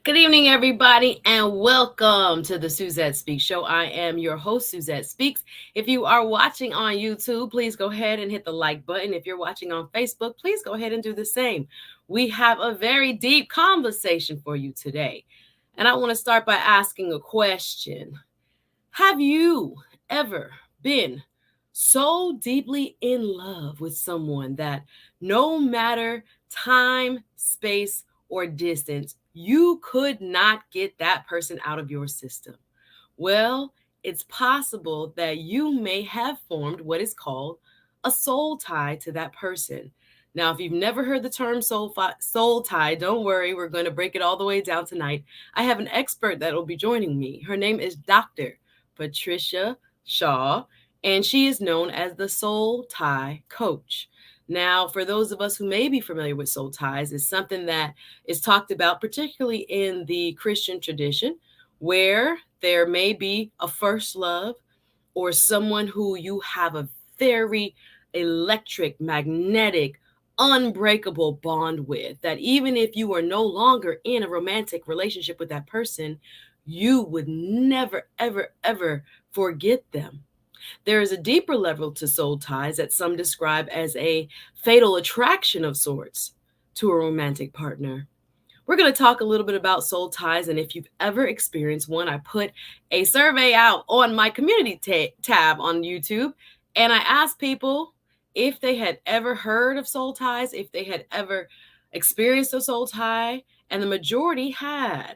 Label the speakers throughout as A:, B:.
A: Good evening, everybody, and welcome to the Suzette Speaks Show. I am your host, Suzette Speaks. If you are watching on YouTube, please go ahead and hit the like button. If you're watching on Facebook, please go ahead and do the same. We have a very deep conversation for you today. And I want to start by asking a question. Have you ever been so deeply in love with someone that no matter time, space, or distance, you could not get that person out of your system? Well, it's possible that you may have formed what is called a soul tie to that person. Now, if you've never heard the term soul tie, don't worry, we're going to break it all the way down tonight. I have an expert that will be joining me. Her name is Dr. Patricia Shaw, and she is known as the soul tie coach. Now, for those of us who may be familiar with soul ties, it's something that is talked about, particularly in the Christian tradition, where there may be a first love or someone who you have a very electric, magnetic, unbreakable bond with, that even if you are no longer in a romantic relationship with that person, you would never, ever, ever forget them. There is a deeper level to soul ties that some describe as a fatal attraction of sorts to a romantic partner. We're going to talk a little bit about soul ties, and if you've ever experienced one, I put a survey out on my community tab on YouTube, and I asked people if they had ever heard of soul ties, if they had ever experienced a soul tie, and the majority had.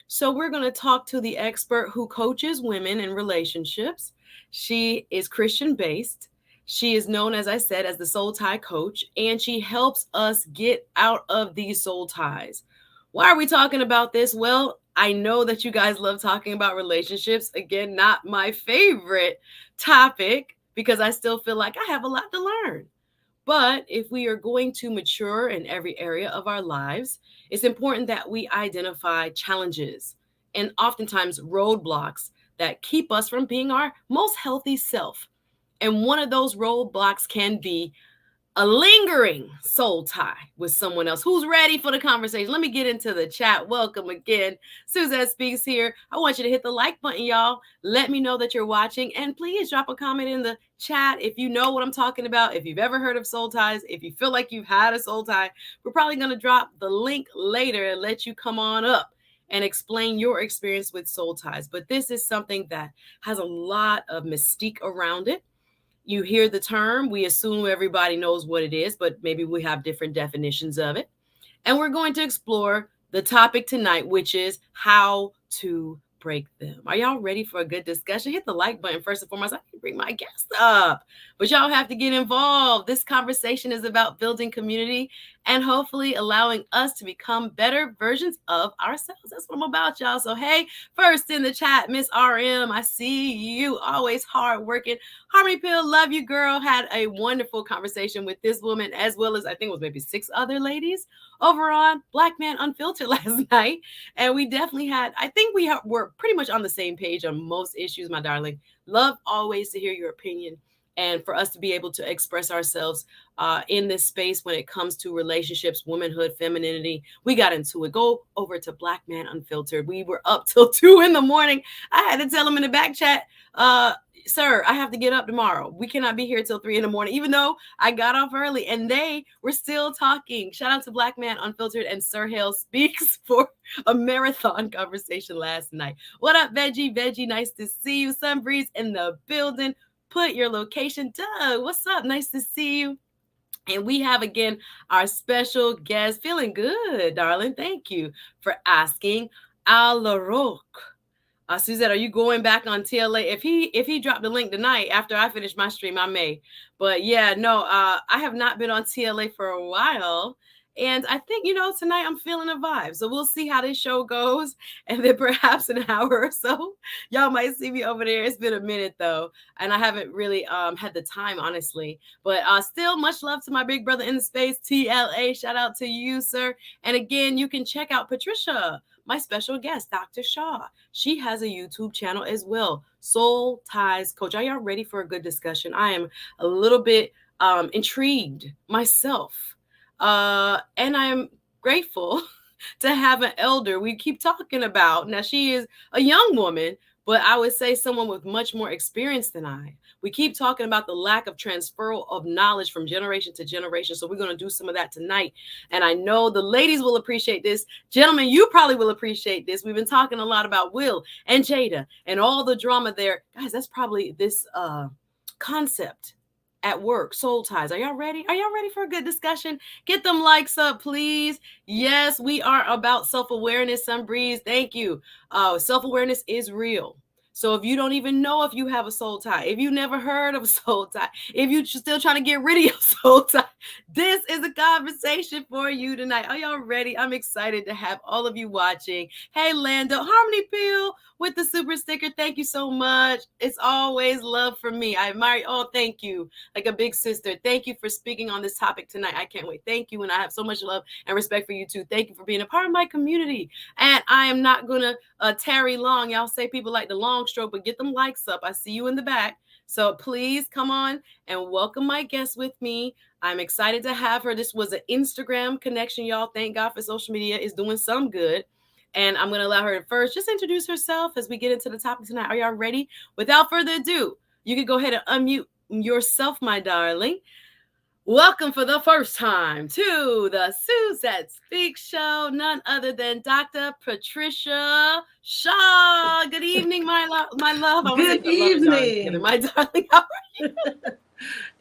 A: So we're going to talk to the expert who coaches women in relationships. She is Christian based. She is known, as I said, as the soul tie coach, and she helps us get out of these soul ties. Why are we talking about this? Well, I know that you guys love talking about relationships. Again, not my favorite topic because I still feel like I have a lot to learn. But if we are going to mature in every area of our lives, it's important that we identify challenges and oftentimes roadblocks that keep us from being our most healthy self. And one of those roadblocks can be a lingering soul tie with someone else. Who's ready for the conversation? Let me get into the chat. Welcome again. Suzette Speaks here. I want you to hit the like button, y'all. Let me know that you're watching. And please drop a comment in the chat if you know what I'm talking about, if you've ever heard of soul ties, if you feel like you've had a soul tie. We're probably going to drop the link later and let you come on up and explain your experience with soul ties. But this is something that has a lot of mystique around it. You hear the term, we assume everybody knows what it is, but maybe we have different definitions of it. And we're going to explore the topic tonight, which is how to break them. Are y'all ready for a good discussion? Hit the like button first and foremost. I can bring my guest up, but y'all have to get involved. This conversation is about building community and hopefully allowing us to become better versions of ourselves. That's what I'm about, y'all. So, hey, first in the chat, Miss RM, I see you. Always hard working. Harmony Pill, love you, girl. Had a wonderful conversation with this woman, as well as I think it was maybe 6 other ladies over on Black Man Unfiltered last night. And we definitely had, I think were pretty much on the same page on most issues, my darling. Love always to hear your opinion and for us to be able to express ourselves in this space when it comes to relationships, womanhood, femininity. We got into it. Go over to Black Man Unfiltered. We were up till 2 in the morning. I had to tell him in the back chat, sir, I have to get up tomorrow. We cannot be here till 3 in the morning, even though I got off early and they were still talking. Shout out to Black Man Unfiltered and Sir Hale Speaks for a marathon conversation last night. What up, Veggie? Veggie, nice to see you. Sunbreeze in the building. Put your location. Doug, what's up? Nice to see you. And we have again our special guest. Feeling good, darling. Thank you for asking. Al Laroque. Suzette, are you going back on TLA? If he dropped the link tonight after I finish my stream, I may. But yeah, no, I have not been on TLA for a while. And I think, tonight I'm feeling a vibe. So we'll see how this show goes. And then perhaps an hour or so, y'all might see me over there. It's been a minute though. And I haven't really had the time, honestly. But still much love to my big brother in the space, TLA. Shout out to you, sir. And again, you can check out Patricia, my special guest, Dr. Shaw. She has a YouTube channel as well, Soul Ties Coach. Are y'all ready for a good discussion? I am a little bit intrigued myself. And I'm grateful to have an elder. We keep talking about, now she is a young woman, but I would say someone with much more experience than I. We keep talking about the lack of transfer of knowledge from generation to generation. So we're going to do some of that tonight. And I know the ladies will appreciate this. Gentlemen, you probably will appreciate this. We've been talking a lot about Will and Jada and all the drama there. Guys, that's probably this concept at work, soul ties. Are y'all ready? Are y'all ready for a good discussion? Get them likes up, please. Yes, we are about self-awareness. Sunbreeze, thank you. Self-awareness is real. So if you don't even know if you have a soul tie, if you never heard of a soul tie, if you're still trying to get rid of your soul tie, this is a conversation for you tonight. Are y'all ready? I'm excited to have all of you watching. Hey, Lando, Harmony Pill with the super sticker. Thank you so much. It's always love for me. I admire you. Oh, thank you. Like a big sister. Thank you for speaking on this topic tonight. I can't wait. Thank you. And I have so much love and respect for you too. Thank you for being a part of my community. And I am not going to tarry long. Y'all say people like the long stroke, but get them likes up. I see you in the back. So please come on and welcome my guest with me. I'm excited to have her. This was an Instagram connection, y'all. Thank God for social media is doing some good. And I'm going to allow her to first just introduce herself as we get into the topic tonight. Are y'all ready? Without further ado, you can go ahead and unmute yourself, my darling. Welcome for the first time to the Suzette Speaks Show. None other than Dr. Patricia Shaw. Good evening, my love.
B: Good evening.
A: My darling. How are you?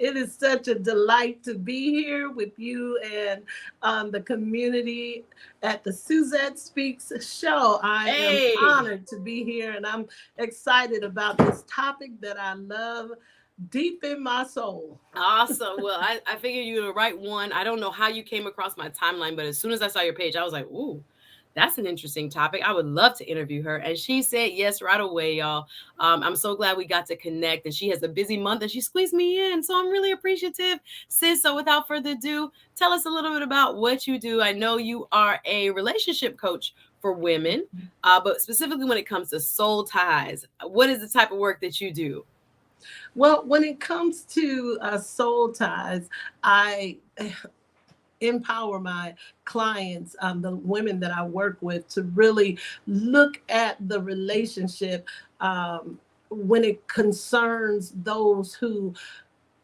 B: It is such a delight to be here with you and the community at the Suzette Speaks Show. I am honored to be here, and I'm excited about this topic that I love deep in my soul.
A: Awesome. Well, I figured you were the right one. I don't know how you came across my timeline, but as soon as I saw your page, I was like, ooh, that's an interesting topic. I would love to interview her. And she said yes right away, y'all. I'm so glad we got to connect. And she has a busy month and she squeezed me in. So I'm really appreciative, sis. So without further ado, tell us a little bit about what you do. I know you are a relationship coach for women, but specifically when it comes to soul ties, what is the type of work that you do?
B: Well, when it comes to soul ties, I empower my clients, the women that I work with, to really look at the relationship when it concerns those who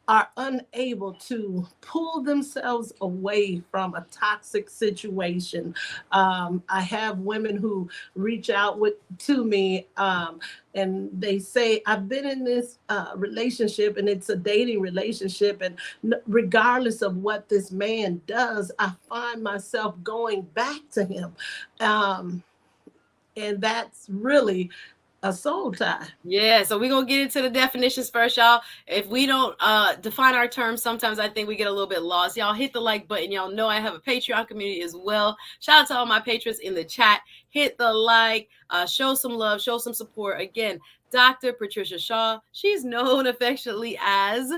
B: are unable to pull themselves away from a toxic situation. I have women who reach out to me and they say, I've been in this relationship, and it's a dating relationship, and regardless of what this man does, I find myself going back to him. And that's really a soul tie.
A: Yeah, so we're gonna get into the definitions first, y'all. If we don't define our terms, sometimes I think we get a little bit lost. Y'all hit the like button. Y'all know I have a Patreon community as well. Shout out to all my patrons in the chat. Hit the like, show some love, show some support. Again, Dr. Patricia Shaw. She's known affectionately as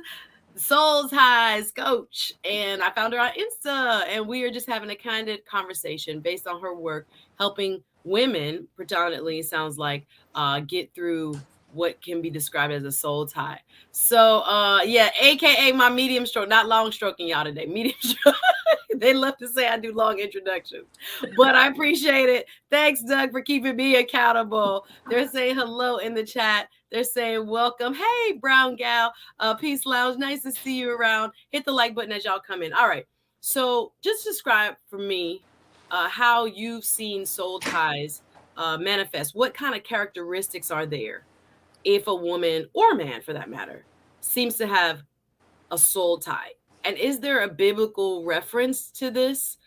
A: Soul Ties Coach, and I found her on Insta, and we are just having a candid conversation based on her work, helping women, predominantly, sounds like, get through what can be described as a soul tie. So, yeah, AKA my medium stroke, not long stroking y'all today. Medium stroke. They love to say I do long introductions, but I appreciate it. Thanks, Doug, for keeping me accountable. They're saying hello in the chat. They're saying welcome. Hey, brown gal, Peace Lounge. Nice to see you around. Hit the like button as y'all come in. All right. So just describe for me how you've seen soul ties manifest. What kind of characteristics are there if a woman or man, for that matter, seems to have a soul tie? And is there a biblical reference to this?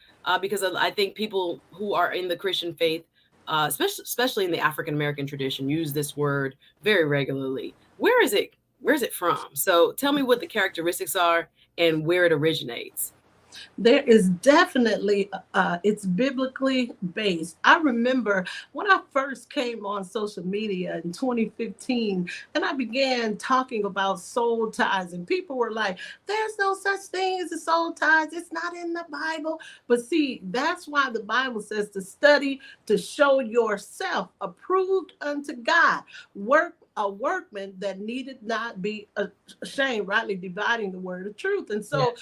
A: Because I think people who are in the Christian faith, especially in the African American tradition, use this word very regularly. Where is it? Where's it from? So tell me what the characteristics are and where it originates.
B: There is definitely, it's biblically based. I remember when I first came on social media in 2015, and I began talking about soul ties, and people were like, there's no such thing as a soul ties. It's not in the Bible. But see, that's why the Bible says to study, to show yourself approved unto God, a workman that needed not be ashamed, rightly dividing the word of truth. And so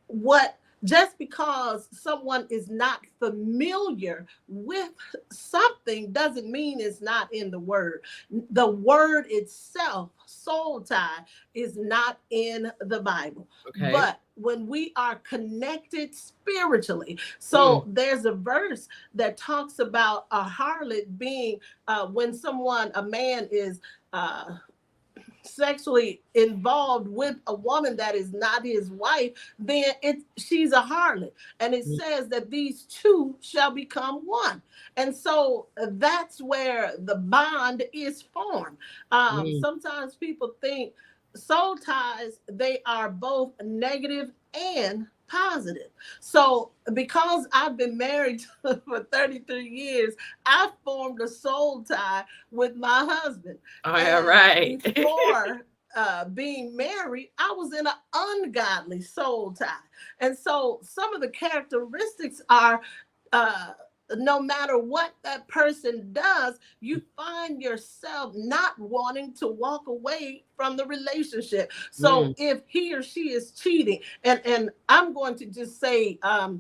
B: what Just because someone is not familiar with something doesn't mean it's not in the word. The word itself, soul tie, is not in the Bible.
A: Okay.
B: But when we are connected spiritually, so
A: Mm.
B: there's a verse that talks about a harlot being when someone, a man is uh, sexually involved with a woman that is not his wife, then she's a harlot. And it
A: Mm.
B: says that these two shall become one. And so that's where the bond is formed.
A: Mm.
B: Sometimes people think soul ties, they are both negative and positive. So because I've been married for 33 years, I formed a soul tie with my husband.
A: All
B: And
A: right.
B: before being married, I was in an ungodly soul tie. And so some of the characteristics are uh, no matter what that person does, you find yourself not wanting to walk away from the relationship. So
A: Mm.
B: if he or she is cheating, and I'm going to just say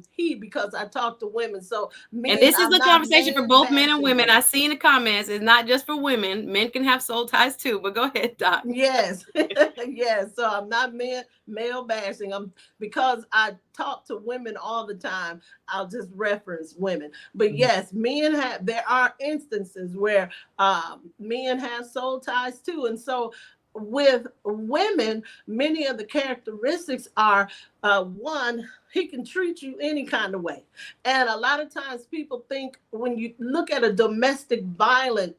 B: he, because I talk to women. So
A: And
B: men,
A: this is
B: I'm
A: a
B: not
A: conversation for
B: man
A: both men and
B: bashing
A: women.
B: here.
A: I see in the comments, it's not just for women. Men can have soul ties too, but go ahead, Doc.
B: Yes, yes. So I'm not male bashing. I'm because I talk to women all the time. I'll just reference women. But
A: Mhm.
B: yes, men have. There are instances where men have soul ties too, and so with women, many of the characteristics are one. He can treat you any kind of way, and a lot of times people think when you look at a domestic violent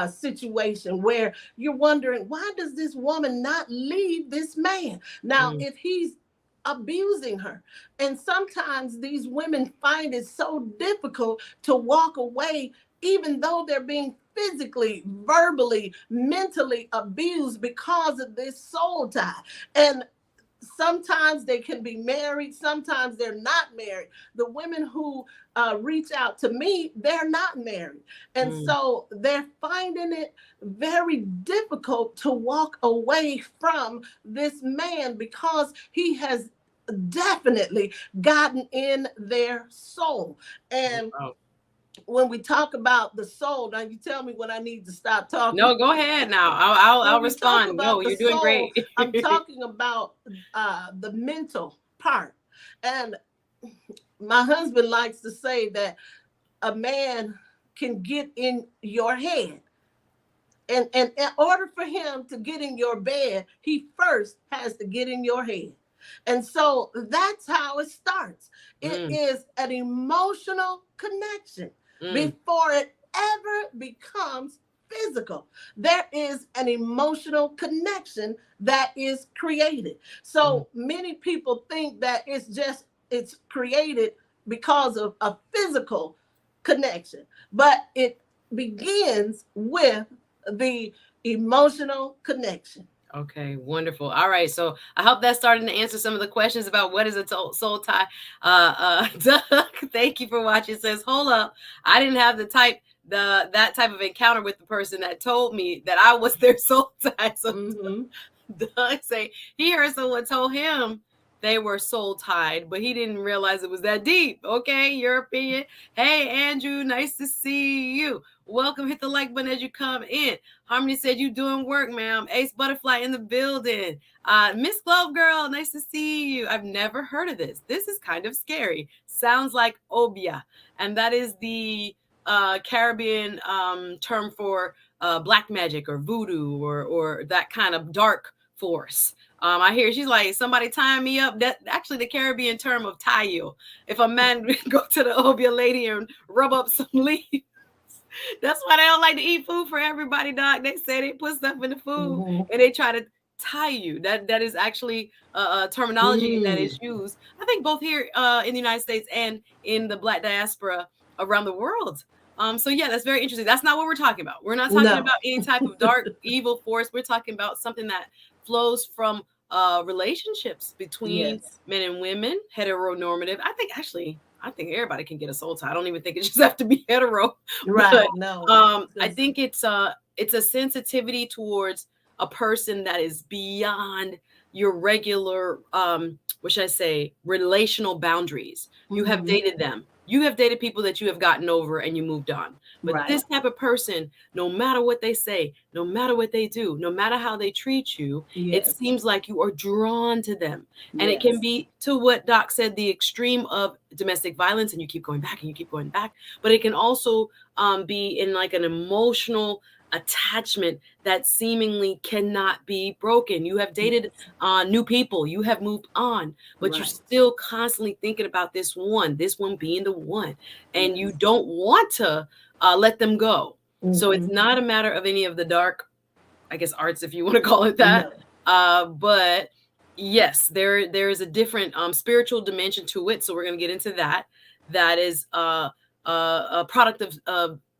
B: situation where you're wondering, why does this woman not leave this man? Now,
A: Mm.
B: if he's abusing her, and sometimes these women find it so difficult to walk away, even though they're being physically, verbally, mentally abused because of this soul tie. And sometimes they can be married, sometimes they're not married. The women who reach out to me, they're not married, and
A: Mm.
B: so they're finding it very difficult to walk away from this man because he has definitely gotten in their soul. And
A: Wow.
B: when we talk about the soul, now you tell me when I need to stop talking.
A: No, go ahead now. I'll
B: When we talk
A: respond. No,
B: about the
A: you're doing
B: soul,
A: great.
B: I'm talking about the mental part. And my husband likes to say that a man can get in your head. And in order for him to get in your bed, he first has to get in your head. And so that's how it starts. It
A: Mm.
B: is an emotional connection
A: Mm.
B: before it ever becomes physical. There is an emotional connection that is created.
A: Mm.
B: So many people think that it's created because of a physical connection, but it begins with the emotional connection.
A: Okay, wonderful. All right, so I hope that's starting to answer some of the questions about what is a soul tie. Doug, thank you for watching. It says, hold up, I didn't have that type of encounter with the person that told me that I was their soul tie. So
B: Mm-hmm.
A: Doug say he heard someone told him they were soul tied, but he didn't realize it was that deep. Okay, your opinion. Hey, Andrew, nice to see you. Welcome. Hit the like button as you come in. Harmony said you doing work, ma'am. Ace Butterfly in the building. Miss Globe Girl, nice to see you. I've never heard of this. This is kind of scary. Sounds like obia, and that is the Caribbean term for black magic or voodoo or that kind of dark force. I hear she's like, somebody tying me up. That actually the Caribbean term of tie you. If a man go to the obia lady and rub up some leaves. That's why they don't like to eat food for everybody, Doc. They say they put stuff in the food
B: Mm-hmm.
A: and they try to tie you. That is actually a terminology that
B: Mm.
A: is used. I think both here in the United States and in the Black diaspora around the world. So yeah, that's very interesting. That's not what we're talking about. We're not talking
B: No.
A: about any type of dark evil force. We're talking about something that flows from relationships between
B: Yes.
A: men and women, heteronormative. I think everybody can get a soul tie. I don't even think it just have to be hetero, but
B: Right. No.
A: I
B: Because
A: think it's a sensitivity towards a person that is beyond your regular, what should I say, relational boundaries. You have
B: Mm-hmm.
A: dated them. You have dated people that you have gotten over and you moved on. But
B: Right.
A: this type of person, no matter what they say, no matter what they do, no matter how they treat you, it
B: Yes.
A: seems like you are drawn to them. And it can
B: Yes.
A: be, to what Doc said, the extreme of domestic violence, and you keep going back and you keep going back. But it can also be in like an emotional attachment that seemingly cannot be broken. You have dated
B: Yes.
A: new people, you have moved on, but you're
B: Right.
A: still constantly thinking about this one being the one, and you
B: Yes.
A: don't want to let them go. So it's
B: Mm-hmm.
A: not a matter of any of the dark, I guess, arts, if you want to call it that.
B: No.
A: But yes, there is a different spiritual dimension to it. So we're going to get into that. That is a product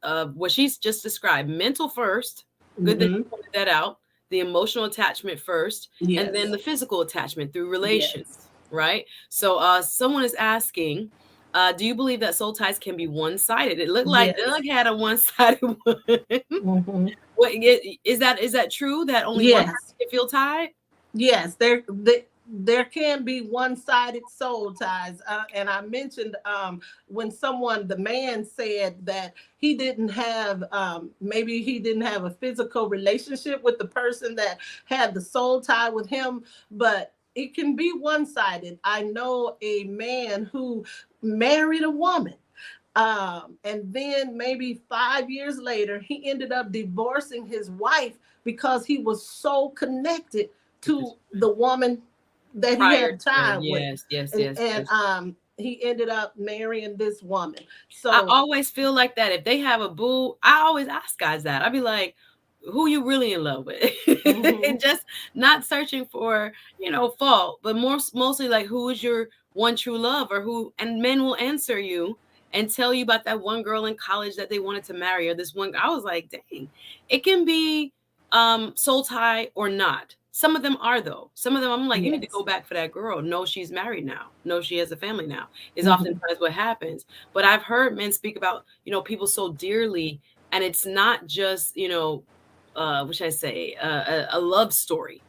A: of what she's just described. Mental first. Good that
B: Mm-hmm.
A: you pointed that out. The emotional attachment first, and then
B: Yes.
A: the physical attachment through relations.
B: Yes.
A: Right. So someone is asking, do you believe that soul ties can be one-sided? It looked like
B: Yes.
A: Doug had a one-sided one.
B: Mm-hmm.
A: What is that true that only one
B: Yes.
A: person can feel tied?
B: Yes, there can be one-sided soul ties, and I mentioned when the man said that he didn't have, maybe he didn't have a physical relationship with the person that had the soul tie with him, but it can be one-sided. I know a man who married a woman, and then maybe 5 years later, he ended up divorcing his wife because he was so connected
A: With this
B: to the woman that he
A: prior
B: had
A: to,
B: time with.
A: yes, yes,
B: And,
A: yes,
B: and
A: yes.
B: um, he ended up marrying this woman.
A: I
B: So,
A: always feel like that. If they have a boo, I always ask guys that. I'd be like, who you really in love with?
B: mhm,
A: And just not searching for, fault, but mostly like, who is your one true love, or who, and men will answer you and tell you about that one girl in college that they wanted to marry, or this one. I was like, dang, it can be soul tie or not. Some of them are, though. Some of them I'm like, you need to go
B: yes,
A: back for that girl. No, she's married now. No, she has a family now, is
B: mhm,
A: oftentimes what happens. But I've heard men speak about, people so dearly, and it's not just, what should I say, a love story.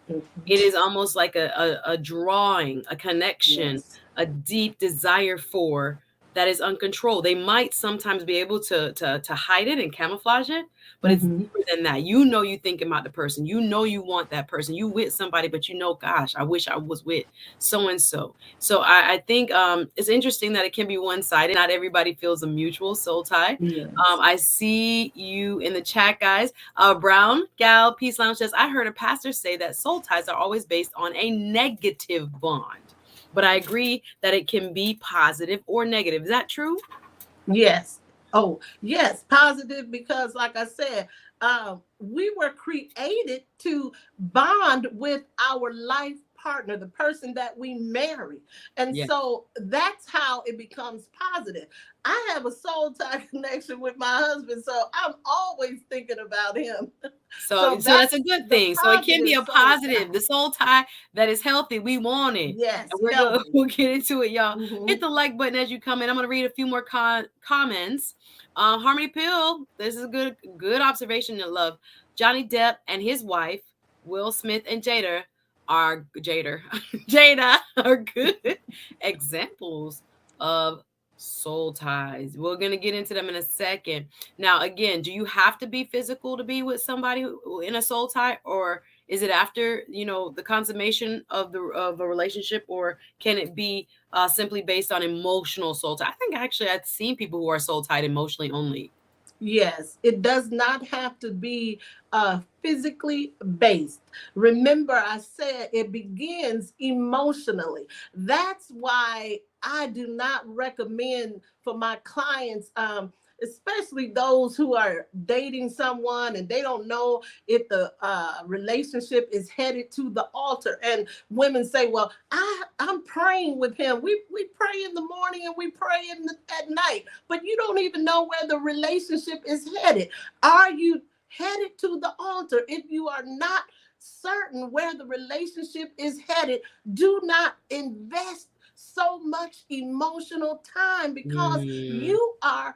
A: It
B: mhm,
A: is almost like a drawing, a connection,
B: yes,
A: a deep desire for that is uncontrolled. They might sometimes be able to hide it and camouflage it, but it's
B: mhm,
A: deeper than that. You think about the person. You want that person. You with somebody, but gosh, I wish I was with so and so. So I think it's interesting that it can be one-sided. Not everybody feels a mutual soul tie.
B: yes.
A: I see you in the chat, guys. Brown Gal Peace Lounge says, I heard a pastor say that soul ties are always based on a negative bond. But I agree that it can be positive or negative. Is that true?
B: Yes. Oh, yes, positive, because like I said, we were created to bond with our life partner, the person that we marry. And
A: Yeah.
B: so that's how it becomes positive. I have a soul tie connection with my husband, so I'm always thinking about him.
A: So
B: So
A: so that's
B: that's
A: a good
B: the
A: thing. So it can be
B: positive
A: a
B: soul
A: positive.
B: tie.
A: The soul tie that is healthy, we want it.
B: Yes,
A: And we're going
B: healthy.
A: we'll get into it, y'all.
B: Hmm.
A: Hit the like button as you come in. I'm gonna read a few more comments. Harmony Pill, this is a good observation and love. Johnny Depp and his wife, Will Smith and Jada are good examples of soul ties. We're gonna get into them in a second. Now, again, do you have to be physical to be with somebody in a soul tie, or is it after the consummation of a relationship, or can it be simply based on emotional soul tie? I think actually I've seen people who are soul tied emotionally only.
B: Yes, it does not have to be physically based. Remember, I said it begins emotionally. That's why I do not recommend for my clients, especially those who are dating someone and they don't know if the relationship is headed to the altar. And women say, "Well, I'm praying with him. We pray in the morning and we pray at night." But you don't even know where the relationship is headed. Are you headed to the altar? If you are not certain where the relationship is headed, do not invest so much emotional time, because
A: Mm,
B: you are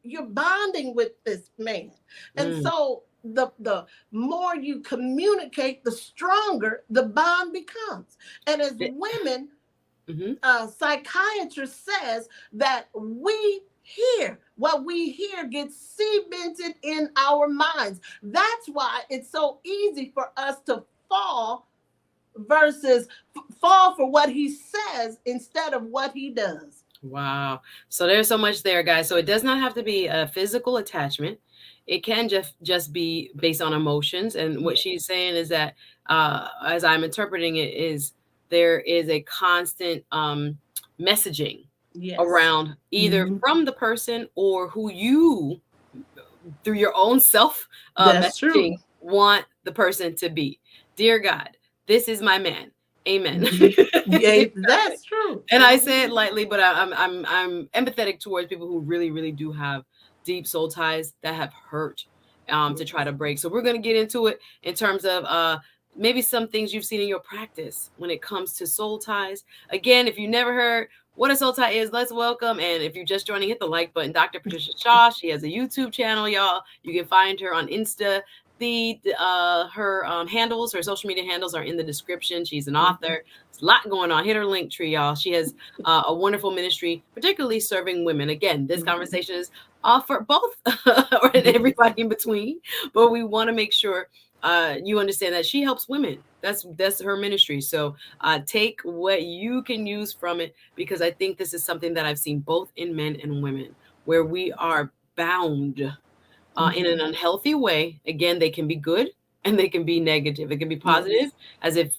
B: you're bonding with this man. And
A: mm,
B: so the more you communicate, the stronger the bond becomes. And as women,
A: Mm-hmm.
B: psychiatrist says that we hear what we hear gets cemented in our minds. That's why it's so easy for us to fall versus fall for what he says instead of what he does.
A: Wow. So there's so much there, guys. So it does not have to be a physical attachment. It can just be based on emotions. And what
B: Yes.
A: she's saying is that, as I'm interpreting it, is there is a constant messaging
B: Yes.
A: around either
B: Mhm.
A: from the person or who you, through your own self
B: That's
A: messaging,
B: true.
A: want the person to be. Dear God, this is my man. Amen.
B: Mhm.
A: Dear
B: Yeah,
A: God.
B: that's true.
A: And I say it lightly, but I'm empathetic towards people who really really do have deep soul ties that have hurt, to try
B: Yes.
A: to break. So we're gonna get into it in terms of maybe some things you've seen in your practice when it comes to soul ties. Again, if you never heard what a soul tie is, let's welcome. And if you're just joining, hit the like button. Dr. Patricia Shaw. She has a YouTube channel, y'all. You can find her on Insta. Her handles, her social media handles are in the description. She's an author.
B: Mhm.
A: There's a lot going on. Hit her link tree, y'all. She has a wonderful ministry, particularly serving women. Again, this
B: Mhm.
A: conversation is for both or everybody in between, but we want to make sure you understand that she helps women. That's her ministry. So take what you can use from it, because I think this is something that I've seen both in men and women, where we are bound in an
B: Mhm.
A: unhealthy way. Again, they can be good and they can be negative. It can be
B: Yes.
A: positive, as if,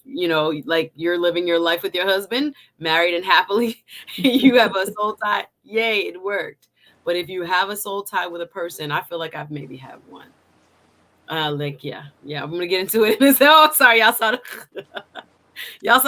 A: like you're living your life with your husband, married and happily, you have a soul tie. Yay, it worked. But if you have a soul tie with a person, I feel like I've maybe had one. Like, yeah, I'm gonna get into it. Oh, sorry, y'all saw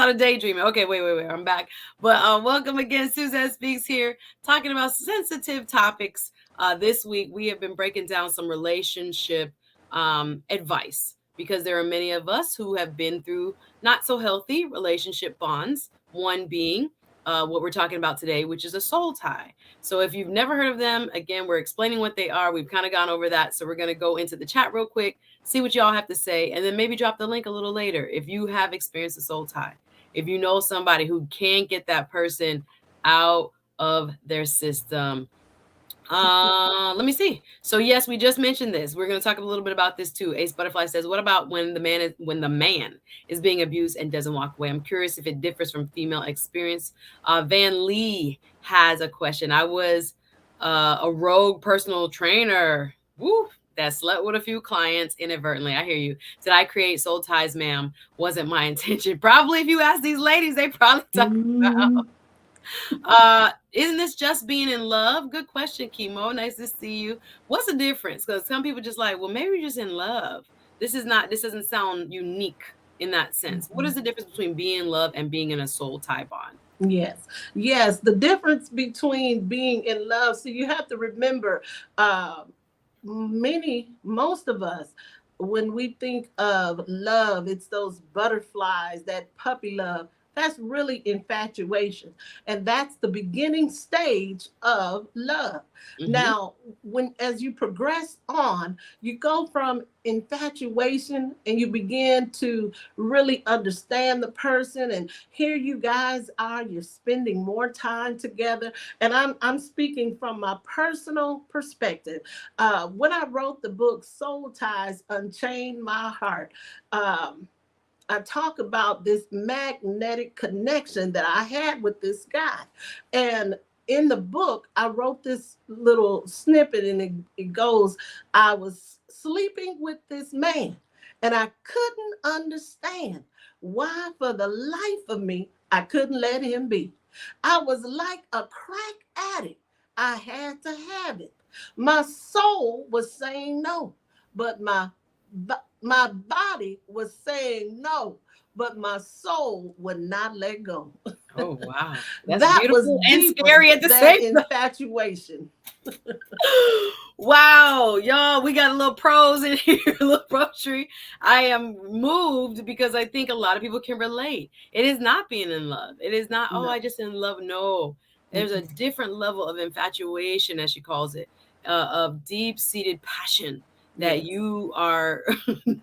A: the daydreaming. Okay, wait. I'm back. But welcome again. Suzette Speaks here, talking about sensitive topics. This week, we have been breaking down some relationship advice, because there are many of us who have been through not so healthy relationship bonds, one being what we're talking about today, which is a soul tie. So if you've never heard of them, again, we're explaining what they are. We've kind of gone over that. So we're going to go into the chat real quick, see what y'all have to say, and then maybe drop the link a little later if you have experienced a soul tie. If you know somebody who can't get that person out of their system. Let me see. So yes, we just mentioned this. We're going to talk a little bit about this too. Ace Butterfly says, "What about when the man is being abused and doesn't walk away?" I'm curious if it differs from female experience. Van Lee has a question. I was a rogue personal trainer. Woo, that slept with a few clients inadvertently. I hear you. Did I create soul ties, ma'am? Wasn't my intention. Probably, if you ask these ladies, they probably talk about.
B: Mhm.
A: Isn't this just being in love? Good question, Chemo. Nice to see you. What's the difference? Because some people just like, well, maybe you're just in love. This doesn't sound unique in that sense. What is
B: Mhm.
A: the difference between being in love and being in a soul tie bond?
B: Yes, yes. The difference between being in love. So you have to remember, uh, most of us, when we think of love, it's those butterflies, that puppy love. That's really infatuation, and that's the beginning stage of love.
A: Mm-hmm.
B: Now, when as you progress on, you go from infatuation and you begin to really understand the person, and here you guys are, you're spending more time together. And I'm speaking from my personal perspective. When I wrote the book Soul Ties, Unchained My Heart, I talk about this magnetic connection that I had with this guy. And in the book, I wrote this little snippet, and it goes, I was sleeping with this man, and I couldn't understand why, for the life of me, I couldn't let him be. I was like a crack addict. I had to have it. My soul was saying no, but my body was saying no, but my soul would not let go.
A: Oh wow, that's
B: That was
A: beautiful and
B: deeper
A: scary at the
B: than
A: same time.
B: infatuation.
A: Wow, y'all, we got a little pros in here, a little poetry. I am moved because I think a lot of people can relate. It is not being in love. It is not, oh,
B: No.
A: I just in love. No, there's a
B: Mm-mm.
A: different level of infatuation, as she calls it, of deep seated passion that
B: Yes.
A: you are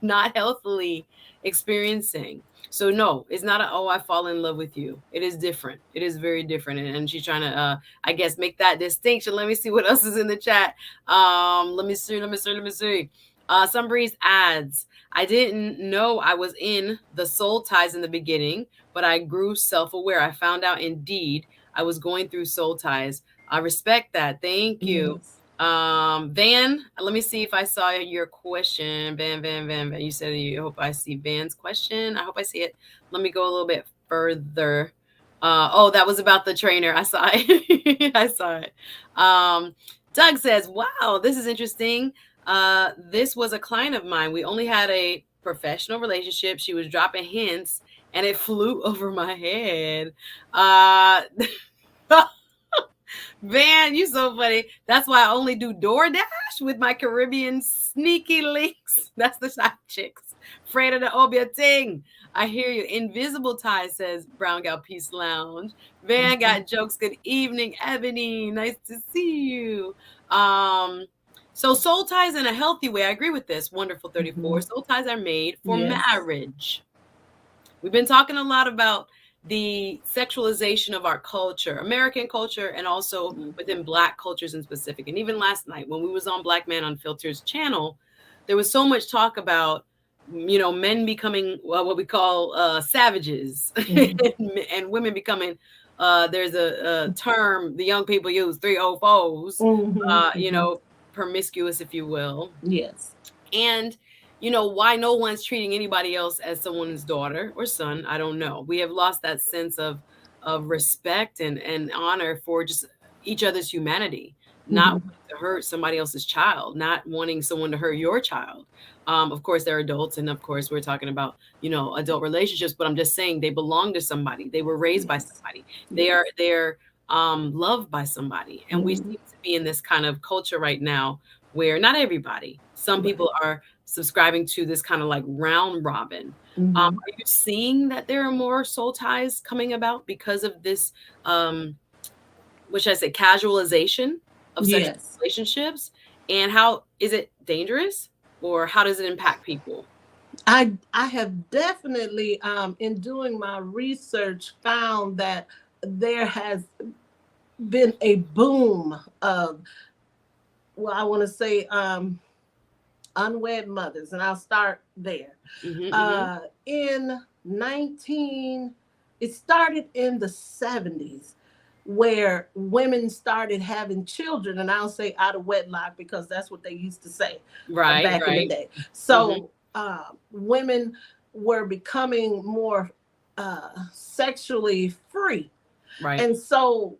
A: not healthily experiencing. So no, it's not a, oh, I fall in love with you. It is different. It is very different. And she's trying to I guess make that distinction. Let me see what else is in the chat. Let me see. Some breeze adds, I didn't know I was in the soul ties in the beginning, but I grew self-aware. I found out indeed I was going through soul ties. I respect that. Thank you.
B: Yes.
A: Van, let me see if I saw your question. Van. You said you hope I see Van's question. I hope I see it. Let me go a little bit further. Oh, that was about the trainer. I saw it. I saw it. Doug says, wow, this is interesting. This was a client of mine. We only had a professional relationship. She was dropping hints and it flew over my head. Uh Man, you so funny. That's why I only do DoorDash with my Caribbean sneaky links. That's the side chicks. Afraid of the obia ting. I hear you. Invisible Tie says Brown Gal Peace Lounge. Van
B: Mhm.
A: got jokes. Good evening, Ebony. Nice to see you. Um, so soul ties in a healthy way. I agree with this. Wonderful 34.
B: Mhm.
A: Soul ties are made for
B: Yes.
A: marriage. We've been talking a lot about the sexualization of our culture, American culture, and also within Black cultures in specific. And even last night when we was on Black Man Unfiltered's channel, there was so much talk about, men becoming what we call savages,
B: Mhm.
A: and women becoming. There's a term the young people use, 304s,
B: Mhm.
A: you
B: Mhm.
A: know, promiscuous, if you will,
B: Yes.
A: and why no one's treating anybody else as someone's daughter or son, I don't know. We have lost that sense of respect and honor for just each other's humanity, not
B: Mhm.
A: wanting to hurt somebody else's child, not wanting someone to hurt your child. Of course they're adults, and of course we're talking about adult relationships, but I'm just saying they belong to somebody, they were raised by
B: Yes.
A: somebody,
B: Yes.
A: they're loved by somebody. And we
B: Mhm.
A: seem to be in this kind of culture right now where not everybody, some
B: Right.
A: people are subscribing to this kind of like round robin.
B: Mhm.
A: Are you seeing that there are more soul ties coming about because of this, what should I say, casualization of sexual
B: Yes.
A: relationships? And how is it dangerous, or how does it impact people?
B: I have definitely in doing my research found that there has been a boom of, well, I want to say unwed mothers, and I'll start there.
A: Hmm.
B: In 19, it started in the 70s, where women started having children, and I'll say out of wedlock because that's what they used to say
A: Right,
B: back in the
A: right.
B: day.
A: Hmm.
B: So women were becoming more sexually free.
A: Right,
B: And so,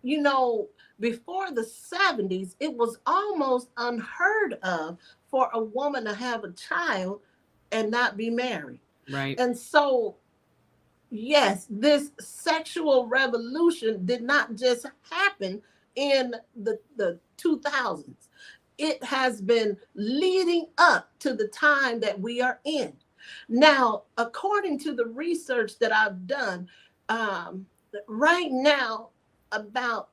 B: you know, before the 70s, it was almost unheard of for a woman to have a child and not be married.
A: right.
B: And so, yes, this sexual revolution did not just happen in the 2000s. It has been leading up to the time that we are in. Now, according to the research that I've done, um, right now, about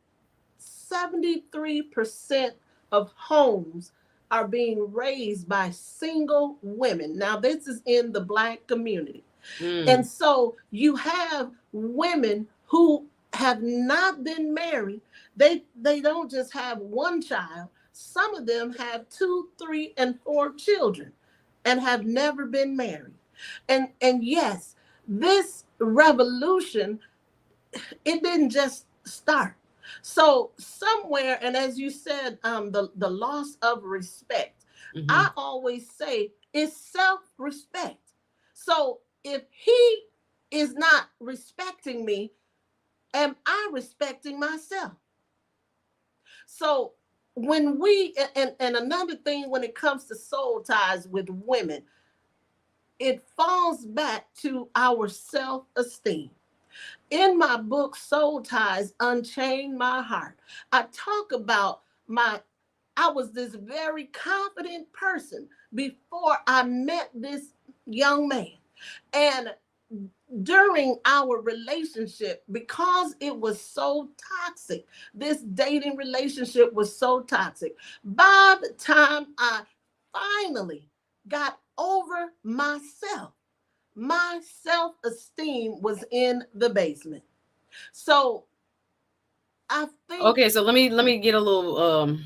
B: 73% of homes are being raised by single women. Now, this is in the Black community. And
A: Mm,
B: so you have women who have not been married. They don't just have one child. Some of them have two, three, and four children and have never been married. And yes, this revolution, it didn't just start. So somewhere, and as you said, the loss of respect,
A: hmm.
B: I always say it's self-respect. So if he is not respecting me, am I respecting myself? So when we, and another thing when it comes to soul ties with women, it falls back to our self-esteem. In my book, Soul Ties, Unchained My Heart, I talk about I was this very confident person before I met this young man. And during our relationship, because it was so toxic, this dating relationship was so toxic. By the time I finally got over myself, my self-esteem was in the basement. So I think,
A: Okay, so let me get a little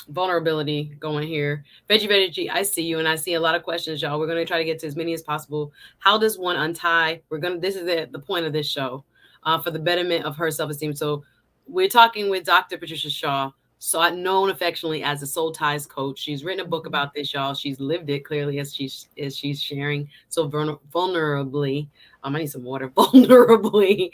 A: vulnerability going here. Veggie, I see you, and I see a lot of questions, y'all. We're gonna try to get to as many as possible. How does one untie? We're gonna. This is the point of this show, for the betterment of her self esteem. So we're talking with Dr. Patricia Shaw, so known affectionately as the Soul Ties coach. She's written a book about this, y'all. She's lived it clearly as she's sharing so vulnerably. I need some water. Vulnerably,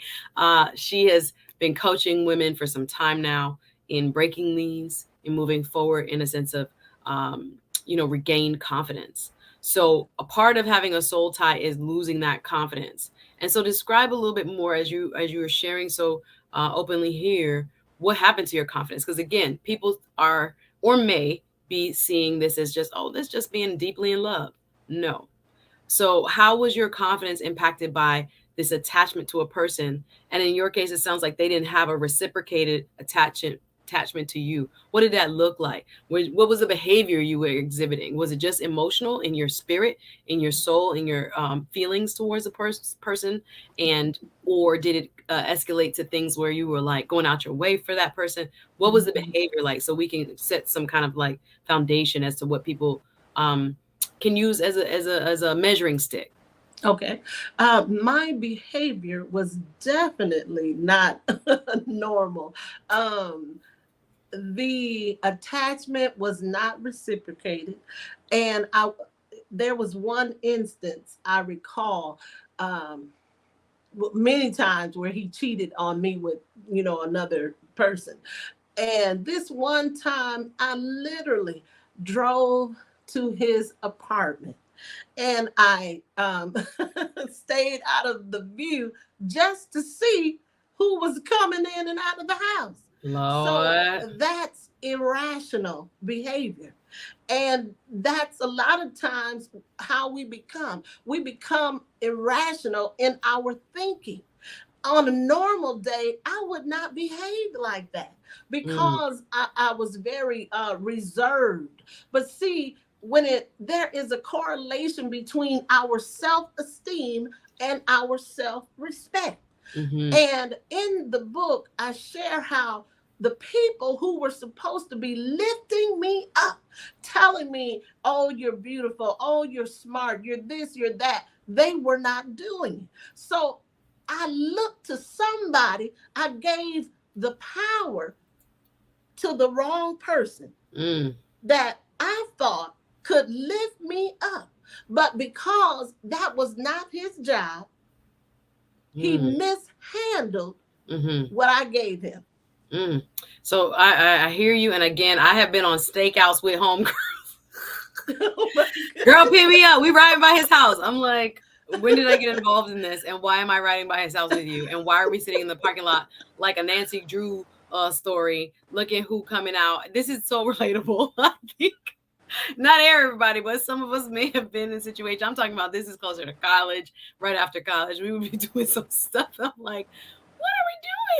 A: she has been coaching women for some time now in breaking these and moving forward in a sense of regained confidence. So a part of having a soul tie is losing that confidence. And so describe a little bit more as you were sharing so openly here, what happened to your confidence? Because again, people are or may be seeing this as just, oh, this just being deeply in love. No. So, how was your confidence impacted by this attachment to a person? And in your case, it sounds like they didn't have a reciprocated attachment to you. What did that look like? What was the behavior you were exhibiting? Was it just emotional in your spirit, in your soul, in your feelings towards the person, and or did it escalate to things where you were like going out your way for that person? What was the behavior like? So we can set some kind of like foundation as to what people um, can use as a measuring stick.
B: okay, my behavior was definitely not normal. Um, the attachment was not reciprocated, and I there was one instance I recall, um, many times where he cheated on me with another person. And this one time I literally drove to his apartment, and I stayed out of the view just to see who was coming in and out of the house. So
A: Lord.
B: that's irrational behavior. And that's a lot of times how we become. We become irrational in our thinking. On a normal day, I would not behave like that
A: Mm,
B: because I was very reserved. But see, when there is a correlation between our self-esteem and our self-respect.
A: mhm,
B: And in the book, I share how the people who were supposed to be lifting me up, telling me, oh, you're beautiful, oh, you're smart, you're this, you're that, they were not doing it. So I looked to somebody, I gave the power to the wrong person
A: mm,
B: that I thought could lift me up. But because that was not his job, he
A: mm,
B: mishandled
A: mhm,
B: what I gave him.
A: mm. So I hear you, and again, I have been on stakeouts with home.
B: Oh my
A: Girl,
B: goodness.
A: pick me up. We riding by his house. I'm like, when did I get involved in this? And why am I riding by his house with you? And why are we sitting in the parking lot like a Nancy Drew story, looking who coming out? This is so relatable. I think not everybody, but some of us may have been in a situation. I'm talking about this is closer to college, right after college. We would be doing some stuff. I'm like, what are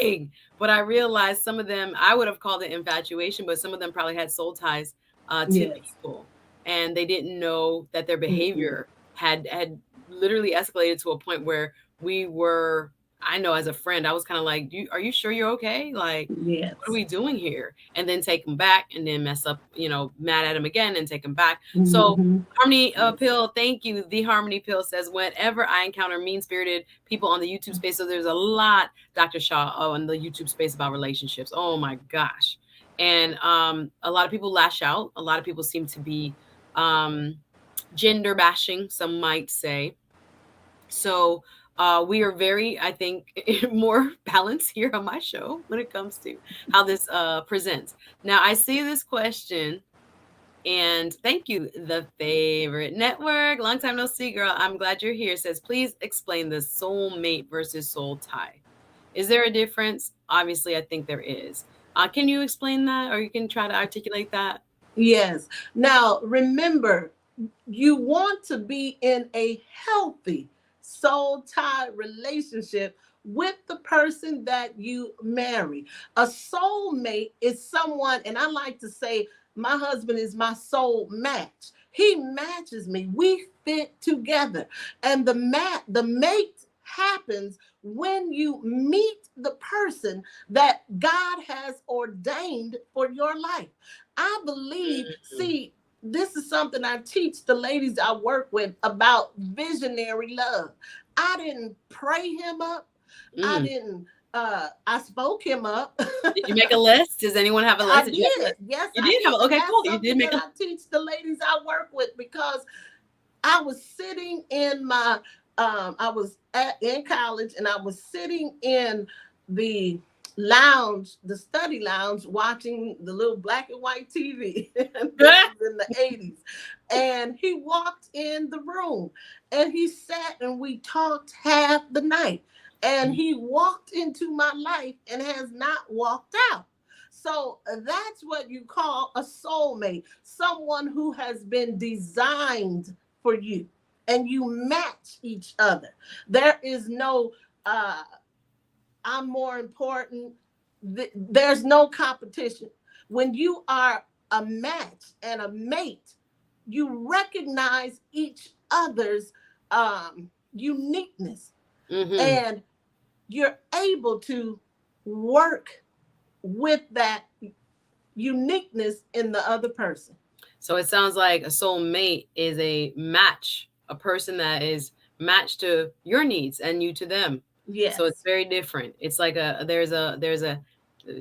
A: we doing? But I realized some of them, I would have called it infatuation, but some of them probably had soul ties to
B: Yes.
A: people, and they didn't know that their
B: Mhm.
A: behavior had literally escalated to a point where we were. I know as a friend, I was kind of like, "Are you sure you're okay? Like, what are
B: Yes.
A: we doing here?" And then take them back, and then mess up, mad at him again, and take them back. So
B: Mhm.
A: Harmony
B: Yes.
A: Pill, thank you. The Harmony Pill says, whenever I encounter mean spirited people on the YouTube space, so there's a lot, Dr. Shaw, on the YouTube space about relationships. Oh my gosh. And a lot of people lash out. A lot of people seem to be um, gender bashing, some might say. So we are very, I think, more balanced here on my show when it comes to how this presents. Now, I see this question, and thank you, the favorite network. Long time no see, girl. I'm glad you're here. Says, please explain the soulmate versus soul tie. Is there a difference? Obviously, I think there is. Can you explain that, or you can try to articulate that?
B: Yes. Now, remember, you want to be in a healthy soul tie relationship with the person that you marry. A soulmate is someone, and I like to say, my husband is my soul match. He matches me. We fit together. And the mate happens when you meet the person that God has ordained for your life. I believe,
A: Mm,
B: see, this is something I teach the ladies I work with about visionary love. I didn't pray him up. I
A: mm.
B: didn't I spoke him up.
A: Did you make a list? Does anyone have a list?
B: I
A: Did you have a list?
B: did. Yes,
A: You
B: I
A: did have
B: did.
A: a,
B: And
A: okay,
B: that's
A: cool. You did
B: something
A: make
B: that
A: a
B: I teach the ladies I work with, because I was sitting in my I was in college, and I was sitting in the lounge, the study lounge, watching the little black and white TV. This is in the 80s. And he walked in the room, and he sat and we talked half the night. And he walked into my life and has not walked out. So that's what you call a soulmate, someone who has been designed for you, and you match each other. There is no I'm more important. There's no competition. When you are a match and a mate, you recognize each other's uniqueness,
A: Mm-hmm.
B: and you're able to work with that uniqueness in the other person.
A: So it sounds like a soulmate is a match, a person that is matched to your needs and you to them. So it's
B: Yes.
A: very different. It's like there's a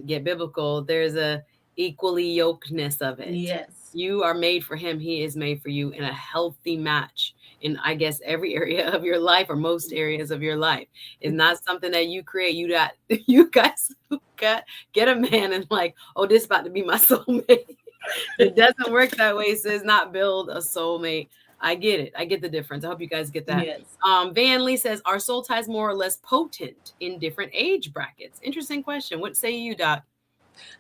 A: get biblical, there's a equally yokedness of it.
B: Yes.
A: You are made for him, he is made for you, in a healthy match in, I guess, every area of your life, or most areas of your life. It's not something that you create. You got you guys got get a man and like, oh, this about to be my soulmate. It doesn't work that way. It says not build a soulmate. I get it. I get the difference. I hope you guys get that.
B: Yes.
A: Van Lee says, are soul ties more or less potent in different age brackets? Interesting question. What say you, Doc?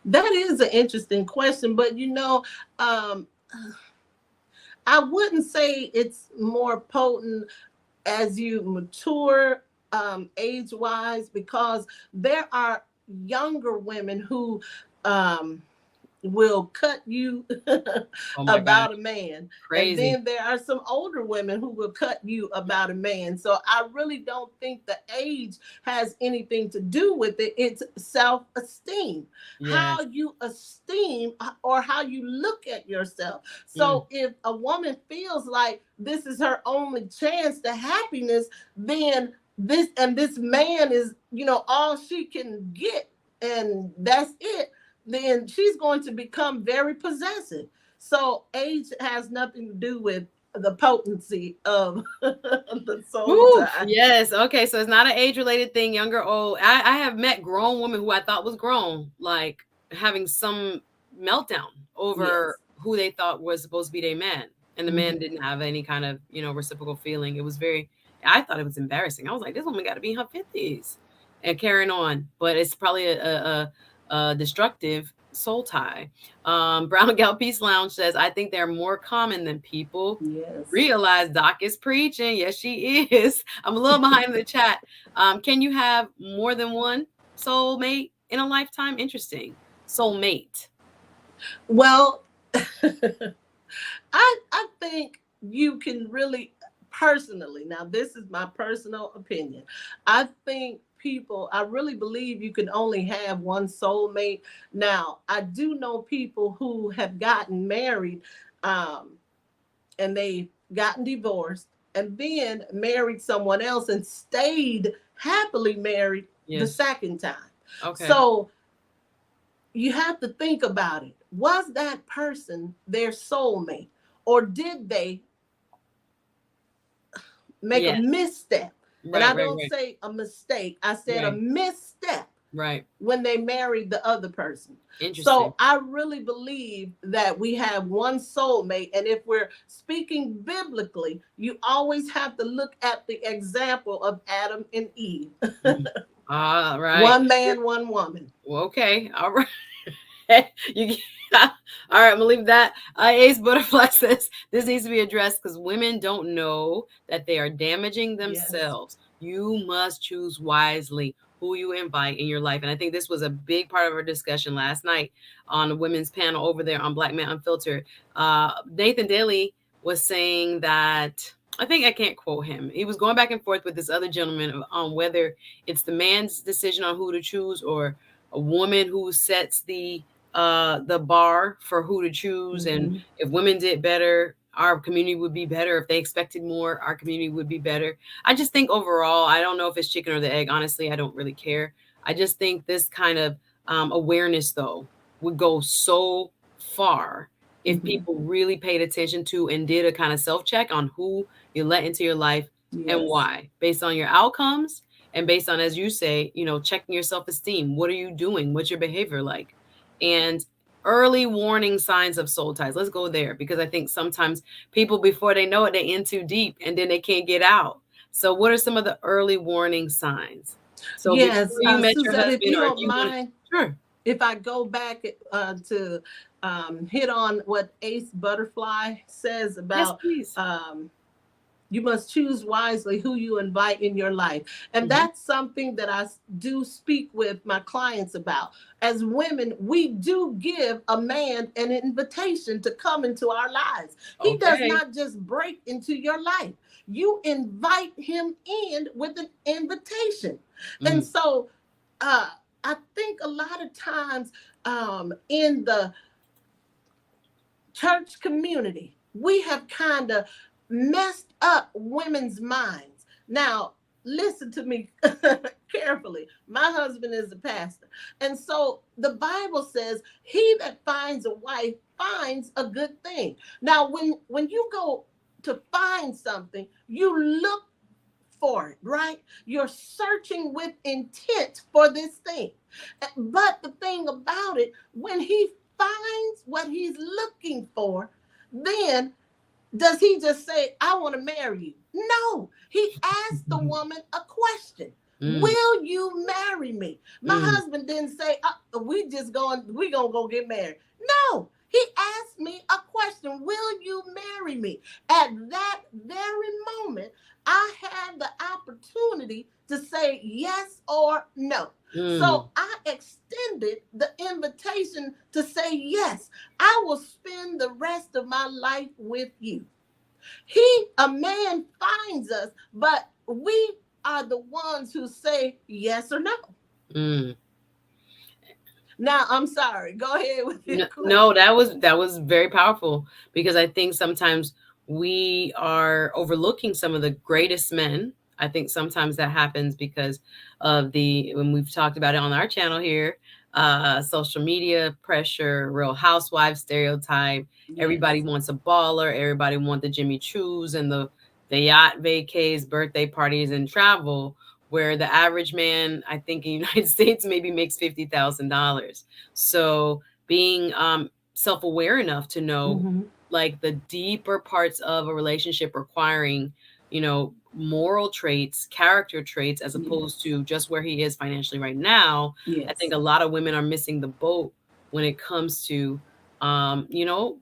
B: That is an interesting question, but um, I wouldn't say it's more potent as you mature age wise, because there are younger women who um, will cut you
A: Oh my gosh,
B: about a man. And
A: crazy.
B: then there are some older women who will cut you about a man. So I really don't think the age has anything to do with it. It's self-esteem, how
A: Yes.
B: you esteem or how you look at yourself.
A: Mm,
B: So if a woman feels like this is her only chance to happiness, then this man is, all she can get, and that's it, then she's going to become very possessive. So age has nothing to do with the potency of the soul
A: woo,
B: tie.
A: yes. Okay. So it's not an age related thing, younger, old. I have met grown women who I thought was grown, like having some meltdown over
B: Yes.
A: who they thought was supposed to be their man. And the man
B: Mhm.
A: didn't have any kind of, reciprocal feeling. It was very, I thought it was embarrassing. I was like, this woman got to be in her 50s and carrying on. But it's probably a destructive soul tie. Brown Gal Peace Lounge says, I think they're more common than people
B: Yes.
A: realize. Doc is preaching. Yes, she is. I'm a little behind in the chat. Can you have more than one soulmate in a lifetime? Interesting. Soulmate.
B: Well, I think you can really, personally, now this is my personal opinion. I think I really believe you can only have one soulmate. Now, I do know people who have gotten married, um, and they've gotten divorced and then married someone else and stayed happily married the
A: Yes.
B: second time.
A: Okay.
B: So you have to think about it. Was that person their soulmate, or did they make a
A: Yes.
B: misstep? And
A: Right,
B: I
A: right,
B: don't
A: right.
B: say a mistake, I said a
A: Right.
B: misstep
A: Right.
B: when they married the other person.
A: Interesting.
B: So I really believe that we have one soulmate. And if we're speaking biblically, you always have to look at the example of Adam and Eve.
A: Mm. All right.
B: One man, one woman.
A: Well, okay. All right. you all right, I'm gonna leave that. Ace Butterfly says this needs to be addressed because women don't know that they are damaging
B: Yes.
A: themselves. You must choose wisely who you invite in your life. And I think this was a big part of our discussion last night on the women's panel over there on Black Man Unfiltered. Nathan Daly was saying that, I think, I can't quote him. He was going back and forth with this other gentleman on whether it's the man's decision on who to choose or a woman who sets the bar for who to choose. And
B: Mm-hmm.
A: if women did better, our community would be better. If they expected more, our community would be better. I just think overall, I don't know if it's chicken or the egg. Honestly, I don't really care. I just think this kind of awareness, though, would go so far if
B: Mm-hmm.
A: people really paid attention to and did a kind of self check on who you let into your life and
B: Yes.
A: why, based on your outcomes and based on, as you say, checking your self esteem. What are you doing? What's your behavior like? And early warning signs of soul ties. Let's go there because I think sometimes people, before they know it, they in too deep and then they can't get out. So, what are some of the early warning signs? So,
B: Yes,
A: before you met your
B: Suzette, if
A: husband,
B: you
A: or if
B: don't
A: you want to,
B: mind,
A: sure.
B: if I go back to hit on what Ace Butterfly says
A: Yes,
B: about
A: please.
B: you must choose wisely who you invite in your life. And
A: Hmm.
B: that's something that I do speak with my clients about. As women, we do give a man an invitation to come into our lives. He does
A: Okay.
B: not just break into your life, you invite him in with an invitation. And
A: Mm,
B: so uh, I think a lot of times in the church community, we have kind of messed up women's minds. Now, listen to me carefully. My husband is a pastor. And so the Bible says, he that finds a wife finds a good thing. Now, when you go to find something, you look for it, right? You're searching with intent for this thing. But the thing about it, when he finds what he's looking for, then does he just say, I want to marry you? No, he asked the woman a question.
A: mm,
B: Will you marry me? My
A: mm,
B: husband didn't say, we gonna go get married. No, he asked me a question. Will you marry me? At that very moment, I had the opportunity to say yes or no.
A: mm,
B: So I extended the invitation to say yes. I will spend the rest of my life with you. A man finds us, but we are the ones who say yes or no.
A: mm.
B: Now, I'm sorry. Go ahead with your
A: No,
B: question.
A: that was very powerful because I think sometimes we are overlooking some of the greatest men. I think sometimes that happens because of the when we've talked about it on our channel here, social media pressure, real housewife stereotype. Everybody
B: Yes.
A: wants a baller, everybody wants the Jimmy Choos and the yacht vacays, birthday parties, and travel, where the average man, I think in the United States, maybe makes $50,000. So being self-aware enough to know
B: Mm-hmm.
A: like the deeper parts of a relationship requiring, moral traits, character traits, as opposed
B: Yes.
A: to just where he is financially right now. I think
B: Yes.
A: a lot of women are missing the boat when it comes to, um, you know,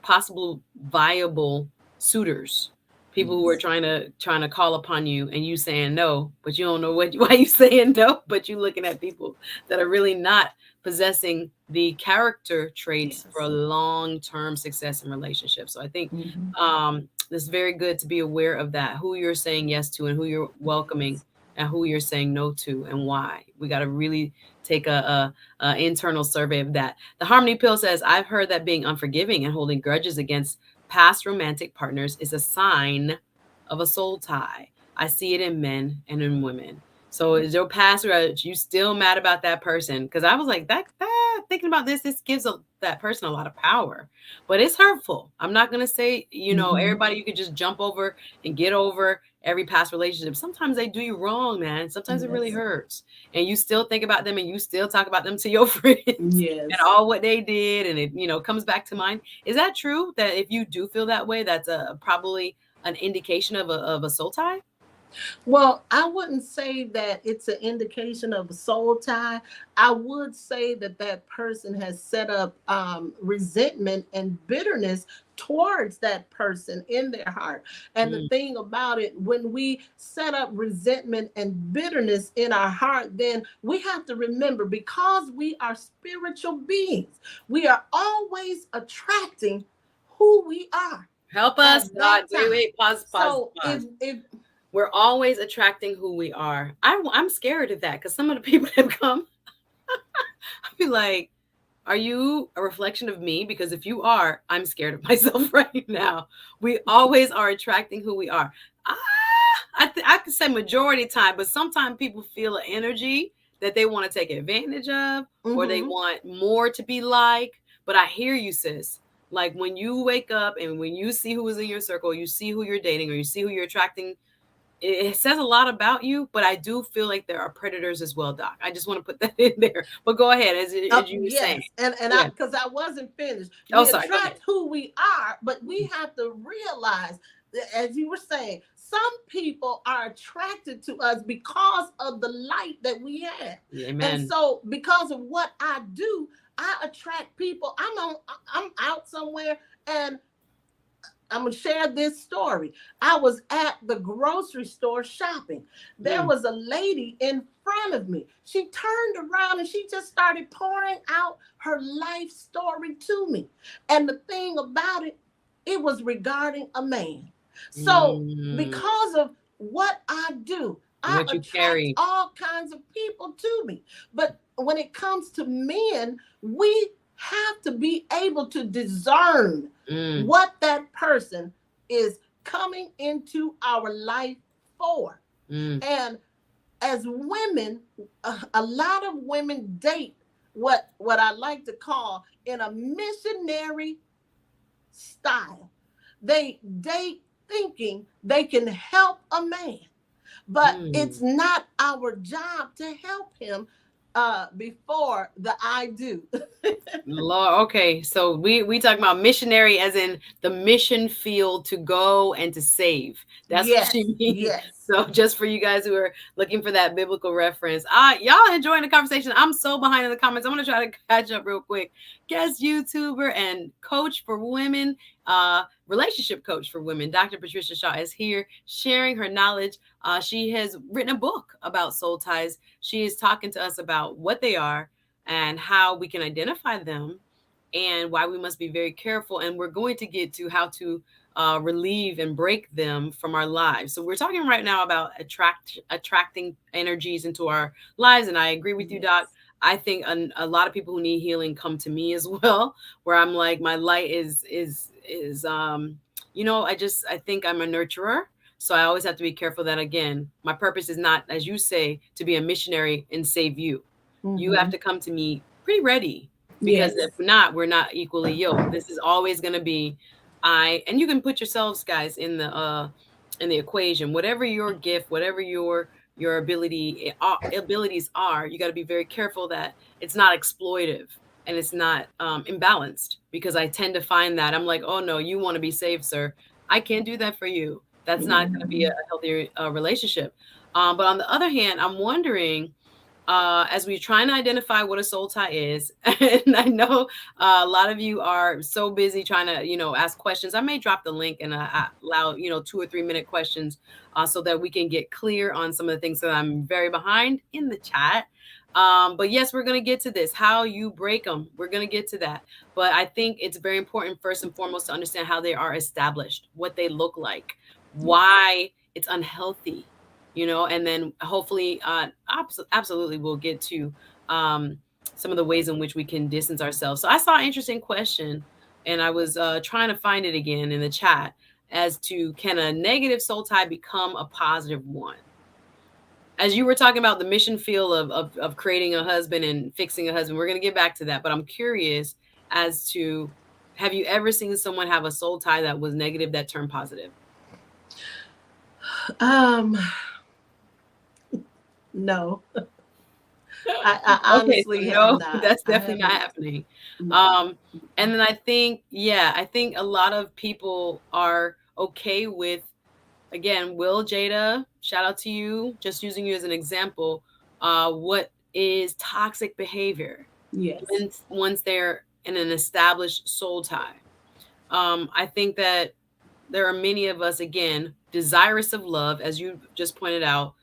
A: possible viable suitors, people who are
B: Yes.
A: trying to call upon you and you saying no, but you don't know why you saying no, but you looking at people that are really not possessing the character traits for a
B: Yes.
A: long-term success in relationships. So I think
B: Mm-hmm.
A: it's very good to be aware of that, who you're saying yes to and who you're welcoming
B: Yes.
A: and who you're saying no to and why. We got to really take a internal survey of that. The Harmony Pill says, I've heard that being unforgiving and holding grudges against past romantic partners is a sign of a soul tie. I see it in men and in women. So is your past grudge, you still mad about that person? Because I was like, that thinking about this gives that person a lot of power, but it's hurtful. I'm not gonna say,
B: Mm-hmm.
A: everybody you could just jump over and get over every past relationship. Sometimes they do you wrong, man. Sometimes it really
B: Yes.
A: hurts, and you still think about them and you still talk about them to your friends and
B: Yes.
A: all what they did, and it comes back to mind. Is that true? That if you do feel that way, that's a probably an indication of a soul tie?
B: Well, I wouldn't say that it's an indication of a soul tie. I would say that that person has set up resentment and bitterness towards that person in their heart. And the
A: Mm.
B: thing about it, when we set up resentment and bitterness in our heart, then we have to remember, because we are spiritual beings, we are always attracting who we are
A: Help
B: at
A: us, God.
B: that
A: Wait,
B: time.
A: wait, pause, pause,
B: So
A: pause.
B: if
A: We're always attracting who we are. I'm scared of that because some of the people that come, I be like, are you a reflection of me? Because if you are, I'm scared of myself right now. We always are attracting who we are. Ah, I could say majority time, but sometimes people feel an energy that they want to take advantage of, or they
B: mm-hmm.
A: want more to be like. But I hear you, sis. Like when you wake up and when you see who is in your circle, you see who you're dating, or you see who you're attracting, it says a lot about you, but I do feel like there are predators as well, Doc. I just want to put that in there. But go ahead, as you were saying.
B: Yes, and I,
A: Yeah.
B: because I wasn't finished.
A: Oh,
B: We
A: sorry. Go ahead.
B: attract who we are, but we have to realize that, as you were saying, some people are attracted to us because of the light that we have,
A: Yeah,
B: and
A: amen.
B: so because of what I do, I attract people. I'm out somewhere, and I'm gonna share this story. I was at the grocery store shopping. There
A: Mm,
B: was a lady in front of me. She turned around and she just started pouring out her life story to me. And the thing about it, it was regarding a man. So,
A: mm.
B: because of what I do, I
A: What you
B: attract
A: carry.
B: all kinds of people to me. But when it comes to men, we have to be able to discern
A: Mm,
B: what that person is coming into our life for.
A: mm,
B: And as women, a lot of women date what I like to call in a missionary style. They date thinking they can help a man, but
A: mm.
B: it's not our job to help him before the I do.
A: Lord, okay. So we talking about missionary as in the mission field to go and to save. That's what
B: Yes,
A: she means.
B: yes.
A: So just for you guys who are looking for that biblical reference, y'all enjoying the conversation. I'm so behind in the comments. I'm gonna try to catch up real quick. Guest YouTuber and coach for women, relationship coach for women, Dr. Patricia Shaw is here sharing her knowledge. She has written a book about soul ties. She is talking to us about what they are and how we can identify them and why we must be very careful. And we're going to get to how to relieve and break them from our lives. So we're talking right now about attracting energies into our lives. And I agree with you, Doc.
B: Yes.
A: I think a lot of people who need healing come to me as well, where I'm like, my light is I think I'm a nurturer. So I always have to be careful that again, my purpose is not, as you say, to be a missionary and save you. You have
B: Mm-hmm.
A: to come to me pretty ready, because if
B: Yes.
A: not, we're not equally yoked. This is always going to be and you can put yourselves guys in the equation. Whatever your gift, whatever your abilities are, you got to be very careful that it's not exploitive and it's not imbalanced, because I tend to find that I'm like, oh no, you want to be saved, sir. I can't do that for you. That's not going to be a
B: Mhm.
A: healthy relationship. But on the other hand, I'm wondering, as we're trying to identify what a soul tie is, and I know a lot of you are so busy trying to, ask questions. I may drop the link and allow, 2 or 3 minute questions, so that we can get clear on some of the things that I'm very behind in the chat. But yes, we're going to get to this, how you break them. We're going to get to that. But I think it's very important, first and foremost, to understand how they are established, what they look like,
B: Yes.
A: why it's unhealthy, and then hopefully, absolutely, we'll get to um, some of the ways in which we can distance ourselves. So I saw an interesting question, and I was trying to find it again in the chat, as to, can a negative soul tie become a positive one? As you were talking about the mission field of creating a husband and fixing a husband, we're going to get back to that. But I'm curious as to, have you ever seen someone have a soul tie that was negative that turned positive?
B: Um, no, I
A: Okay, so
B: honestly have
A: no,
B: not.
A: that's
B: I
A: definitely not
B: haven't.
A: happening.
B: No.
A: Um, and then I think, yeah, I think a lot of people are okay with again, Will, Jada, shout out to you. Just using you as an example. What is toxic behavior?
B: Yes.
A: Once they're in an established soul tie. I think that there are many of us, again, desirous of love, as you just pointed out.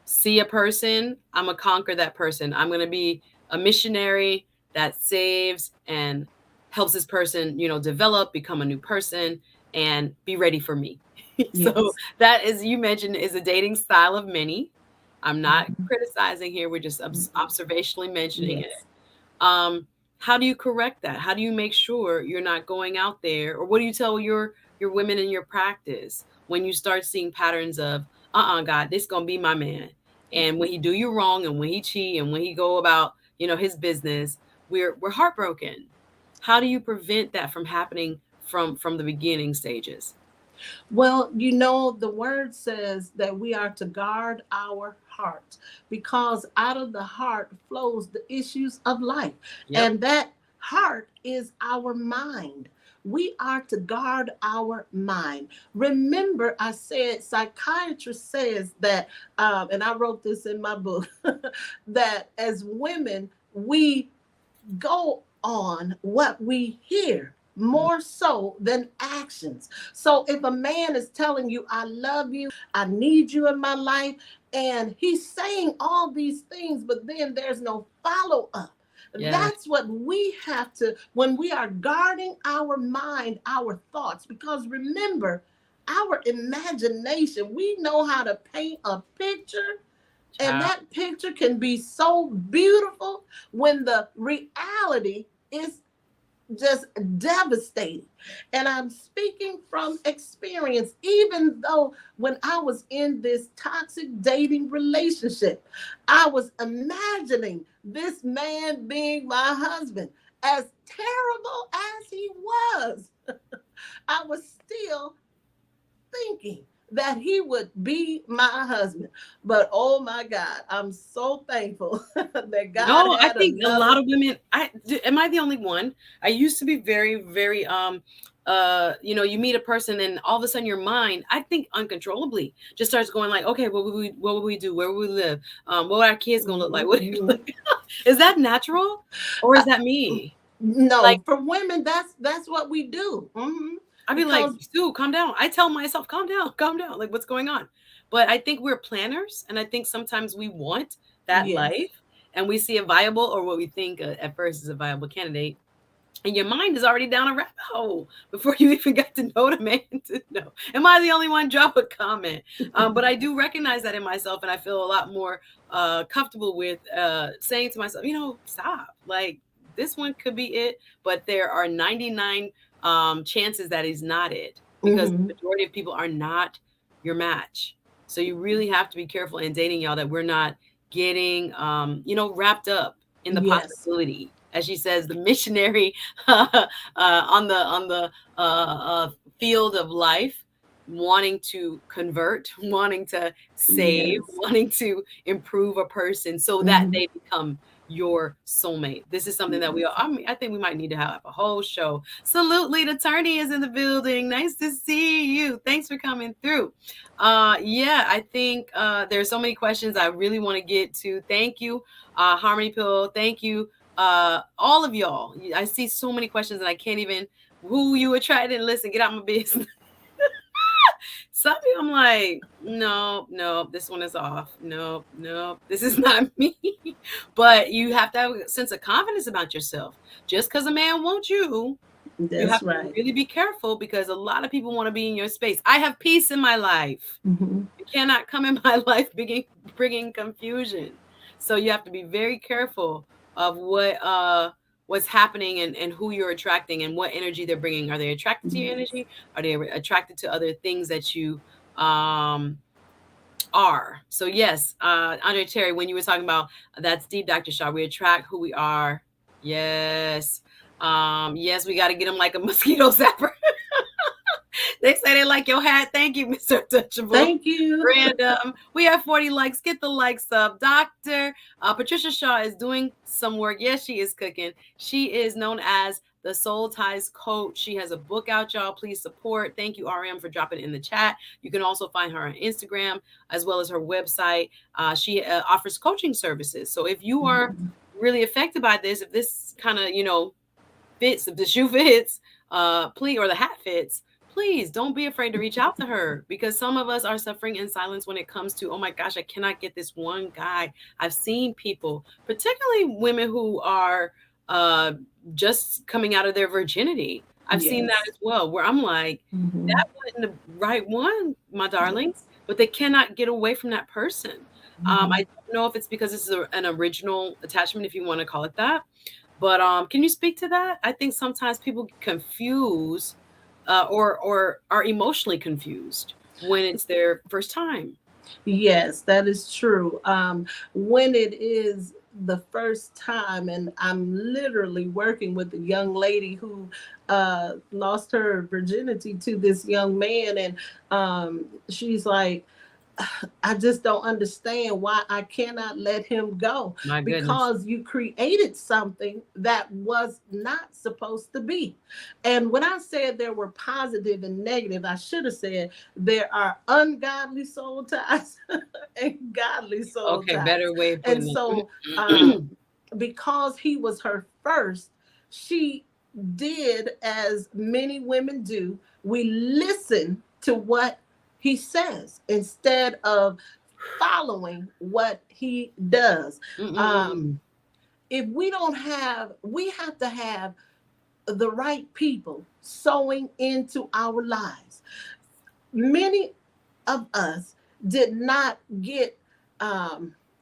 A: See a person, I'm going to conquer that person. I'm going to be a missionary that saves and helps this person, develop, become a new person, and be ready for me. So
B: Yes.
A: that, is, you mentioned, is a dating style of many. I'm not
B: Mhm.
A: criticizing here. We're just
B: Mhm.
A: observationally mentioning it.
B: Yes.
A: um how do you correct that? How do you make sure you're not going out there, or what do you tell your women in your practice when you start seeing patterns of, God, this gonna be my man, and when he do you wrong, and when he cheat, and when he go about, his business, we're heartbroken. How do you prevent that from happening from the beginning stages?
B: Well, the word says that we are to guard our heart because out of the heart flows the issues of life.
A: Yep.
B: And that heart is our mind. We are to guard our mind. Remember, I said, psychiatrist says that, and I wrote this in my book, that as women, we go on what we hear more so than actions. So if a man is telling you, I love you, I need you in my life, and he's saying all these things, but then there's no follow up.
A: Yeah.
B: That's what we have to, when we are guarding our mind, our thoughts, because remember, our imagination, we know how to paint a picture, and
A: Child.
B: that picture can be so beautiful when the reality is just devastating. And I'm speaking from experience, even though when I was in this toxic dating relationship, I was imagining this man being my husband. As terrible as he was, I was still thinking that he would be my husband. But oh my God, I'm so thankful that God
A: No, I
B: had
A: think a lot
B: another.
A: of women. Am I the only one? I used to be very, very you meet a person and all of a sudden your mind, I think uncontrollably, just starts going like, okay, what would we do? Where would we live? What are our kids gonna look like? What
B: Mhm.
A: is that natural, or is
B: Uh,
A: that me? Like,
B: no, for women, that's what we do.
A: I'd be like,
B: Because
A: Stu, calm down. I tell myself, calm down, calm down. Like, what's going on? But I think we're planners, and I think sometimes we want that
B: yes,
A: life, and we see a viable, or what we think at first is a viable candidate, and your mind is already down a rabbit hole before you even got to know the man to know. Am I the only one? Drop a comment. But I do recognize that in myself, and I feel a lot more comfortable with saying to myself, stop. Like, this one could be it, but there are 99 chances that is not it, because the
B: hmm
A: majority of people are not your match. So you really have to be careful in dating, y'all, that we're not getting wrapped up in the
B: yes,
A: possibility, as she says, the missionary on the field of life, wanting to convert, wanting to save,
B: yes,
A: wanting to improve a person so that
B: hmm
A: they become your soulmate. This is something that we are, I think we might need to have a whole show. Salute, lead attorney is in the building. Nice to see you. Thanks for coming through. Yeah, I think there's so many questions I really want to get to. Thank you, Harmony Pill. Thank you, all of y'all. I see so many questions and I can't even, who you attracted. Listen, get out my business. Some people I'm like, no, no, this one is off. No, no, this is not me. But you have to have a sense of confidence about yourself. Just because a man wants you have
B: that's
A: to
B: right.
A: really be careful, because a lot of people want to be in your space. I have peace in my life.
B: hmm
A: You cannot come in my life bringing confusion. So you have to be very careful of what's happening, and who you're attracting and what energy they're bringing. Are they attracted to your
B: Yes.
A: energy? Are they attracted to other things that you um are? So yes, Andre Terry, when you were talking about, that's deep, Dr. Shaw, we attract who we are. Yes. Yes, we got to get them like a mosquito zapper. They say they like your hat. Thank you, Mr. Touchable.
B: Thank you.
A: Random. We have 40 likes. Get the likes up. Dr. Patricia Shaw is doing some work. Yes, she is cooking. She is known as the Soul Ties coach. She has a book out, y'all. Please support. Thank you, RM, for dropping it in the chat. You can also find her on Instagram as well as her website. She offers coaching services. So if you are
B: Mhm.
A: really affected by this, if this kind of, fits, if the shoe fits, please, or the hat fits, please don't be afraid to reach out to her, because some of us are suffering in silence when it comes to, oh my gosh, I cannot get this one guy. I've seen people, particularly women who are uh, just coming out of their virginity. I've seen that
B: Yes.
A: as well, where I'm like,
B: Mhm.
A: that wasn't the right one, my darlings,
B: Yes.
A: but they cannot get away from that person. I
B: Mhm.
A: don't know if it's because this is an original attachment, if you want to call it that, but can you speak to that? I think sometimes people get confused, or are emotionally confused when it's their first time.
B: Yes, that is true. When it is the first time, and I'm literally working with a young lady who lost her virginity to this young man, and she's like, I just don't understand why I cannot let him go,
A: My goodness.
B: because you created something that was not supposed to be. And when I said there were positive and negative, I should have said there are ungodly soul ties and godly soul
A: Okay,
B: ties.
A: better way of
B: And
A: putting
B: so,
A: it.
B: because he was her first, she did as many women do. We listen to what he says instead of following what he does. Um,
A: Mm-mm-mm.
B: if we don't have, we have to have the right people sowing into our lives. Many of us did not get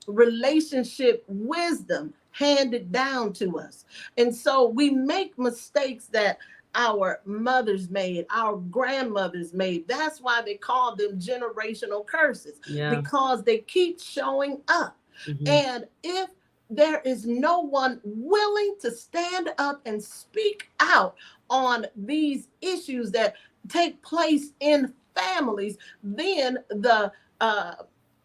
B: relationship wisdom handed down to us. And so we make mistakes that our mothers made, our grandmothers made. That's why they call them generational curses,
A: Yeah.
B: because they keep showing up.
A: Hmm.
B: And if there is no one willing to stand up and speak out on these issues that take place in families, then the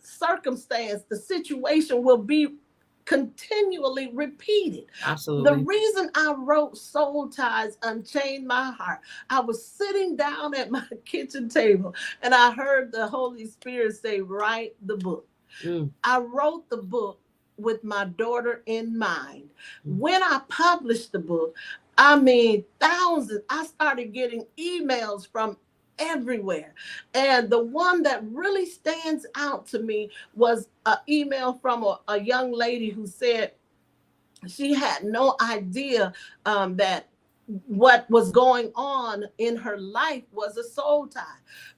B: circumstance, the situation will be continually repeated. The
A: Absolutely.
B: reason I wrote Soul Ties Unchained My Heart, I was sitting down at my kitchen table and I heard the Holy Spirit say, write the book.
A: Mm,
B: I wrote the book with my daughter in mind.
A: mm.
B: When I published the book, I mean, thousands, I started getting emails from everywhere. And the one that really stands out to me was an email from a young lady who said she had no idea that what was going on in her life was a soul tie.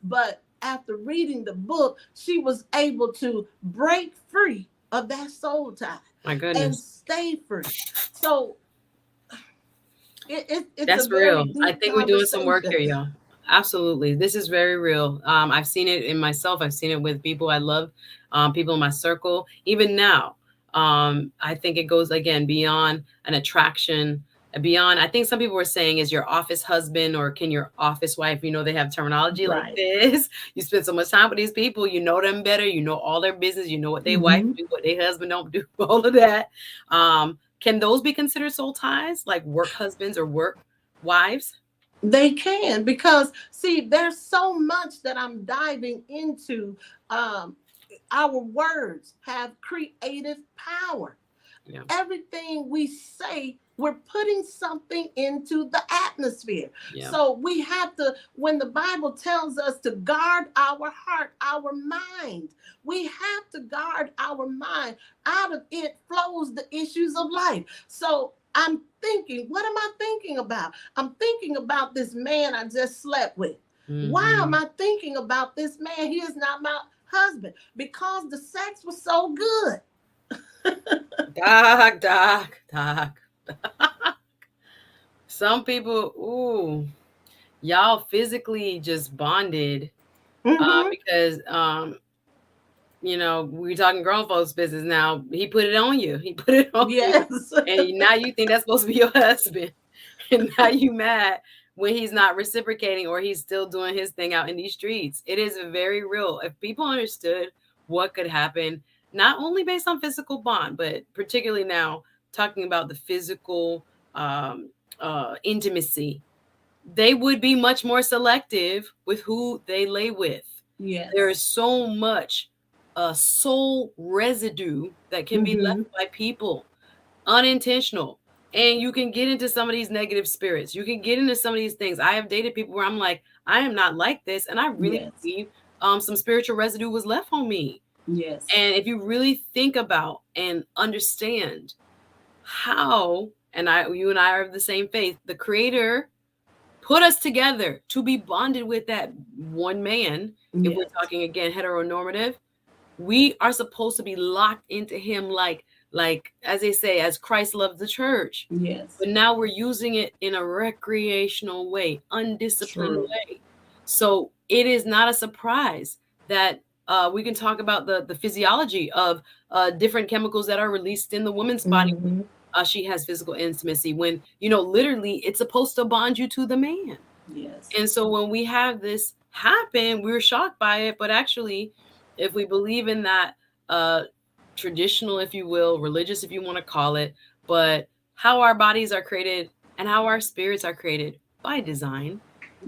B: But after reading the book, she was able to break free of that soul tie
A: My
B: and
A: goodness.
B: stay free. So it's a
A: That's
B: very
A: real. I
B: deep
A: think we're doing some work
B: conversation.
A: here, y'all. Absolutely. This is very real. I've seen it in myself. I've seen it with people I love, people in my circle. Even now, I think it goes again beyond an attraction, beyond. I think some people were saying, is your office husband or can your office wife? They have terminology like
B: Right.
A: this. You spend so much time with these people, you know them better. You know all their business. You know what they wife
B: Mhm.
A: do, what they husband don't do. All of that. Can those be considered soul ties, like work husbands or work wives?
B: They can, because see, there's so much that I'm diving into. Um, our words have creative power.
A: Yeah.
B: Everything we say, we're putting something into the atmosphere.
A: Yeah.
B: So we have to, when the Bible tells us to guard our heart, our mind, we have to guard our mind. Out of it flows the issues of life. So I'm thinking, what am I thinking about? I'm thinking about this man I just slept with. Why am
A: Hmm.
B: I thinking about this man? He is not my husband, because the sex was so good.
A: Doc, doc, doc. Some people, ooh, y'all physically just bonded,
B: Hmm.
A: because we're talking grown folks business now. He put it on you. He put it on you.
B: Yes.
A: And now you think that's supposed to be your husband. And now you mad when he's not reciprocating or he's still doing his thing out in these streets. It is very real. If people understood what could happen, not only based on physical bond, but particularly now talking about the physical, intimacy, they would be much more selective with who they lay with. There
B: Yes.
A: is so much soul residue that can be left
B: Mm-hmm.
A: by people, unintentional. And you can get into some of these negative spirits. You can get into some of these things. I have dated people where I'm like, I am not like this. And I really
B: Yes.
A: believe some spiritual residue was left on me.
B: Yes.
A: And if you really think about and understand how, and you and I are of the same faith, the creator put us together to be bonded with that one man. If we're
B: Yes.
A: talking again heteronormative, we are supposed to be locked into him, like as they say, as Christ loved the church.
B: Yes.
A: But now we're using it in a recreational way, undisciplined
B: True.
A: way. So it is not a surprise that we can talk about the physiology of different chemicals that are released in the woman's body.
B: Mm-hmm.
A: She has physical intimacy when, literally it's supposed to bond you to the man.
B: Yes.
A: And so when we have this happen, we're shocked by it. But actually, if we believe in that uh, traditional, if you will, religious, if you want to call it, but how our bodies are created and how our spirits are created by design,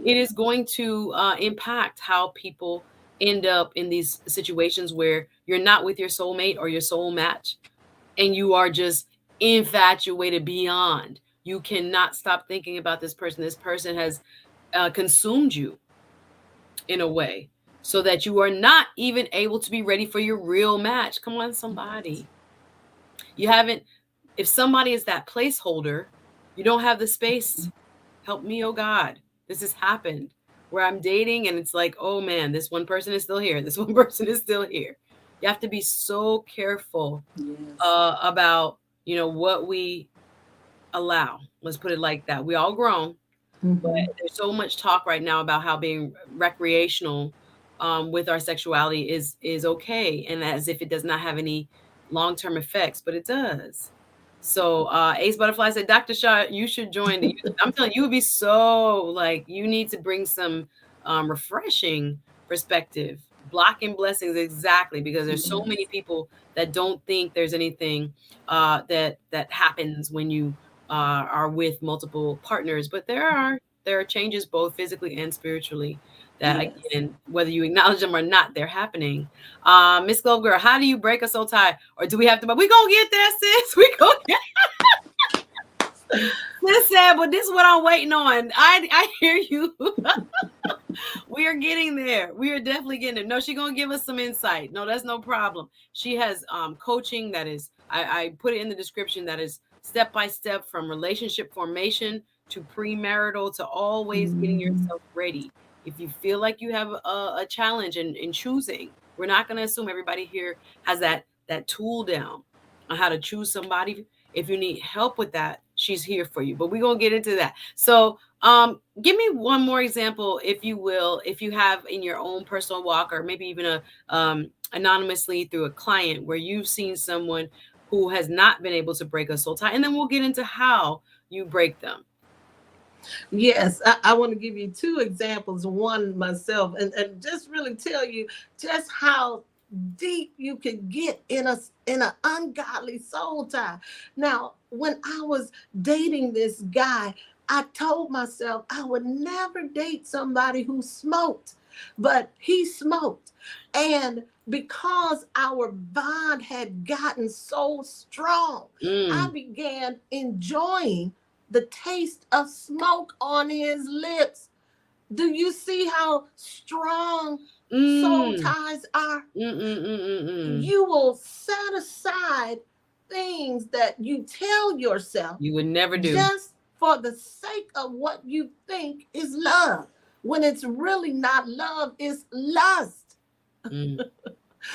A: it is
B: Yes.
A: going to impact how people end up in these situations where you're not with your soulmate or your soul match, and you are just infatuated beyond. You cannot stop thinking about this person. This person has consumed you in a way so that you are not even able to be ready for your real match. Come on,
B: Yes.
A: somebody. You haven't, if somebody is that placeholder, you don't have the space. Help me, oh God. This has happened where I'm dating and it's like, oh man, this one person is still here. This one person is still here. You have to be so careful
B: Yes.
A: about, what we allow. Let's put it like that. We all grown, but
B: Mm-hmm.
A: there's so much talk right now about how being recreational with our sexuality is okay, and as if it does not have any long-term effects, but it does. So Ace Butterfly said, Dr. Shaw, you should join the youth. I'm telling you, you would be so like, you need to bring some refreshing perspective. Blocking blessings, exactly, because there's so many
B: Yes.
A: people that don't think there's anything that happens when you are with multiple partners, but there are changes both physically and spiritually that,
B: Yes.
A: again, whether you acknowledge them or not, they're happening. Miss Glove Girl, how do you break a soul tie, or do we have to? But we gonna get there, sis. We gonna get. Sis said, but this is what I'm waiting on. I hear you. We are getting there. We are definitely getting there. No, she's gonna give us some insight. No, that's no problem. She has coaching that is, I put it in the description, that is step by step from relationship formation to premarital to always getting
B: Mm-hmm.
A: yourself ready. If you feel like you have a challenge in choosing, we're not gonna assume everybody here has that tool down on how to choose somebody. If you need help with that, she's here for you. But we're gonna get into that. So give me one more example, if you will, if you have in your own personal walk, or maybe even anonymously through a client, where you've seen someone who has not been able to break a soul tie, and then we'll get into how you break them.
B: Yes, I want to give you two examples, one myself, and just really tell you just how deep you can get in an ungodly soul tie. Now, when I was dating this guy, I told myself I would never date somebody who smoked, but he smoked. And because our bond had gotten so strong, I
A: Mm,
B: began enjoying the taste of smoke on his lips. Do you see how strong soul
A: mm,
B: ties are?
A: mm, mm, mm, mm, mm.
B: You will set aside things that you tell yourself
A: You would never do.
B: just for the sake of what you think is love, when it's really not love, it's lust.
A: Mm,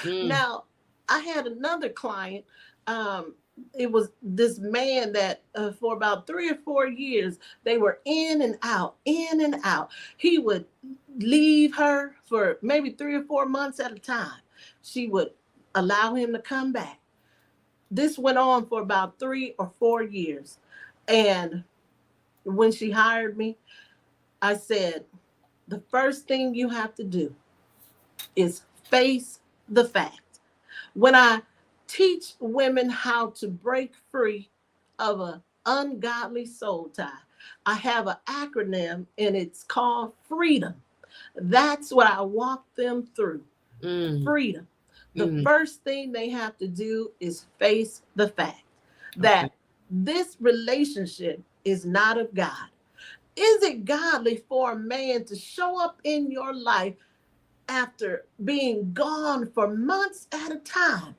A: mm,
B: Now, I had another client. Um, it was this man that for about 3 or 4 years, they were in and out, in and out. He would leave her for maybe 3 or 4 months at a time. She would allow him to come back. This went on for about 3 or 4 years. And when she hired me, I said, the first thing you have to do is face the fact. When I teach women how to break free of an ungodly soul tie, I have an acronym and it's called freedom. That's what I walk them through.
A: Mm,
B: Freedom. The
A: mm,
B: first thing they have to do is face the fact
A: okay.
B: that this relationship is not of God. Is it godly for a man to show up in your life after being gone for months at a time?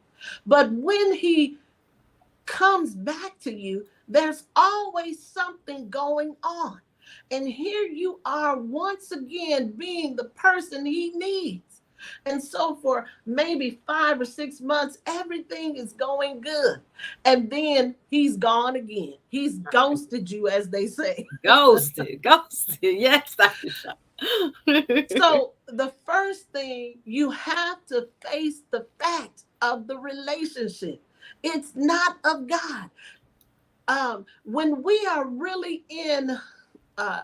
B: But when he comes back to you, there's always something going on. And here you are once again being the person he needs. And so for maybe 5 or 6 months, everything is going good. And then he's gone again. He's ghosted you, as they say.
A: Ghosted, ghosted. Yes, Dr. Shaw.
B: So the first thing, you have to face the fact of the relationship. It's not of God. When we are really in uh,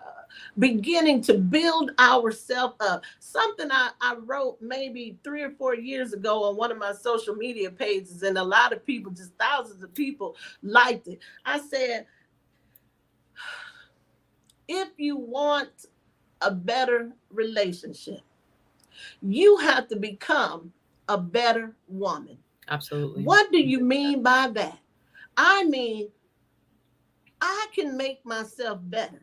B: beginning to build ourselves up, something I wrote maybe 3 or 4 years ago on one of my social media pages, and a lot of people, just thousands of people, liked it. I said, if you want a better relationship, you have to become a better woman.
A: Absolutely.
B: What do you mean by that? I mean, I can make myself better.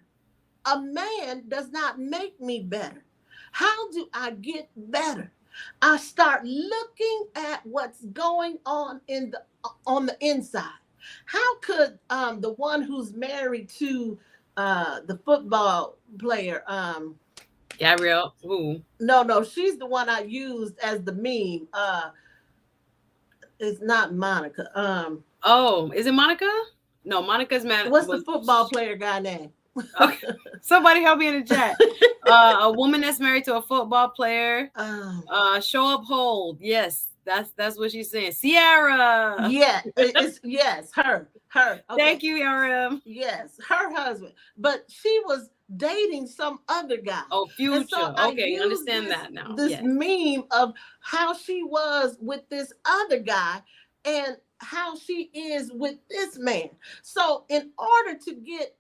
B: A man does not make me better. How do I get better? I start looking at what's going on the inside. How could the one who's married to the football player,
A: Gabrielle, who?
B: no, she's the one I used as the meme. It's not Monica.
A: Oh, is it Monica? No, Monica's man
B: What's the
A: was.
B: football player guy name?
A: Okay. Somebody help me in the chat. A woman that's married to a football player.
B: um,
A: Show up hold. Yes, that's what she's saying. Sierra.
B: yeah, it's yes, her. Okay,
A: Thank you, RM.
B: yes, her husband. But she was dating some other guy,
A: Oh,
B: and so
A: future.
B: I
A: Okay,
B: used
A: understand
B: this
A: that now.
B: this
A: Yes.
B: meme of how she was with this other guy and how she is with this man. So in order to get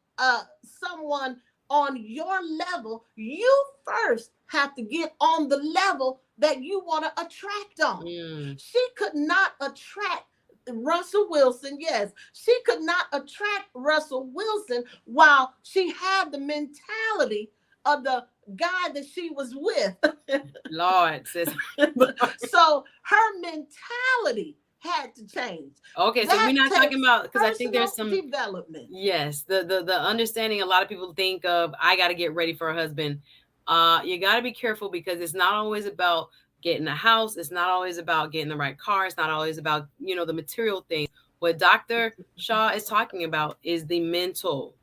B: someone on your level, you first have to get on the level that you want to attract on.
A: Mm,
B: She could not attract Russell Wilson. Yes, she could not attract Russell Wilson while she had the mentality of the guy that she was with.
A: Lord, sis.
B: So her mentality had to change.
A: Okay, so we're
B: That
A: not talking
B: takes
A: about, because I think there's
B: personal
A: some.
B: development.
A: Yes, the understanding, a lot of people think of, I got to get ready for a husband. You got to be careful, because it's not always about getting a house. It's not always about getting the right car. It's not always about, the material things. What Dr. Shaw is talking about is the mental,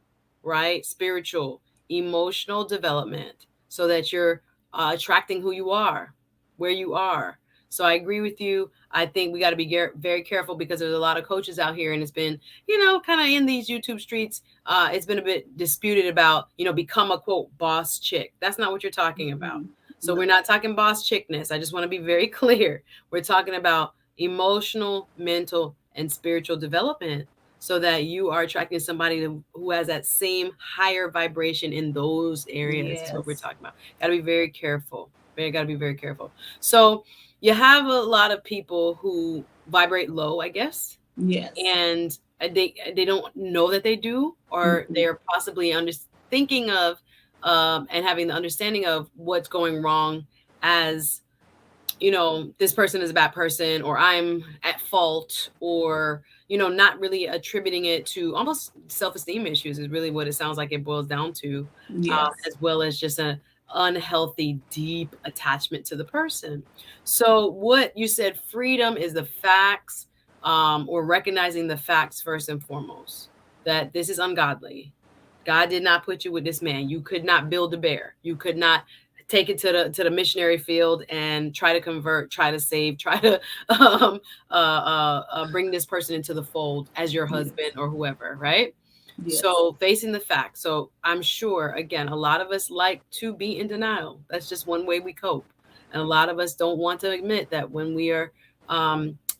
A: right? Spiritual, emotional development, so that you're attracting who you are, where you are. So I agree with you. I think we got to be very careful, because there's a lot of coaches out here, and it's been, kind of in these YouTube streets. It's been a bit disputed about, become a quote boss chick. That's not what you're talking about. So we're
B: No.
A: not talking boss chickness. I just want to be very clear. We're talking about emotional, mental, and spiritual development, so that you are attracting somebody who has that same higher vibration in those areas. Is what we're
B: Yes.
A: talking about. Got to be very careful. Got to be very careful. So you have a lot of people who vibrate low, I guess,
B: Yes.
A: and they don't know that they do, or
B: Mhm.
A: they're possibly thinking of, and having the understanding of what's going wrong, as this person is a bad person, or I'm at fault, or not really attributing it to, almost self-esteem issues is really what it sounds like it boils down to,
B: Yes.
A: as well as just an unhealthy deep attachment to the person. So what you said, freedom is the facts, or recognizing the facts first and foremost, that this is ungodly. God did not put you with this man. You could not build a bear. You could not take it to the missionary field and try to convert, try to save, try to bring this person into the fold as your
B: Yes.
A: husband or whoever, right?
B: Yes.
A: So facing the facts. So I'm sure, again, a lot of us like to be in denial. That's just one way we cope, and a lot of us don't want to admit that when we are,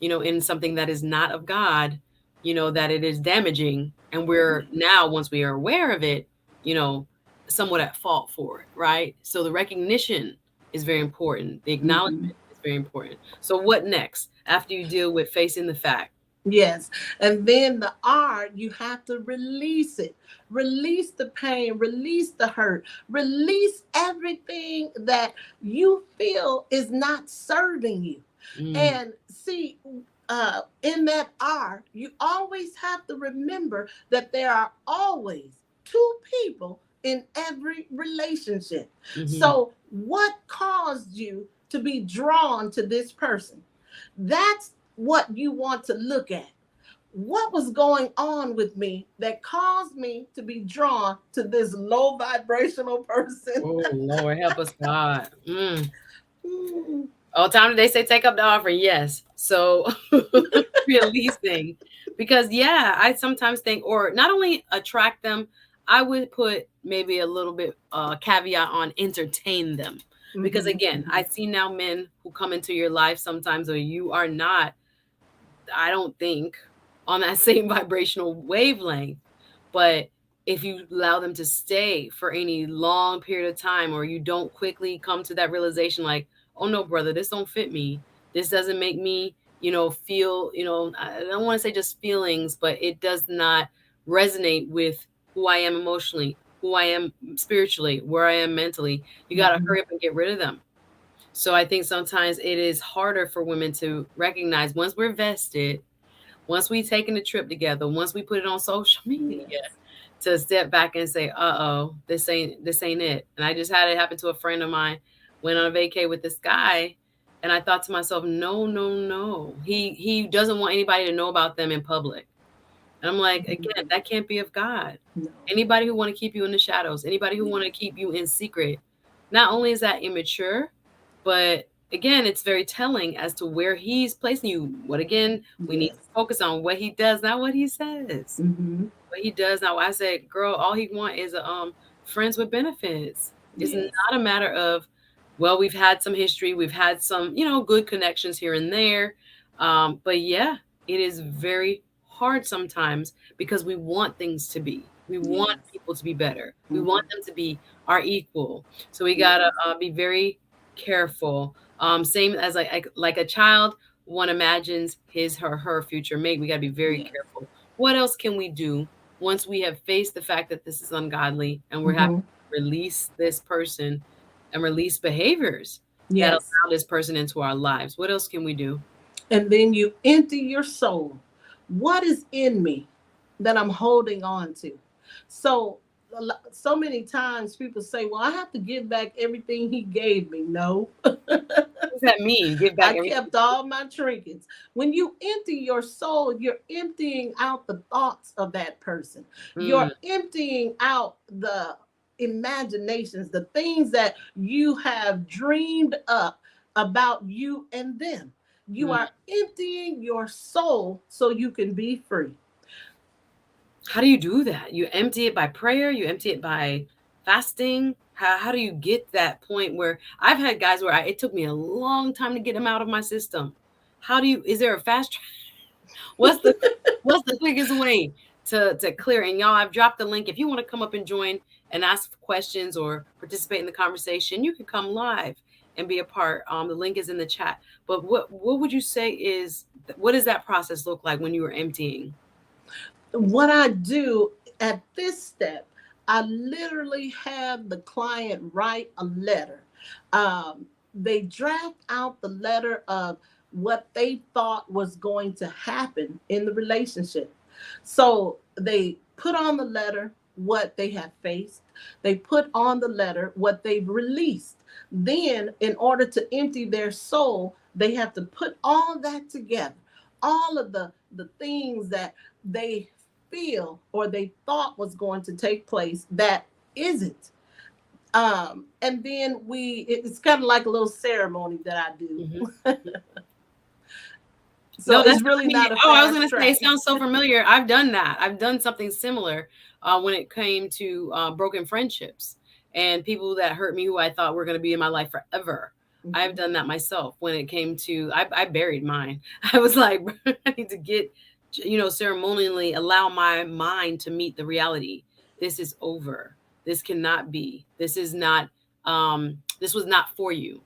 A: in something that is not of God, that it is damaging, and we're now, once we are aware of it, you know, somewhat at fault for it, right? So the recognition is very important. The
B: Mhm.
A: acknowledgement is very important. So what next after you deal with facing the fact?
B: Yes. And then the R, you have to release it. Release the pain, release the hurt, release everything that you feel is not serving you.
A: Mm,
B: And see, in that R, you always have to remember that there are always two people in every relationship.
A: mm-hmm.
B: So, what caused you to be drawn to this person? That's what you want to look at. What was going on with me that caused me to be drawn to this low vibrational person?
A: Oh Lord, help us, God. Mm.
B: Hmm.
A: All the time did they say take up the offering? Yes. So releasing, because yeah, I sometimes think, or not only attract them, I would put maybe a little bit caveat on entertain them, because
B: Hmm.
A: again, I see now men who come into your life sometimes, or you are not, I don't think, on that same vibrational wavelength. But if you allow them to stay for any long period of time, or you don't quickly come to that realization, like, oh no, brother, this don't fit me. This doesn't make me, feel, I don't want to say just feelings, but it does not resonate with who I am emotionally, who I am spiritually, where I am mentally. You got to
B: Hmm.
A: hurry up and get rid of them. So I think sometimes it is harder for women to recognize once we're vested, once we taken the trip together, once we put it on social media,
B: Yes.
A: to step back and say, "Uh-oh, this ain't it." And I just had it happen to a friend of mine. Went on a vacay with this guy, and I thought to myself, "No, no, no. He doesn't want anybody to know about them in public." And I'm like, again,
B: Mhm.
A: that can't be of God.
B: No.
A: Anybody who want to keep you in the shadows, anybody who want to keep you in secret, not only is that immature, but again, it's very telling as to where he's placing you. What again, we need to
B: Yes.
A: focus on what he does, not what he says.
B: Hmm.
A: What he does now. I said, girl, all he want is friends with benefits. It's
B: Yes.
A: not a matter of, well, we've had some history, we've had some, good connections here and there. But yeah, it is very hard sometimes because we want things to be. We want
B: Yes.
A: people to be better. We
B: Hmm.
A: want them to be our equal. So we gotta
B: Yes.
A: be very careful. Same as like a child, one imagines his her future mate. We gotta be very
B: Yes.
A: careful. What else can we do once we have faced the fact that this is ungodly and we're having
B: Hmm.
A: to release this person and release behaviors that
B: Yes.
A: allow this person into our lives? What else can we do?
B: And then you empty your soul. What is in me that I'm holding on to? So, so many times people say, well, I have to give back everything he gave me. No,
A: What does that mean? Give back
B: I
A: everything.
B: kept all my trinkets. When you empty your soul, you're emptying out the thoughts of that person.
A: Mm,
B: You're emptying out the imaginations, the things that you have dreamed up about you and them. You
A: mm.
B: are emptying your soul so you can be free.
A: How do you do that? You empty it by prayer? You empty it by fasting? How do you get that point where I've had guys where it took me a long time to get them out of my system? How do you, is there a fast What's the what's the quickest way to clear? And y'all, I've dropped the link. If you want to come up and join and ask questions or participate in the conversation, you can come live and be a part. The link is in the chat. But what would you say is, what does that process look like when you are emptying?
B: What I do at this step, I literally have the client write a letter. They draft out the letter of what they thought was going to happen in the relationship. So they put on the letter what they have faced, they put on the letter what they've released. Then, in order to empty their soul, they have to put all that together, all of the things that they feel or they thought was going to take place that isn't. And then it's kind of like a little ceremony that I do.
A: Mhm.
B: So
A: No,
B: it's
A: that's,
B: really
A: I mean,
B: not a
A: oh, I was
B: fast
A: gonna say it
B: track.
A: sounds so familiar. I've done that. I've done something similar when it came to broken friendships and people that hurt me who I thought were gonna be in my life forever. I've
B: Mhm.
A: done that myself when it came to I buried mine. I was like, I need to get, ceremonially allow my mind to meet the reality. This is over. this cannot be. This is not. This was not for you.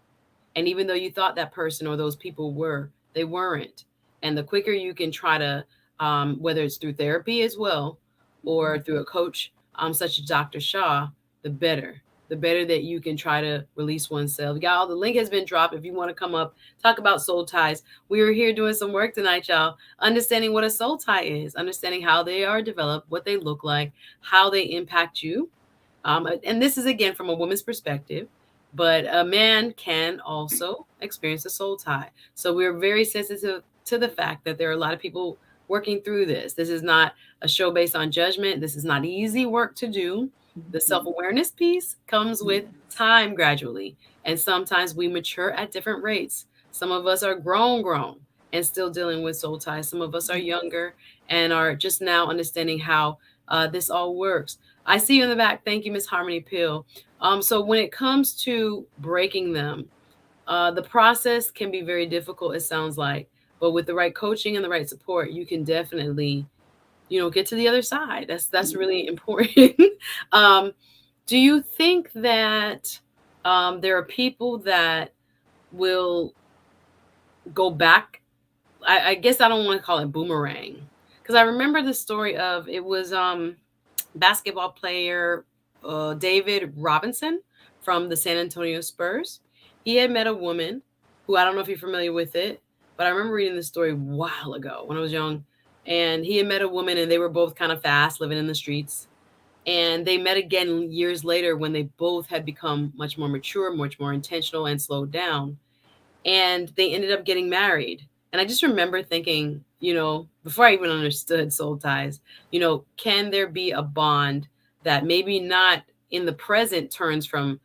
A: And even though you thought that person or those people were, they weren't. And the quicker you can try to, whether it's through therapy as well or through a coach, such as Dr. Shaw, the better. The better that you can try to release oneself. Y'all, the link has been dropped. If you want to come up, talk about soul ties. We are here doing some work tonight, y'all. Understanding what a soul tie is, understanding how they are developed, what they look like, how they impact you. And this is again from a woman's perspective, but a man can also experience a soul tie. So we're very sensitive to the fact that there are a lot of people working through this. This is not a show based on judgment. This is not easy work to do. The self awareness piece comes with time gradually. And sometimes we mature at different rates. Some of us are grown and still dealing with soul ties. Some of us are younger and are just now understanding how this all works. I see you in the back. Thank you, Miss Harmony Pill. So when it comes to breaking them, the process can be very difficult, it sounds like. But with the right coaching and the right support, you can definitely, get to the other side. That's really important. um, do you think that there are people that will go back? I guess I don't want to call it boomerang, because I remember the story of it was basketball player David Robinson from the San Antonio Spurs. He had met a woman who, I don't know if you're familiar with it, but I remember reading this story a while ago when I was young. And he had met a woman, and they were both kind of fast, living in the streets. And they met again years later when they both had become much more mature, much more intentional, and slowed down. And they ended up getting married. And I just remember thinking, before I even understood soul ties, can there be a bond that maybe not in the present turns from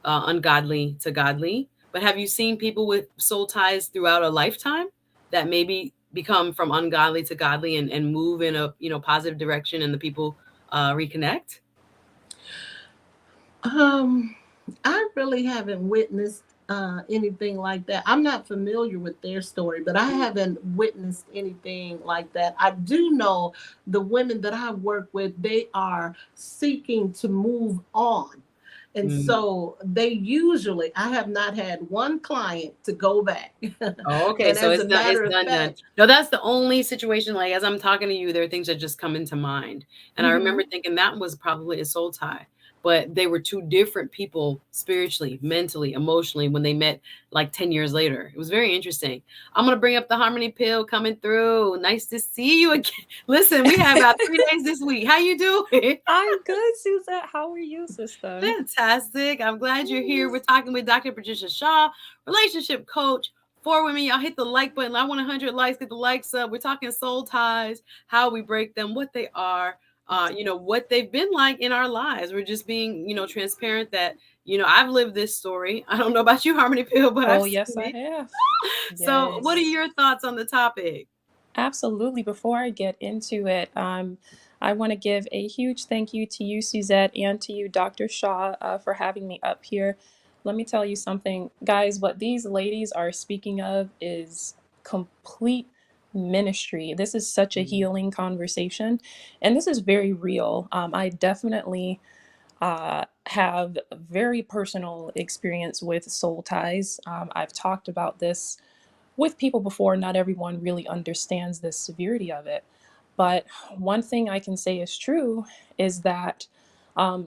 A: ungodly to godly, but have you seen people with soul ties throughout a lifetime that maybe become from ungodly to godly and move in a positive direction, and the people reconnect?
B: Um, I really haven't witnessed anything like that. I'm not familiar with their story, but I haven't witnessed anything like that. I do know the women that I work with, they are seeking to move on. And
A: Mm.
B: so they usually, I have not had one client to go back.
A: Oh, okay.
B: And
A: So
B: as
A: it's
B: a
A: not, it's
B: matter of
A: done done.
B: fact,
A: No, that's the only situation. Like as I'm talking to you, there are things that just come into mind. And I remember
B: mhm.
A: thinking that was probably a soul tie. But they were two different people spiritually, mentally, emotionally when they met like 10 years later. It was very interesting. I'm gonna bring up the Harmony Pill coming through. Nice to see you again. Listen, we have about 3 days this week. How you doing?
C: I'm good, Suzette. How are you, sister?
A: Fantastic. I'm glad you're here. We're talking with Dr. Patricia Shaw, relationship coach for women. Y'all hit the like button. I want 100 likes. Get the likes up. We're talking soul ties, how we break them, what they are, what they've been like in our lives. We're just being, transparent that, I've lived this story. I don't know about you, Harmony Pill, but I've
C: Oh,
A: seen
C: yes, I
A: it.
C: have.
A: So, what are
C: Yes.
A: your thoughts on the topic?
C: Absolutely. Before I get into it, I want to give a huge thank you to you, Suzette, and to you, Dr. Shaw, for having me up here. Let me tell you something, guys. What these ladies are speaking of is complete ministry. This is such a healing conversation, and this is very real. I definitely have very personal experience with soul ties. I've talked about this with people before. Not everyone really understands the severity of it. But one thing I can say is true is that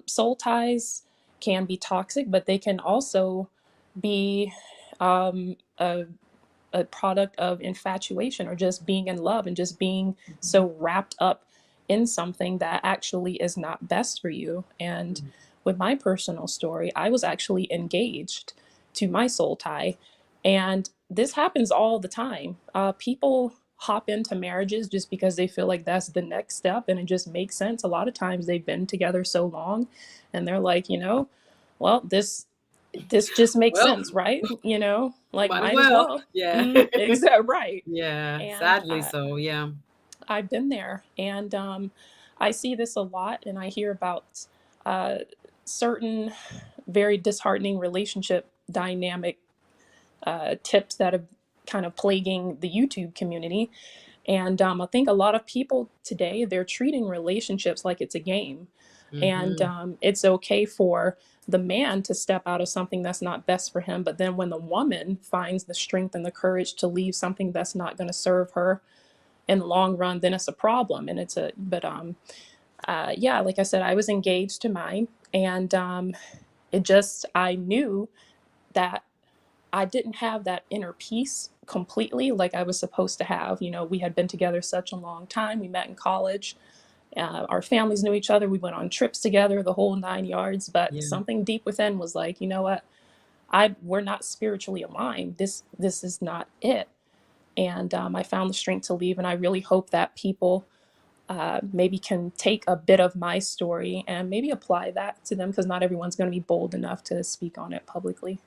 C: soul ties can be toxic, but they can also be um, a a product of infatuation or just being in love and just being so wrapped up in something that actually is not best for you. And with my personal story, I was actually engaged to my soul tie. And this happens all the time. People hop into marriages just because they feel like that's the next step and it just makes sense. A lot of times they've been together so long and they're like, well, this just makes
A: Well,
C: sense, right? Like
A: might as
C: might as
A: well.
C: well.
A: Yeah.
C: Exactly right.
A: Yeah.
C: And
A: Sadly so. Yeah.
C: I've been there, and I see this a lot, and I hear about uh, certain very disheartening relationship dynamic tips that are kind of plaguing the YouTube community. And I think a lot of people today, they're treating relationships like it's a game. And
A: Mm-hmm.
C: it's okay for the man to step out of something that's not best for him. But then when the woman finds the strength and the courage to leave something that's not going to serve her in the long run, then it's a problem. And it's a, but yeah, like I said, I was engaged to mine, and it just, I knew that I didn't have that inner peace completely like I was supposed to have. You know, we had been together such a long time. We met in college. Our families knew each other. We went on trips together, the whole 9 yards. But
A: Yeah.
C: something deep within was like, you know what? We're not spiritually aligned. This is not it. And I found the strength to leave. And I really hope that people maybe can take a bit of my story and maybe apply that to them, because not everyone's going to be bold enough to speak on it publicly.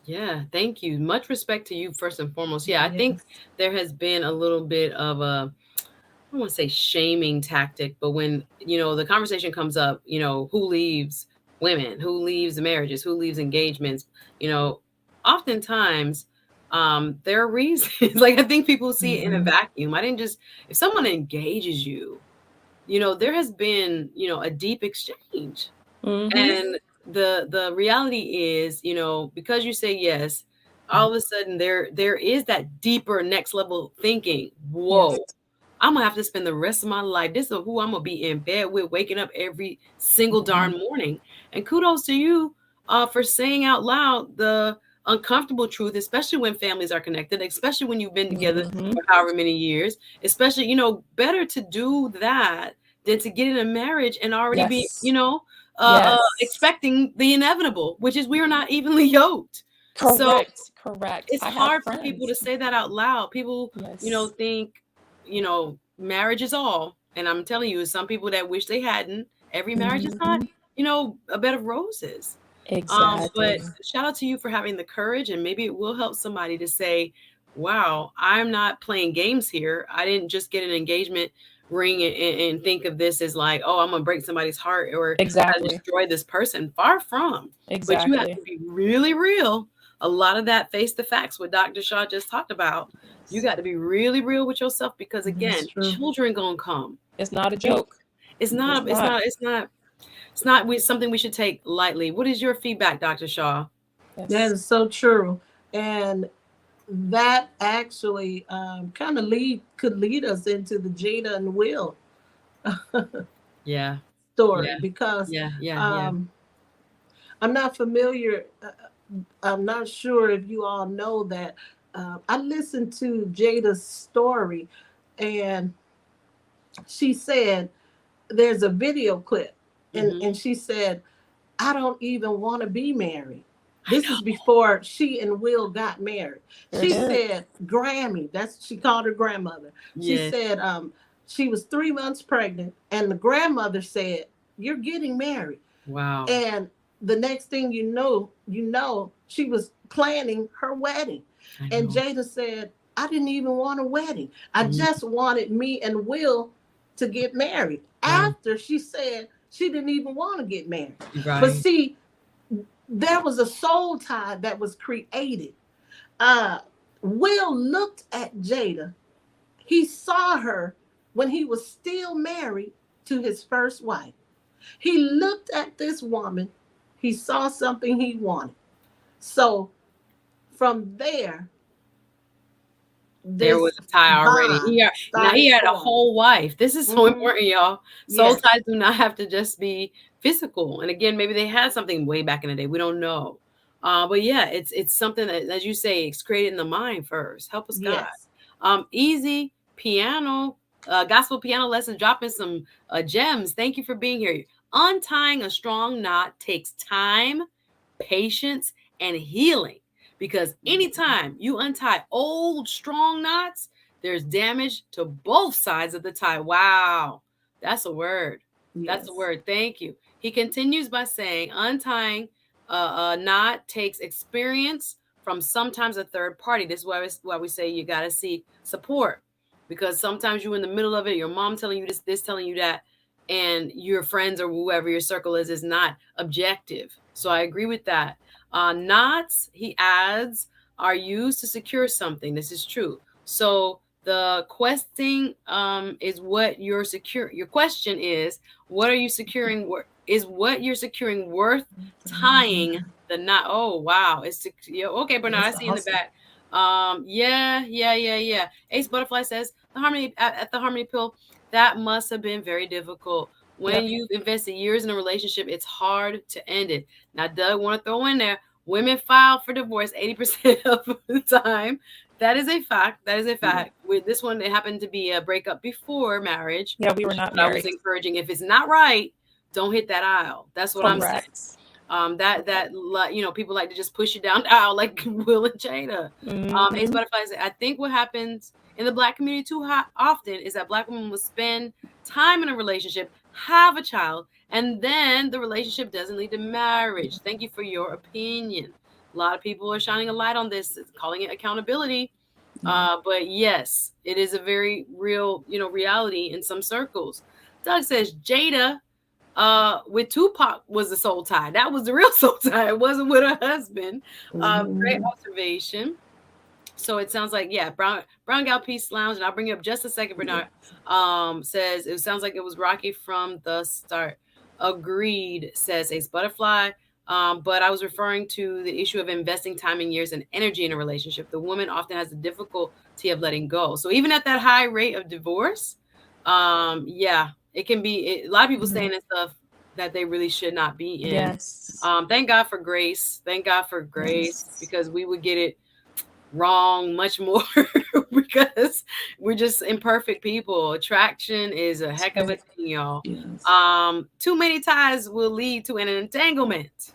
A: Yeah, thank you. Much respect to you first and foremost. Yeah, I think
B: Yes.
A: there has been a little bit of a, I don't want to say shaming tactic, but when, the conversation comes up, who leaves women, who leaves marriages, who leaves engagements, you know, oftentimes there are reasons. Like I think people see it in a
B: Mhm.
A: vacuum. I didn't just, if someone engages you, there has been, a deep exchange.
C: Mm-hmm.
A: And the reality is, because you say yes, all of a sudden there is that deeper next level thinking.
C: Yes.
A: Whoa, I'm gonna have to spend the rest of my life. This is who I'm gonna be in bed with, waking up every single darn morning. And kudos to you for saying out loud the uncomfortable truth, especially when families are connected, especially when you've been together
C: Mm-hmm.
A: for however many years. Especially, better to do that than to get in a marriage and already be,
C: Yes. Yes.
A: expecting the inevitable, which is we are not evenly yoked. So
C: Correct. Correct.
A: it's
C: I have
A: hard for people to
C: friends.
A: say that out loud. People,
C: Yes.
A: think, marriage is all. And I'm telling you, some people that wish they hadn't. Every marriage is not,
C: Mm-hmm.
A: a bed of roses. But
C: Exactly.
A: shout out to you for having the courage, and maybe it will help somebody to say, wow, I'm not playing games here. I didn't just get an engagement ring and think of this as like, oh, I'm gonna break somebody's heart or try to
C: Exactly.
A: destroy this person. Far from. But you have
C: Exactly.
A: to be really real. A lot of that face the facts, what Dr. Shaw just talked about. You got to be really real with yourself because
B: That's
A: again,
B: true.
A: children gonna come.
C: It's not a
A: You,
C: joke.
A: it's
C: It's
A: not, it's
C: not.
A: not, it's not, it's not something we should take lightly. What is your feedback, Dr. Shaw?
B: That
C: Yes.
B: is so true. And that actually kind of could lead us into the Jada and Will
A: Yeah,
B: story,
A: yeah,
B: because
A: yeah, yeah, yeah.
B: um, I'm not familiar. I'm not sure if you all know that. I listened to Jada's story, and she said there's a video clip,
A: Hmm.
B: and she said, I don't even want to be married.
A: I
B: This is
A: know.
B: before she and Will got married.
C: Sure
B: She
C: did.
B: said, Grammy, that's she called her grandmother. She
A: Yes.
B: said she was 3 months pregnant, and the grandmother said, you're getting married.
A: Wow.
B: And the next thing she was planning her wedding.
A: I
B: And
A: know.
B: Jada said, I didn't even want a wedding. I
A: Mhm.
B: just wanted me and Will to get married.
A: Wow.
B: After she said she didn't even want to get married. But
A: Right.
B: see, there was a soul tie that was created. Uh, Will looked at Jada. He saw her when he was still married to his first wife. He looked at this woman. He saw something he wanted. So from there,
A: There was
B: this
A: a tie already.
B: bond
A: Now
B: started
A: he had a
B: forming.
A: whole wife. This is so
B: Hmm.
A: important, y'all. Soul
B: Yes,
A: ties do not have to just be physical. And again, maybe they had something way back in the day. We don't know. But yeah, it's something that, as you say, it's created in the mind first. Help us, God.
B: yes.
A: Easy piano, gospel piano lesson, dropping some gems. Thank you for being here. Untying a strong knot takes time, patience, and healing. Because anytime you untie old strong knots, there's damage to both sides of the tie. Wow, that's a word. That's a
B: Yes.
A: word. Thank you. He continues by saying, untying a knot takes experience from sometimes a third party. This is why we say you got to seek support, because sometimes you're in the middle of it. Your mom telling you this telling you that, and your friends or whoever your circle is not objective. So I agree with that. Knots, he adds, are used to secure something. This is true. So The questing is what you're secure. Your question is, what are you securing? Is what you're securing worth tying the knot? Oh wow, yeah, okay, Bernard. I
B: That's a
A: see in the
B: hustle.
A: back. Yeah. Ace Butterfly says the harmony at the harmony pill. That must have been very difficult. When
C: Yep.
A: you've invested years in a relationship, it's hard to end it. Now, Doug, want to throw in there, women file for divorce 80% of the time. That is a fact. That is a
B: Yeah.
A: fact. With this one, it happened to be a breakup before marriage,
C: Yeah, we were
A: which is
C: not
A: what I was
C: married.
A: encouraging. If it's not right, don't hit that aisle. That's what I'm saying.
C: Correct.
A: People like to just push you down the aisle like Will and Jada. Ace
C: Mm-hmm.
A: Butterfly said, I think what happens in the Black community too often is that Black women will spend time in a relationship, have a child, and then the relationship doesn't lead to marriage. Thank you for your opinion. A lot of people are shining a light on this, calling it accountability. But yes, it is a very real, reality in some circles. Doug says Jada with Tupac was the soul tie. That was the real soul tie. It wasn't with her husband. Great
B: Mhm.
A: observation. So it sounds like, yeah, Brown Gal Peace Lounge, and I'll bring you up just a second, Bernard. Says it sounds like it was rocky from the start. Agreed, says Ace Butterfly. But I was referring to the issue of investing time and years and energy in a relationship. The woman often has the difficulty of letting go. So even at that high rate of divorce, yeah, it can be a lot of people saying and stuff that they really should not be in.
C: Yes.
A: Thank God for grace. Thank God for grace,
B: Yes.
A: because we would get it wrong much more because we're just imperfect people. Attraction is a heck of a thing, y'all.
B: Yes.
A: Too many ties will lead to an entanglement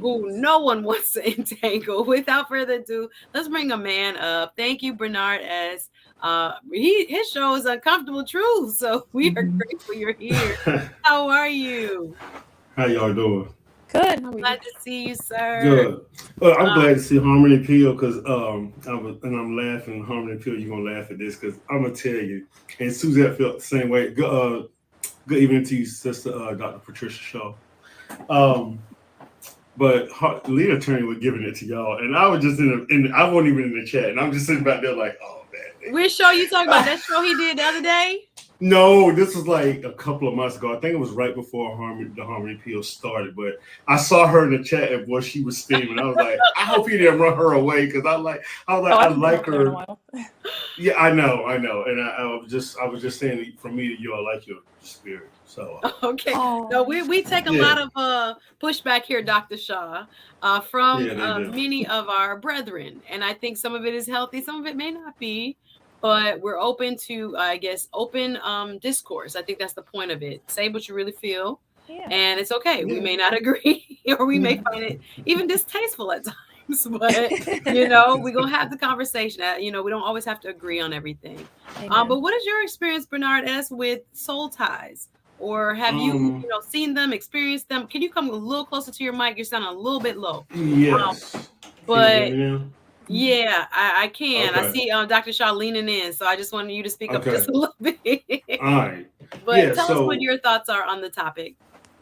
A: who
B: Yes.
A: no one wants to entangle. Without further ado, let's bring a man up. Thank you, Bernard S. His show is Uncomfortable Truth, so we are
B: Mhm.
A: grateful you're here. How are you?
D: How y'all doing?
C: Good. How are you?
A: Glad to see you, sir.
D: Good. I'm glad to see Harmony Peel because I'm laughing. Harmony Peel, you're gonna laugh at this because I'm gonna tell you. And Suzette felt the same way. Good evening to you, sister, Dr. Patricia Shaw. Um, but Leah Attorney was giving it to y'all, and I was just I wasn't even in the chat, and I'm just sitting back there like, oh man.
A: Which show you talking about? That show he did the other day?
D: No, this was like a couple of months ago. I think it was right before the Harmony Peel started. But I saw her in the chat and boy, she was steaming. I was like, I hope he didn't run her away because I
C: haven't been
D: like
C: up there in a
D: her.
C: while.
D: Yeah, I know, and I was just saying from me to you, I like your spirit. So
A: Okay.
C: Oh.
A: No, we take a lot of pushback here, Dr. Shaw, from many of our brethren. And I think some of it is healthy, some of it may not be. But we're open to, I guess, open discourse. I think that's the point of it. Say what you really feel.
C: Yeah.
A: And it's okay.
D: Yeah.
A: We may not agree or we may find it even distasteful at times. But, we're going to have the conversation. We don't always have to agree on everything. But what is your experience, Bernard S., with soul ties? Or have you, seen them, experienced them? Can you come a little closer to your mic? You're sounding a little bit low.
D: Yes.
A: But
D: Can you hear me now?
A: yeah, I can. I
D: Okay.
A: see Dr. Shaw leaning in, so I just wanted you to speak up
D: Okay.
A: just a little bit.
D: All right.
A: But
D: Yeah,
A: tell us
D: so-
A: what your thoughts are on the topic.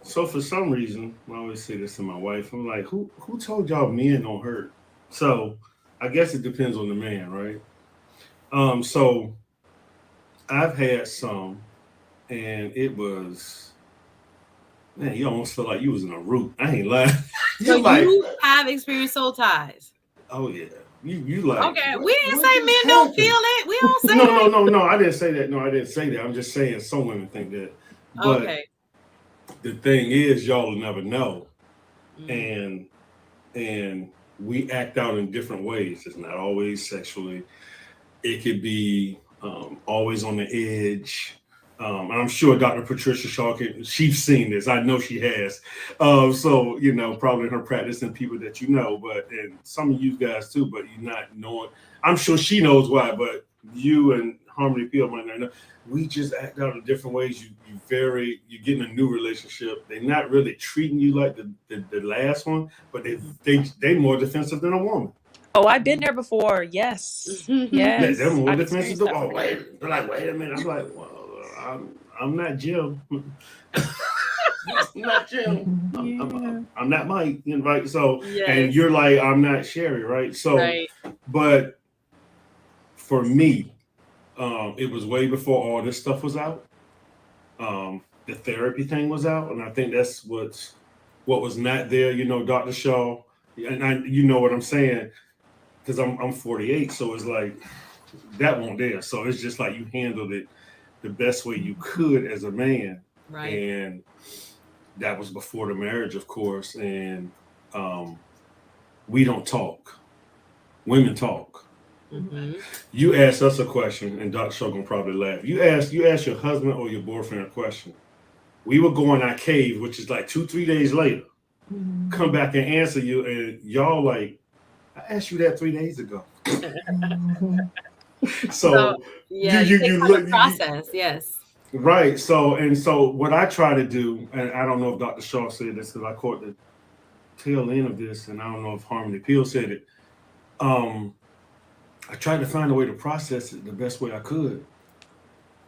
D: So for some reason, I always say this to my wife. I'm like, who told y'all men don't hurt? So I guess it depends on the man, right? So I've had some, and it was, man, you almost feel like you was in a root. I ain't lying.
A: So
D: like,
A: you have experienced soul ties.
D: oh yeah, you like.
A: Okay,
D: what-
A: we didn't
D: what
A: say
D: just
A: men don't
D: happened?
A: feel it. We don't say
D: No,
A: that.
D: no. I didn't say that. No, I didn't say that. I'm just saying some women think that. But
A: Okay.
D: the thing is, y'all will never know.
A: Mm.
D: And we act out in different ways. It's not always sexually. It could be always on the edge. I'm sure Dr. Patricia Shaw, she's seen this. I know she has. So, probably in her practice and people that and some of you guys too, but you're not knowing. I'm sure she knows why, but you and Harmony Peel might not know. We just act out in different ways. You get in a new relationship. They're not really treating you like the last one, but they more defensive than a woman.
C: Oh, I've been there before. Yes. Yes.
D: They're more
C: I've
D: defensive.
C: experienced that
D: Oh,
C: before.
D: they're like, wait a minute. I'm like, well, I'm not Jim. I'm not Jim. I'm not Mike, right? So,
A: Yes.
D: and you're like, I'm not Sherry, right? So,
A: Right.
D: but for me, It was way before all this stuff was out. The therapy thing was out, and I think that's what was not there. Dr. Shaw, and you know what I'm saying, because I'm 48, so it's like that won't there. So it's just like you handled it the best way you could as a man,
A: Right.
D: and that was before the marriage, of course. And um, we don't talk. Women talk.
A: Mm-hmm.
D: You ask us a question, and Dr. Shaw gonna probably laugh. You ask your husband or your boyfriend a question. We would go in our cave, which is like 2-3 days later, come back and answer you, and y'all like, I asked you that 3 days ago.
A: So
D: So you
A: yeah, you
D: you
A: take
D: you
A: time to
D: look
A: process. Yes.
D: right. So what I try to do, and I don't know if Dr. Shaw said this because I caught the tail end of this, and I don't know if Harmony Peel said it. Um, I tried to find a way to process it the best way I could,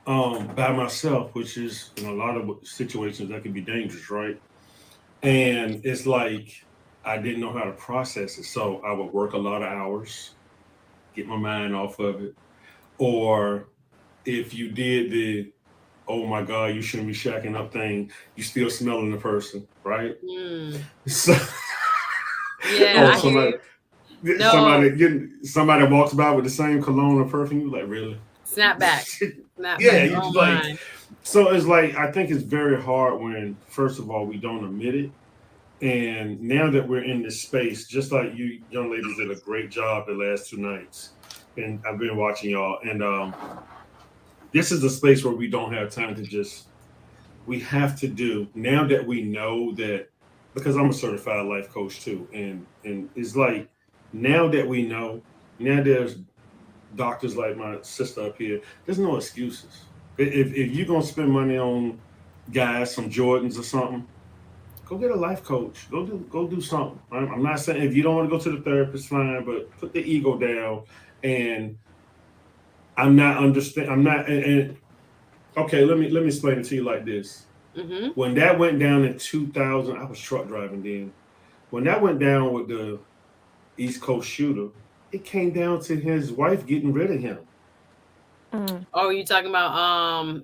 D: by myself, which is in a lot of situations that can be dangerous, right? And it's like I didn't know how to process it, so I would work a lot of hours, get my mind off of it, or if you did the oh my god, you shouldn't be shacking up thing, you still smelling the person, right?
A: Mm.
D: So,
A: Yeah,
D: or
A: I hear
D: somebody
A: you. No,
D: somebody walks by with the same cologne or perfume, you like, really?
A: snap back. Snap
D: Yeah,
A: back.
D: you
A: Oh
D: just like,
A: my.
D: so it's like I think it's very hard when first of all we don't admit it. And now that we're in this space, just like you young ladies did a great job the last 2 nights, and I've been watching y'all, and this is a space where we don't have time to just, we have to do, now that we know that, because I'm a certified life coach too, and it's like, now that we know, now there's doctors like my sister up here, there's no excuses. If you're gonna spend money on guys, some Jordans or something, go get a life coach. Go do something. I'm not saying if you don't want to go to the therapist, fine, but put the ego down. And I'm not understand. I'm not. And okay, let me explain it to you like this.
A: Mm-hmm.
D: When that went down in 2000, I was truck driving then. When that went down with the East Coast shooter, it came down to his wife getting rid of him
C: Mm.
A: Oh, you talking about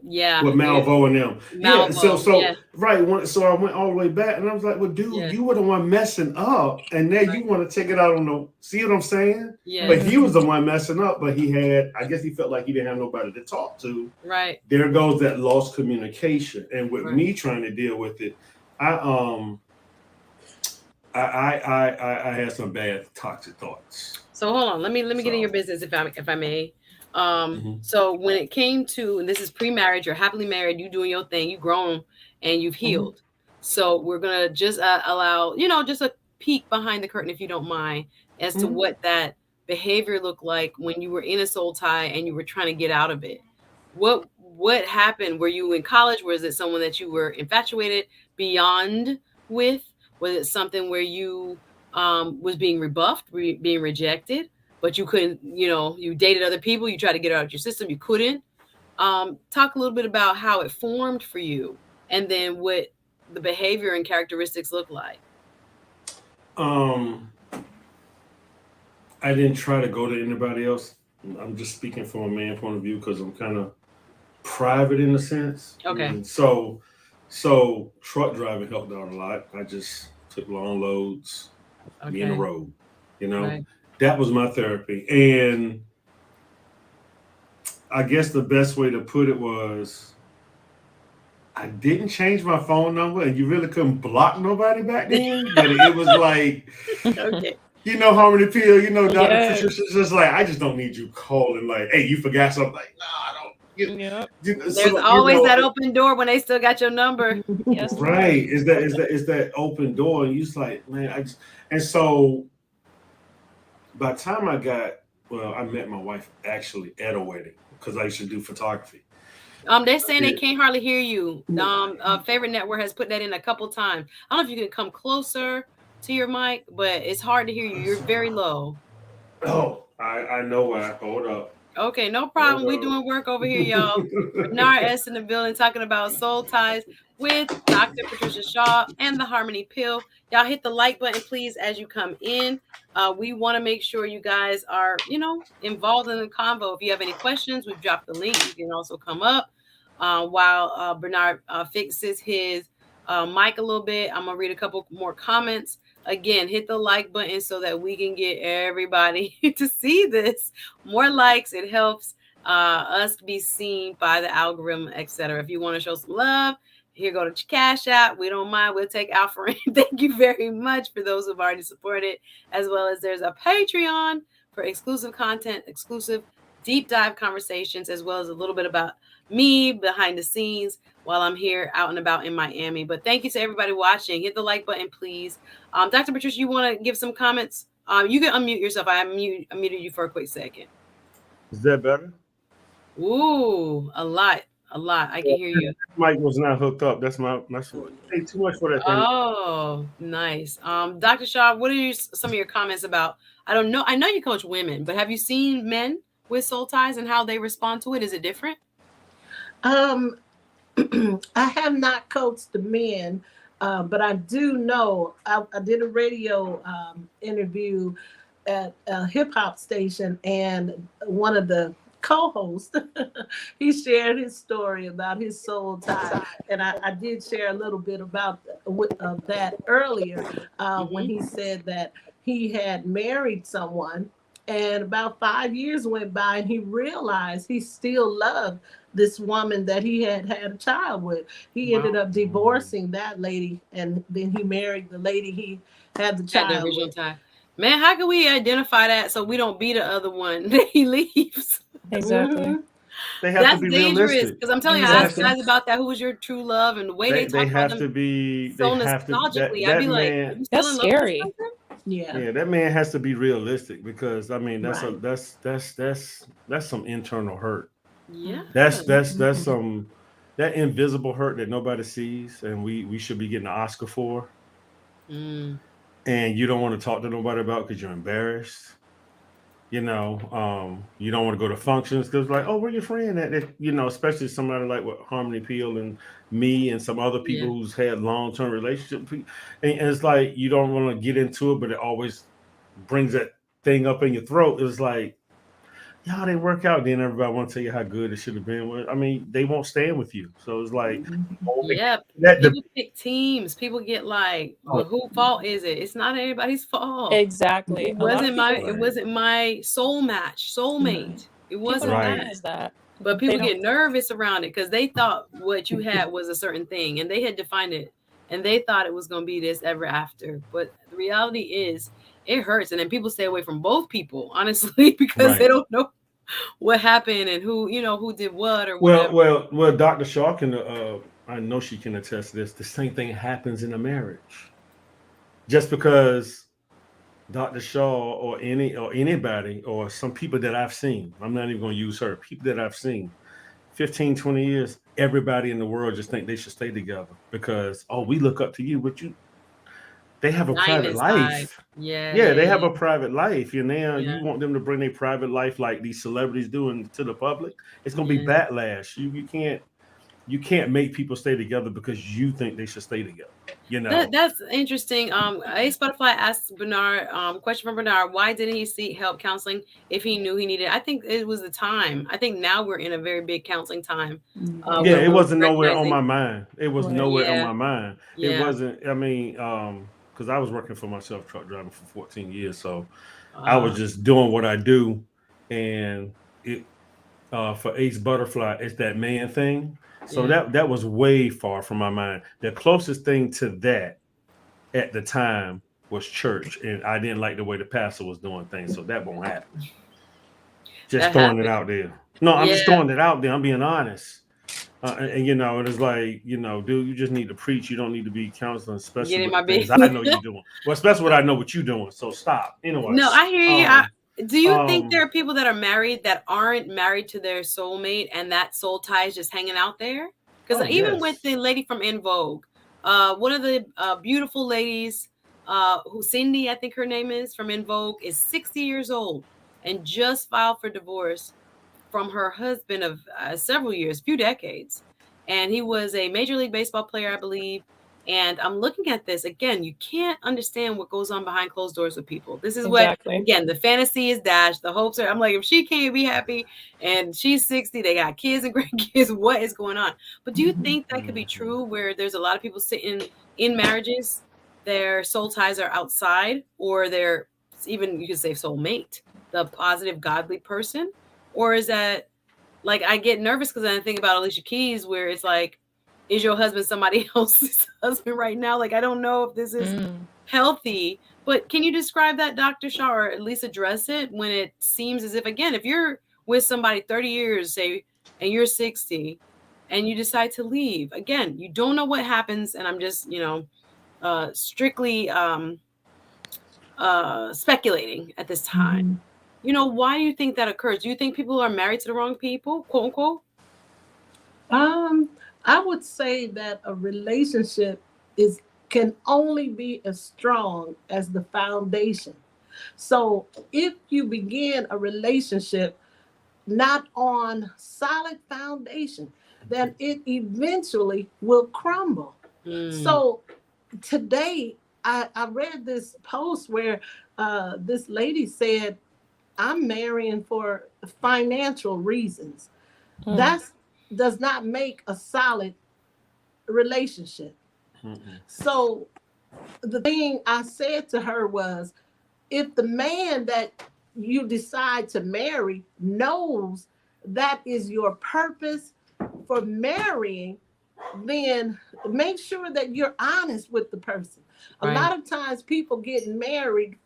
A: yeah,
D: with
A: yeah,
D: Malvo and them. Yeah. So
A: Malvo.
D: so
A: Yeah,
D: right. So I went all the way back, and I was like, "Well, dude,
A: yeah,
D: you were the one messing up, and now
A: right.
D: you want to take it out on the." See what I'm saying? But
A: Yes,
D: he was
C: Mhm.
D: the one messing up. But he had, I guess, he felt like he didn't have nobody to talk to.
A: right,
D: There goes that lost communication, and with
A: right.
D: me trying to deal with it, I I had some bad toxic thoughts.
A: So hold on, let me get in your
D: So
A: business if I may.
D: mhm,
A: So when it came to, and this is pre-marriage, you're happily married, you doing your thing, you grown, and you've
B: Mhm.
A: healed. So we're gonna just allow, just a peek behind the curtain, if you don't mind, as to
B: Mhm.
A: what that behavior looked like when you were in a soul tie and you were trying to get out of it. What happened? Were you in college? Was it someone that you were infatuated beyond with? Was it something where you was being rebuffed, being rejected, but you couldn't, you dated other people, you tried to get it out of your system, you couldn't. Talk a little bit about how it formed for you, and then what the behavior and characteristics look like.
D: um, I didn't try to go to anybody else. I'm just speaking from a man point of view because I'm kind of private in a sense.
A: Okay.
D: So truck driving helped out a lot. I just took long loads, be in the
A: Okay.
D: road. You know,
A: Right.
D: that was my therapy. And I guess the best way to put it was I didn't change my phone number, and you really couldn't block nobody back then. But it was like,
A: Okay.
D: Harmony Peel, Dr.
C: Yes.
D: Patricia's just like, I just don't need you calling, like, hey, you forgot something. Like, no, I don't.
C: Yep.
A: There's
D: So,
A: always that open door when they still got your number.
C: Yes, Lord.
D: right. Is that open door. And you just like, man, and so by the time I met my wife actually at a wedding because I used to do photography.
A: They're
D: I
A: saying they
D: did.
A: can't hardly hear you. Favorite Network has put that in a couple times. I don't know if you can come closer to your mic, but it's hard to hear you. You're very low.
D: Oh, I know why. Hold up.
A: Okay, no problem. We doing work over here, y'all. Bernard S. in the building talking about soul ties with Dr. Patricia Shaw and the Harmony Pill. Y'all hit the like button, please, as you come in. We want to make sure you guys are, involved in the convo. If you have any questions, we've dropped the link. You can also come up while Bernard fixes his mic a little bit. I'm going to read a couple more comments. Again, hit the like button so that we can get everybody to see this. More likes, it helps us be seen by the algorithm, etc. If you want to show some love, here go to Cash App. We don't mind. We'll take Alpha. Thank you very much for those who've already supported, as well as there's a Patreon for exclusive content, exclusive deep dive conversations, as well as a little bit about me behind the scenes while I'm here out and about in Miami. But thank you to everybody watching. Hit the like button, please. Dr. Patricia, you want to give some comments? You can unmute yourself. I muted you for a quick second.
D: Is that better?
A: Ooh, a lot. I can hear you.
D: Mic was not hooked up. That's hey, too much for that thing.
A: Oh, nice. Dr. Shaw, what are some of your comments about? I don't know. I know you coach women, but have you seen men with soul ties and how they respond to it? Is it different?
B: I have not coached the men, but I do know I did a radio interview at a hip hop station, and one of the co-hosts he shared his story about his soul tie, and I did share a little bit about that earlier when he said that he had married someone, and about 5 years went by, and he realized he still loved this woman that he had a child with. He ended up divorcing that lady, and then he married the lady he had the child with.
A: Man, how can we identify that so we don't be the other one that he leaves?
C: Exactly.
B: Mm-hmm.
D: They have to be
A: dangerous
D: realistic.
A: because I'm telling you, I asked guys about that. Who was your true love? And the way they talk about them so nostalgically, I'd be like, are you still
C: That's
A: in love
C: scary.
A: with this person?
B: Yeah,
D: that man has to be realistic, because I mean that's some internal hurt.
A: Yeah.
D: That's some that invisible hurt that nobody sees, and we should be getting an Oscar for. And you don't want to talk to nobody about because you're embarrassed. You don't want to go to functions because, like, oh, where your friend at? Especially somebody like with Harmony Peel and me and some other people who's had long-term relationships. And it's like you don't want to get into it, but it always brings that thing up in your throat. It's like, y'all didn't work out. Then everybody want to tell you how good it should have been. Well, I mean, they won't stand with you. So it's like,
A: people pick teams. People get like, well, whose fault is it? It's not anybody's fault.
C: Exactly.
A: It wasn't my soulmate. It wasn't
C: that.
A: But people get nervous around it because they thought what you had was a certain thing, and they had defined it, and they thought it was going to be this ever after. But the reality is, it hurts, and then people stay away from both people, honestly, because they don't know what happened and who did what or whatever.
D: Well, Dr. Shaw can, I know she can attest to this. The same thing happens in a marriage. Just because Dr. Shaw or anybody or some people that I've seen, I'm not even going to use her, people that I've seen, 15, 20 years, everybody in the world just think they should stay together because, we look up to you, but they have a private life. They have a private life. You want them to bring their private life like these celebrities doing to the public. It's going to be backlash. You can't make people stay together because you think they should stay together.
A: That's interesting. Ace Butterfly asked Bernard, question from Bernard, why didn't he seek help counseling if he knew he needed it? I think it was the time. I think now we're in a very big counseling time.
D: It wasn't nowhere on my mind. It was nowhere on my mind.
A: Yeah.
D: It wasn't, because I was working for myself, truck driving for 14 years. So I was just doing what I do. And it for Ace Butterfly, it's that man thing. So that was way far from my mind. The closest thing to that at the time was church. And I didn't like the way the pastor was doing things. So that won't happen. Just throwing it out there. No, I'm just throwing it out there. I'm being honest. And it is like, dude, you just need to preach. You don't need to be counseling, especially with the things I know you're doing. Well, especially what I know what you're doing. So stop. Anyway.
A: No, I hear you. Do you think there are people that are married that aren't married to their soulmate and that soul tie is just hanging out there? Because even with the lady from In Vogue, one of the beautiful ladies, who Cindy, I think her name is, from In Vogue, is 60 years old and just filed for divorce from her husband of several years, few decades. And he was a Major League Baseball player, I believe. And I'm looking at this again. You can't understand what goes on behind closed doors with people. This is what,
C: Exactly.
A: again, the fantasy is dashed. The hopes are, I'm like, if she can't be happy and she's 60, they got kids and grandkids, what is going on? But do you think that could be true where there's a lot of people sitting in marriages, their soul ties are outside, or they're even, you could say, soulmate, the positive, godly person? Or is that like, I get nervous because I think about Alicia Keys, where it's like, is your husband somebody else's husband right now? Like, I don't know if this is healthy, but can you describe that, Dr. Shaw, or at least address it when it seems as if, again, if you're with somebody 30 years, say, and you're 60 and you decide to leave, again, you don't know what happens. And I'm just, strictly speculating at this time. Why do you think that occurs? Do you think people are married to the wrong people, quote unquote?
B: I would say that a relationship can only be as strong as the foundation. So if you begin a relationship not on solid foundation, then it eventually will crumble. So today I read this post where this lady said, I'm marrying for financial reasons. That does not make a solid relationship. So the thing I said to her was, if the man that you decide to marry knows that is your purpose for marrying, then make sure that you're honest with the person. Right. A lot of times people get married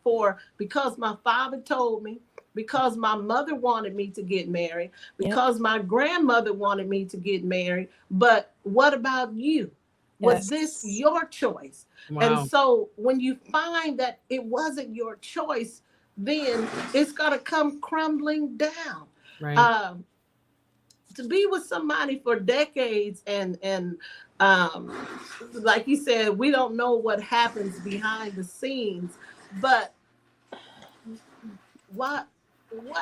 B: because my father told me, because my mother wanted me to get married, because my grandmother wanted me to get married. But what about you? Was this your choice? Wow. And so when you find that it wasn't your choice, then it's going to come crumbling down. Right. To be with somebody for decades and like you said, we don't know what happens behind the scenes, but what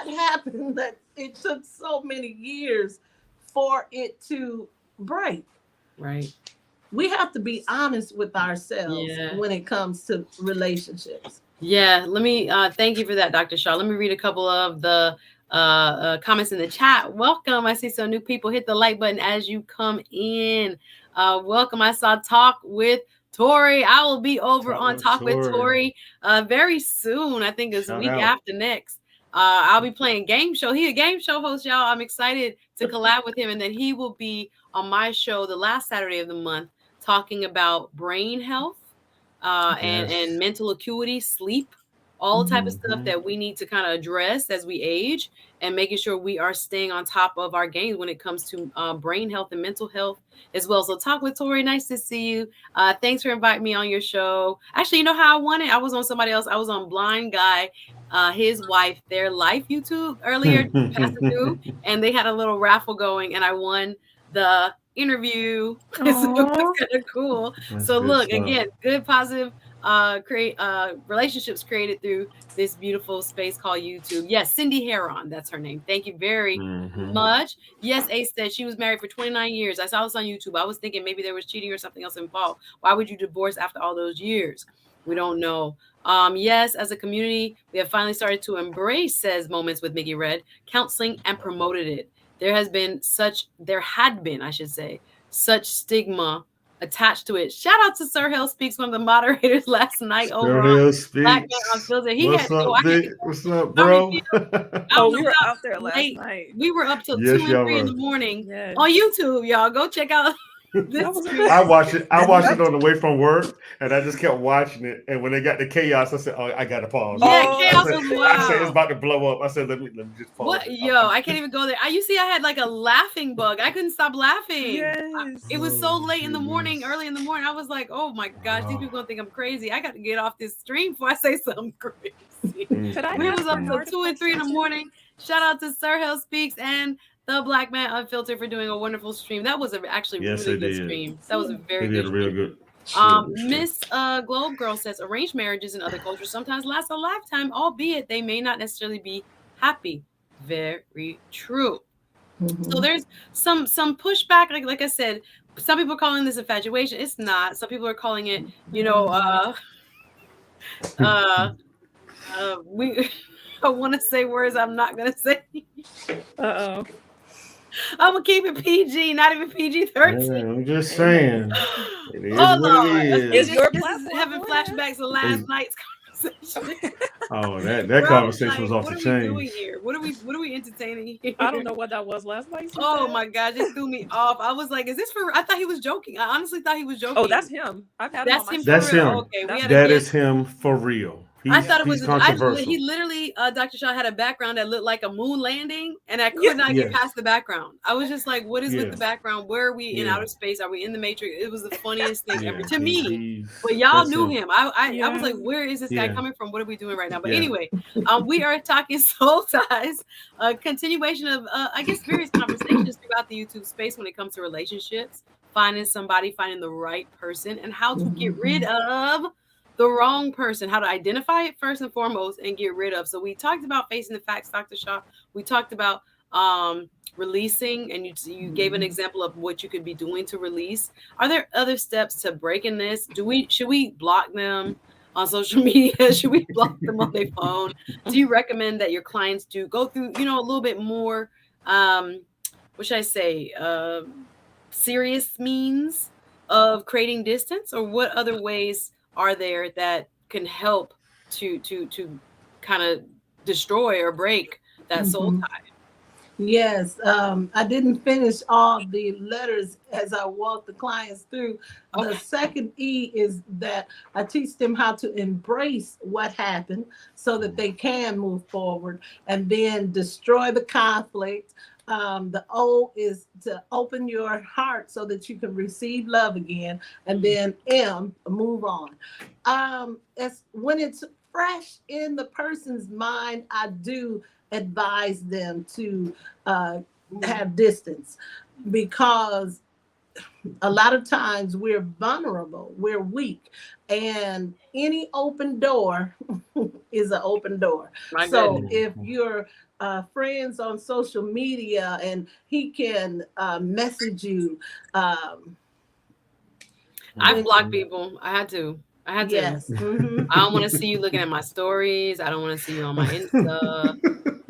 B: happened that it took so many years for it to break? Right. We have to be honest with ourselves when it comes to relationships.
A: Yeah, let me thank you for that, Dr. Shaw. Let me read a couple of the comments in the chat. Welcome. I see some new people. Hit the like button as you come in. Welcome. I saw Talk with Tori. I will be over on Talk with Tori very soon. I think it's week after next. I'll be playing game show. He's a game show host, y'all. I'm excited to collab with him. And then he will be on my show the last Saturday of the month talking about brain health and mental acuity, sleep, all type of stuff that we need to kind of address as we age, and making sure we are staying on top of our game when it comes to brain health and mental health as well. So Talk with Tori, nice to see you. Thanks for inviting me on your show. Actually, you know how I won it? I was on somebody else. I was on Blind Guy, his wife, their life YouTube earlier, passed it through, and they had a little raffle going, and I won the interview. So it was kind of cool. That's so look, stuff. Again, good positive relationships created through this beautiful space called YouTube. Yes, Cindy Heron, that's her name. Thank you very much. Yes, Ace said she was married for 29 years. I saw this on YouTube. I was thinking maybe there was cheating or something else involved. Why would you divorce after all those years? We don't know. Yes, as a community, we have finally started to embrace says Moments with Mickey Red, counseling, and promoted it. There had been, I should say, such stigma attached to it. Shout out to Sir Hill Speaks, one of the moderators last night over on Black Man Unfiltered.
E: What's up, bro?
C: We were out there last night.
A: We were up till 2 and 3 in the morning on YouTube, y'all. Go check out this stream.
E: I watched it on the way from work, and I just kept watching it. And when they got the chaos, I said, "Oh, I gotta pause."
A: Yeah, chaos was wild.
E: I said it's about to blow up. I said, "Let me just pause."
A: What? Yo, I can't even go there. You see, I had like a laughing bug. I couldn't stop laughing. Yes. It was so late in the morning, early in the morning. I was like, "Oh my gosh, these people gonna think I'm crazy. I got to get off this stream before I say something crazy." We was up till 2 and 3 in the morning. Shout out to Sir Hill Speaks and the Black Man Unfiltered for doing a wonderful stream. That was actually really good stream. That was a very good stream. Real good. Miss Globe Girl says arranged marriages in other cultures sometimes last a lifetime, albeit they may not necessarily be happy. Very true. So there's some pushback. Like I said, some people are calling this infatuation. It's not. Some people are calling it, we. I want to say words I'm not gonna say.
C: Uh-oh.
A: I'm gonna keep it PG, not even PG-13.
E: I'm just saying. It is
A: Oh
E: what
A: Lord,
E: it
C: It's
E: is.
C: your
A: this is
C: platform,
A: having
C: go ahead.
A: flashbacks of last night's conversation.
E: Oh, that
A: Bro,
E: conversation was
A: like,
E: off
A: what
E: the
A: are we doing
E: chain.
A: here? What are we entertaining here?
C: I don't know what that was last night.
A: Oh my gosh, it threw me off. I was like, is this for? I thought he was joking. I honestly thought he was joking.
C: Oh, that's him. I've had him on
A: That's
C: my
A: him
C: show.
A: for
E: That's
A: real.
E: him.
A: Okay, we
C: That's
A: had
E: That
A: a
E: is him for real.
A: I thought it was.
E: He's controversial.
A: He literally, Dr. Shaw had a background that looked like a moon landing, and I could
C: Yeah.
A: not get
E: Yes.
A: past the background. I was just like, "What is with
E: Yeah.
A: the background? Where are we in
E: Yeah.
A: outer space? Are we in the Matrix?" It was the funniest thing ever to
E: Yeah,
A: me. But y'all
E: that's
A: knew
E: him.
A: him. I
C: Yeah.
A: was like, "Where is this guy
E: Yeah.
A: coming from? What are we doing right now?" But
E: Yeah.
A: anyway, we are talking soul ties, a continuation of, I guess, various conversations throughout the YouTube space when it comes to relationships, finding somebody, finding the right person, and how to get rid of the wrong person, how to identify it first and foremost and get rid of. So we talked about facing the facts, Dr. Shaw. We talked about releasing, and you gave an example of what you could be doing to release. Are there other steps to breaking this? Should we block them on social media? Should we block them on their phone? Do you recommend that your clients do go through, a little bit more what should I say, serious means of creating distance, or what other ways are there that can help to kind of destroy or break that soul tie?
B: Yes, I didn't finish all the letters as I walked the clients through.
A: Okay.
B: The second E is that I teach them how to embrace what happened so that they can move forward, and then destroy the conflict. The O is to open your heart so that you can receive love again, and then M, move on. As when it's fresh in the person's mind, I do advise them to have distance, because a lot of times we're vulnerable, we're weak, and any open door is an open door.
A: My
B: So
A: goodness.
B: if you're friends on social media and he can message you,
A: I've blocked people. I had to.
B: yes. Mhm.
A: I don't want to see you looking at my stories. I don't want to see you on my Insta.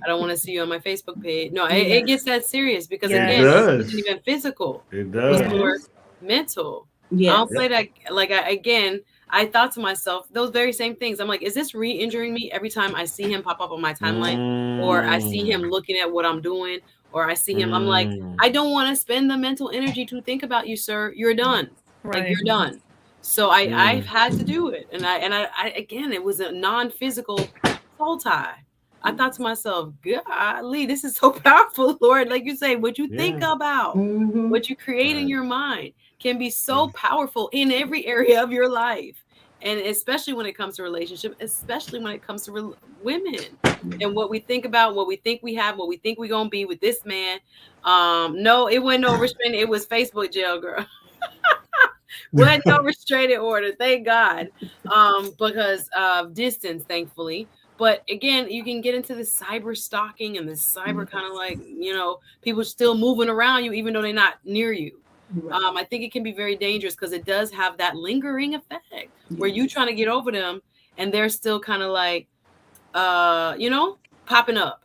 A: I don't want to see you on my Facebook page. No, it gets that serious, because
C: Yes.
A: again,
E: It
A: it
E: does.
A: wasn't even physical.
E: It
A: It
E: does.
A: was more mental. I
B: Yes.
A: don't say that, like, I thought to myself those very same things. I'm like, is this re-injuring me every time I see him pop up on my timeline, or I see him looking at what I'm doing, or I see him, I'm like, I don't want to spend the mental energy to think about you, sir. You're done. Like,
C: Right.
A: you're done. So I've had to do it. And I again, it was a non-physical soul tie. I thought to myself, golly, this is so powerful, Lord. Like you say, what you think about,
B: Mhm.
A: what you create in your mind can be so powerful in every area of your life. And especially when it comes to relationship, especially when it comes to women, and what we think about, what we think we have, what we think we're going to be with this man. No, it wasn't no restraint. It was Facebook jail, girl. Wasn't no restraining order, thank God, because of distance, thankfully. But again, you can get into the cyber stalking and the cyber kind of like, people still moving around you even though they're not near you.
B: Right.
A: I think it can be very dangerous, because it does have that lingering effect where you trying to get over them and they're still kind of like, popping up.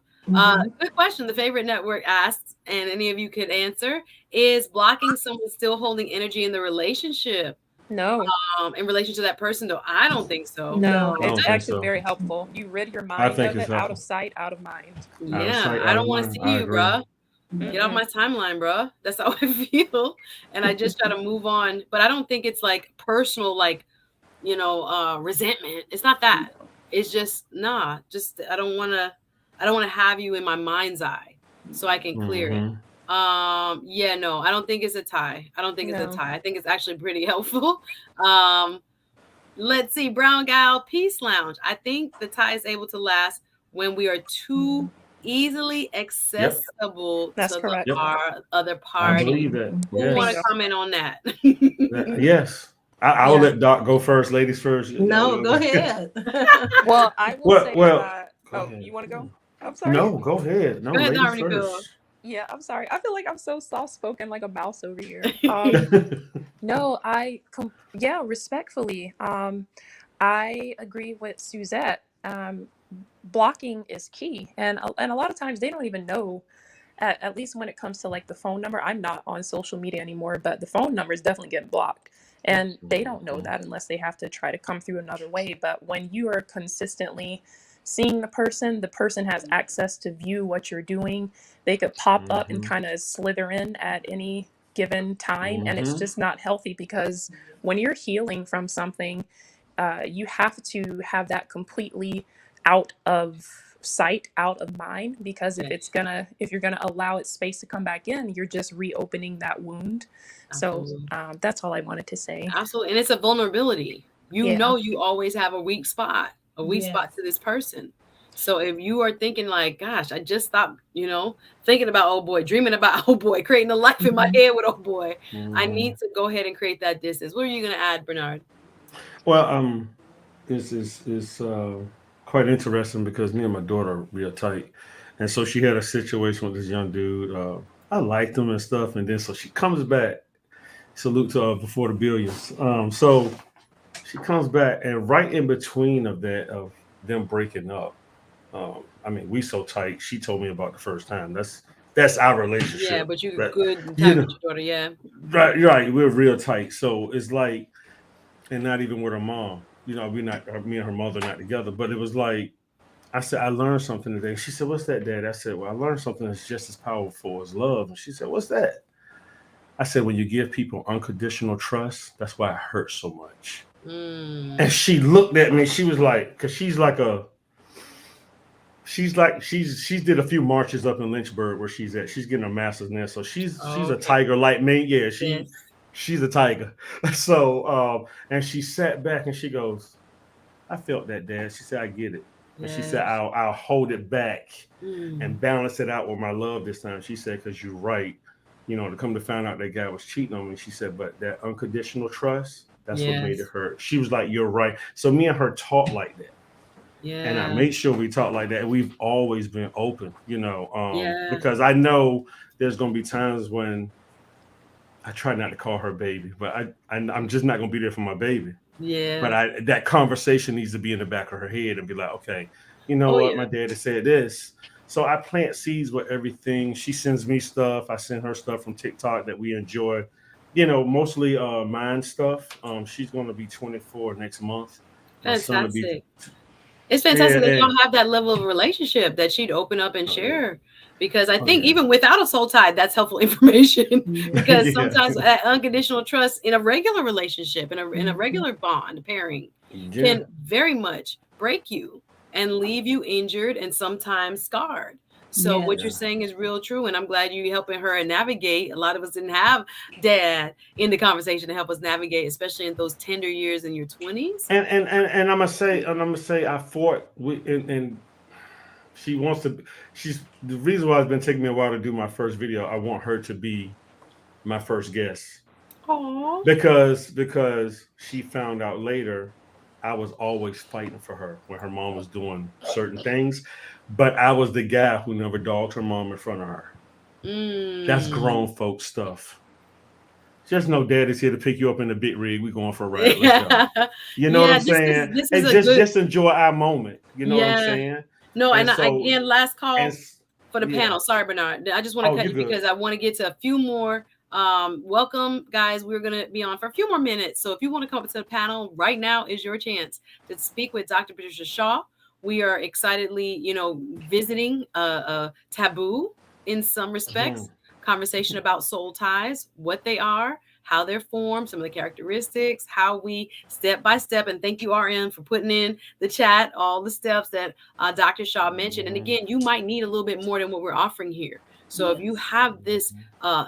A: Good question. The favorite network asks, and any of you could answer, is blocking someone still holding energy in the relationship?
C: No.
A: In relation to that person, though, I don't think so.
C: No,
E: I don't
C: it's
E: think
C: actually
E: so.
C: very helpful. You rid your
E: I
C: mind
E: think
C: of
E: it's
C: it, out
E: helpful.
C: of sight, out of mind.
A: Yeah,
E: sight,
A: I
E: out
A: don't
E: of
A: want to
E: mind.
A: see
E: I
A: you,
E: agree.
A: bruh. Get off my timeline, bruh. That's how I feel. And I just try to move on. But I don't think it's like personal, like, resentment. It's not that. It's just, I don't want to have you in my mind's eye so I can clear it. No, I don't think it's a tie. I don't think it's a
C: No.
A: tie. I think it's actually pretty helpful. Let's see, Brown Gal Peace Lounge. I think the tie is able to last when we are too easily accessible
C: That's
A: to
C: correct.
A: the other
E: I
A: party.
E: believe that.
A: Who want to
C: Bingo.
A: comment on that?
E: Yes. I will let Doc go first. Ladies first.
B: No, go ahead.
C: Well, I will say
E: Well,
C: that.
E: go
C: Oh,
E: ahead.
C: you want to go? I'm sorry.
E: No, go ahead. No,
A: Go ahead,
E: ladies
A: Darby Bill.
E: first.
C: Yeah, I'm sorry. I feel like I'm so soft spoken, like a mouse over here. No, yeah, respectfully. I agree with Suzette. Blocking is key, and a lot of times they don't even know. At least when it comes to like the phone number, I'm not on social media anymore, but the phone number is definitely getting blocked, and they don't know that unless they have to try to come through another way. But when you are consistently seeing the person has access to view what you're doing. They could pop up and kind of slither in at any given time, and it's just not healthy because when you're healing from something, you have to have that completely out of sight, out of mind, because if you're gonna allow it space to come back in, you're just reopening that wound. So that's all I wanted to say.
A: Absolutely. And it's a vulnerability. You
C: Yeah.
A: know, you always have a weak spot to this person. So if you are thinking like, gosh, I just stopped, thinking about old boy, dreaming about old boy, creating a life in my head with old boy, I need to go ahead and create that distance. What are you going to add, Bernard?
E: Well, this is quite interesting because me and my daughter are real tight, and so she had a situation with this young dude. I liked him and stuff, and then so she comes back. Salute to before the billions. So she comes back, and right in between of that of them breaking up. I mean, we so tight. She told me about the first time. That's our relationship.
A: Yeah, but you
E: Right?
A: good
E: You
A: time
E: know,
A: with your daughter, yeah.
E: right. We're real tight. So it's like, and not even with her mom. We not me and her mother not together. But it was like I said, I learned something today. She said, "What's that, Dad?" I said, "Well, I learned something that's just as powerful as love." And she said, "What's that?" I said, "When you give people unconditional trust, that's why it hurts so much." And she looked at me. She was like, because she's did a few marches up in Lynchburg where she's at. She's getting her master's now, so she's a
A: Okay.
E: tiger like me. Yeah,
A: Yes.
E: she's a tiger. So and she sat back and she goes, "I felt that, Dad." She said, "I get it." And she said,
A: Yes.
E: I'll hold it back
A: Mm.
E: and balance it out with my love this time." She said, "Because you're right. To come to find out that guy was cheating on me." She said, "But that unconditional trust, that's what made
A: Yes.
E: it hurt." She was like, "You're right." So me and her talk like that. And I
A: Yeah.
E: make sure we talk like that. We've always been open,
A: Yeah.
E: because I know there's going to be times when I try not to call her baby, but I'm just not going to be there for my baby. But
A: Yes.
E: that conversation needs to be in the back of her head and be like, okay, you know
A: Oh
E: what,
A: yeah.
E: my daddy said this. So I plant seeds with everything. She sends me stuff. I send her stuff from TikTok that we enjoy. Mostly mine stuff. She's going to be 24 next month. My son will be.
A: Fantastic. It's
E: Yeah,
A: fantastic that y'all
E: and
A: have that level of relationship that she'd open up and
E: oh yeah,
A: share. Because I
E: oh
A: think
E: yeah,
A: even without a soul tie, that's helpful information. Because
E: yeah,
A: sometimes that unconditional trust in a regular relationship, in a regular bond pairing,
E: yeah.
A: can very much break you and leave you injured and sometimes scarred. So
B: Yeah.
A: what you're
E: Yeah.
A: saying is real true, and I'm glad you helping her navigate. A lot of us didn't have dad in the conversation to help us navigate, especially in those tender years in your 20s.
E: And I'm gonna say I fought and she wants to. She's the reason why it's been taking me a while to do my first video. I want her to be my first guest
A: Aww.
E: because she found out later I was always fighting for her when her mom was doing certain things, but I was the guy who never dogged her mom in front of her. That's
A: Mm.
E: grown folk stuff. Just know Daddy's here to pick you up in the big rig. We going for a ride. Let's go.
A: Yeah.
E: You know what
A: Yeah,
E: I'm
A: this is
E: saying?
A: this is
E: And
A: a
E: just
A: good.
E: just enjoy our moment. You know what I'm
A: Yeah.
E: saying?
A: No,
E: And
A: and
E: so
A: again, last
E: and
A: call for the
E: yeah.
A: panel. Sorry, Bernard. I just want to
E: Oh,
A: cut
E: you
A: you
E: good?
A: because I want to get to a few more. Welcome, guys. We're gonna be on for a few more minutes. So if you want to come up to the panel, right now is your chance to speak with Dr. Patricia Shaw. We are excitedly, visiting a taboo in some respects.
E: Mhm.
A: Conversation about soul ties, what they are, how they're formed, some of the characteristics, how we step by step. And thank you, RM, for putting in the chat all the steps that Dr. Shaw mentioned. And
E: Mhm.
A: again, you might need a little bit more than what we're offering here. So if you
B: Yes.
A: have this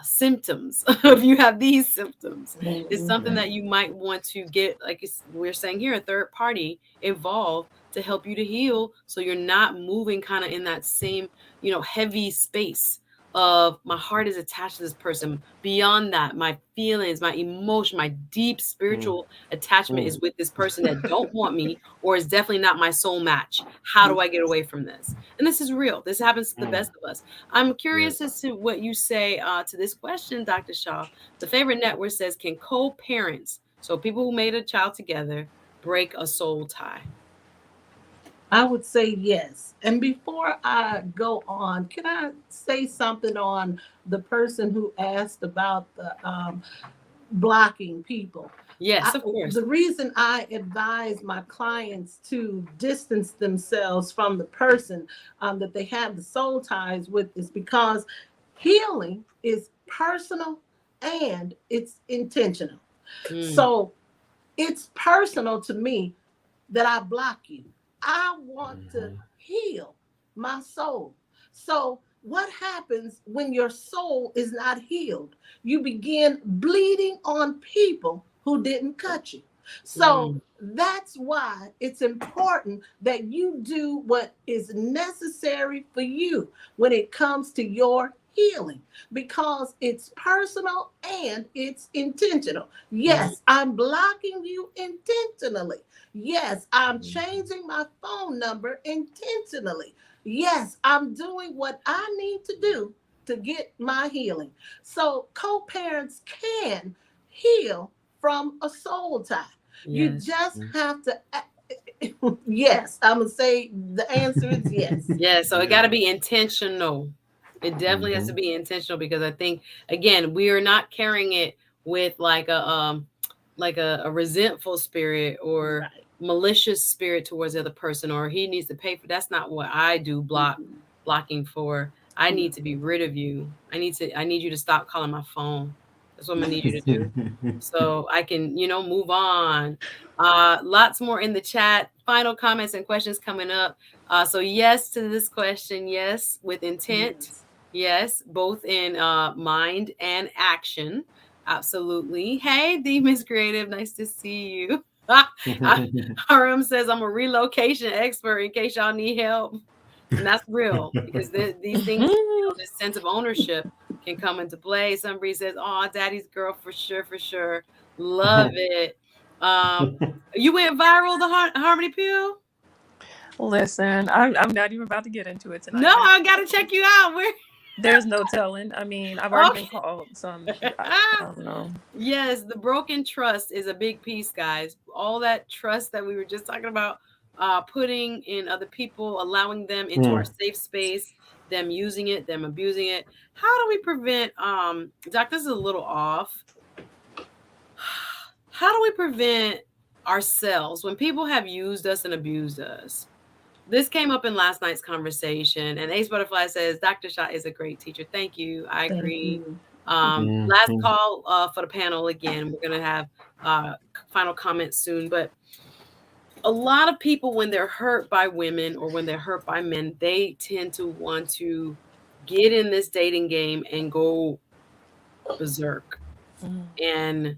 A: symptoms, if you have these symptoms, it's something
E: Yeah.
A: that you might want to get, like we're saying here, a third party involved to help you to heal, so you're not moving kind of in that same, heavy space of my heart is attached to this person. Beyond that, my feelings, my emotion, my deep spiritual attachment is with this person that don't want me or is definitely not my soul match. How do I get away from this? And this is real. This happens to the best of us. I'm curious as to what you say to this question, Dr. Shaw. The Favorite Network says, can co-parents, so people who made a child together, break a soul tie?
B: I would say yes. And before I go on, can I say something on the person who asked about the blocking people?
A: Yes, of course.
B: The reason I advise my clients to distance themselves from the person that they have the soul ties with is because healing is personal and it's intentional. So it's personal to me that I block you. I want to heal my soul. So what happens when your soul is not healed? You begin bleeding on people who didn't cut you. So that's why it's important that you do what is necessary for you when it comes to your healing, because it's personal and it's intentional. Yes, I'm blocking you intentionally. Yes, I'm changing my phone number intentionally. Yes, I'm doing what I need to do to get my healing. So co-parents can heal from a soul tie. You just have to yes, I'm gonna say the answer is yes.
A: Yeah, so it got to be intentional. It definitely has to be intentional, because I think, again, we are not carrying it with like a resentful spirit or malicious spirit towards the other person, or he needs to pay for. That's not what I do blocking for. I need to be rid of you. I need you to stop calling my phone. That's what I'm gonna need you to do, so I can, move on. Lots more in the chat. Final comments and questions coming up. So yes to this question. Yes, with intent. Yes, both in mind and action. Absolutely. Hey, Demons Creative, nice to see you. Harum says, I'm a relocation expert in case y'all need help. And that's real, because these things, this sense of ownership can come into play. Somebody says, oh, daddy's girl, for sure, for sure. Love it. You went viral, the Harmony Pill?
C: Listen, I'm not even about to get into it tonight.
A: No, I got to check you out. Where?
C: There's no telling. I mean, I've already been called some. I don't know.
A: Yes, the broken trust is a big piece, guys. All that trust that we were just talking about, putting in other people, allowing them into our safe space, them using it, them abusing it. How do we prevent, Doc, this is a little off. How do we prevent ourselves when people have used us and abused us? This came up in last night's conversation, and Ace Butterfly says, Dr. Shah is a great teacher. Thank you. I agree. Last call for the panel again. We're going to have final comments soon. But a lot of people, when they're hurt by women or when they're hurt by men, they tend to want to get in this dating game and go berserk and,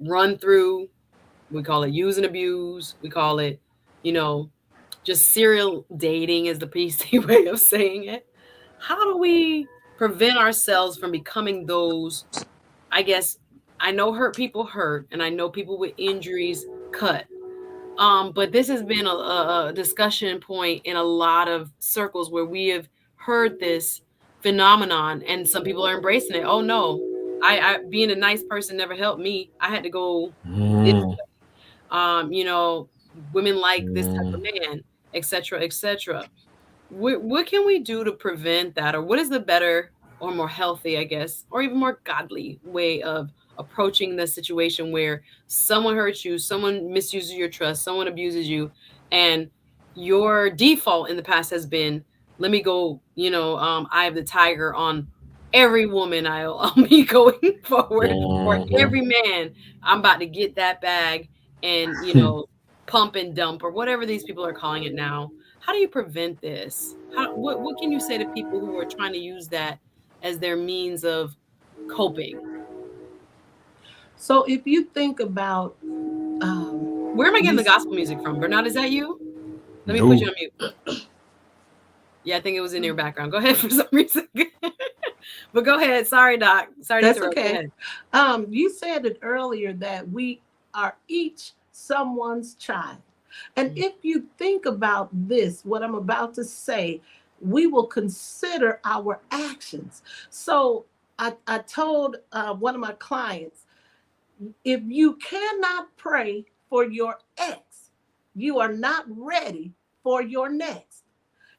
A: run through. We call it use and abuse. We call it, just serial dating is the PC way of saying it. How do we prevent ourselves from becoming those, I guess, I know hurt people hurt, and I know people with injuries cut. But this has been a discussion point in a lot of circles where we have heard this phenomenon, and some people are embracing it. Oh no, I being a nice person never helped me. I had to go this way. Women like this type of man, etc., etc. What can we do to prevent that, or what is the better or more healthy, I guess, or even more godly way of approaching the situation where someone hurts you, someone misuses your trust, someone abuses you, and your default in the past has been, let me go, eye of the tiger on every woman I'll be going forward, or every man, I'm about to get that bag and, pump and dump, or whatever these people are calling it now. How do you prevent this? What can you say to people who are trying to use that as their means of coping?
B: So if you think about
A: where am I getting the gospel music from? Bernard, is that you? Let me put you on mute. Yeah, I think it was in your background. Go ahead for some reason. But go ahead. Sorry, Doc. Sorry to
B: That's
A: interrupt. Go
B: okay.
A: ahead.
B: You said it earlier that we are each someone's child. And
A: Mm.
B: if you think about this, what I'm about to say, we will consider our actions. So I told one of my clients, if you cannot pray for your ex, you are not ready for your next.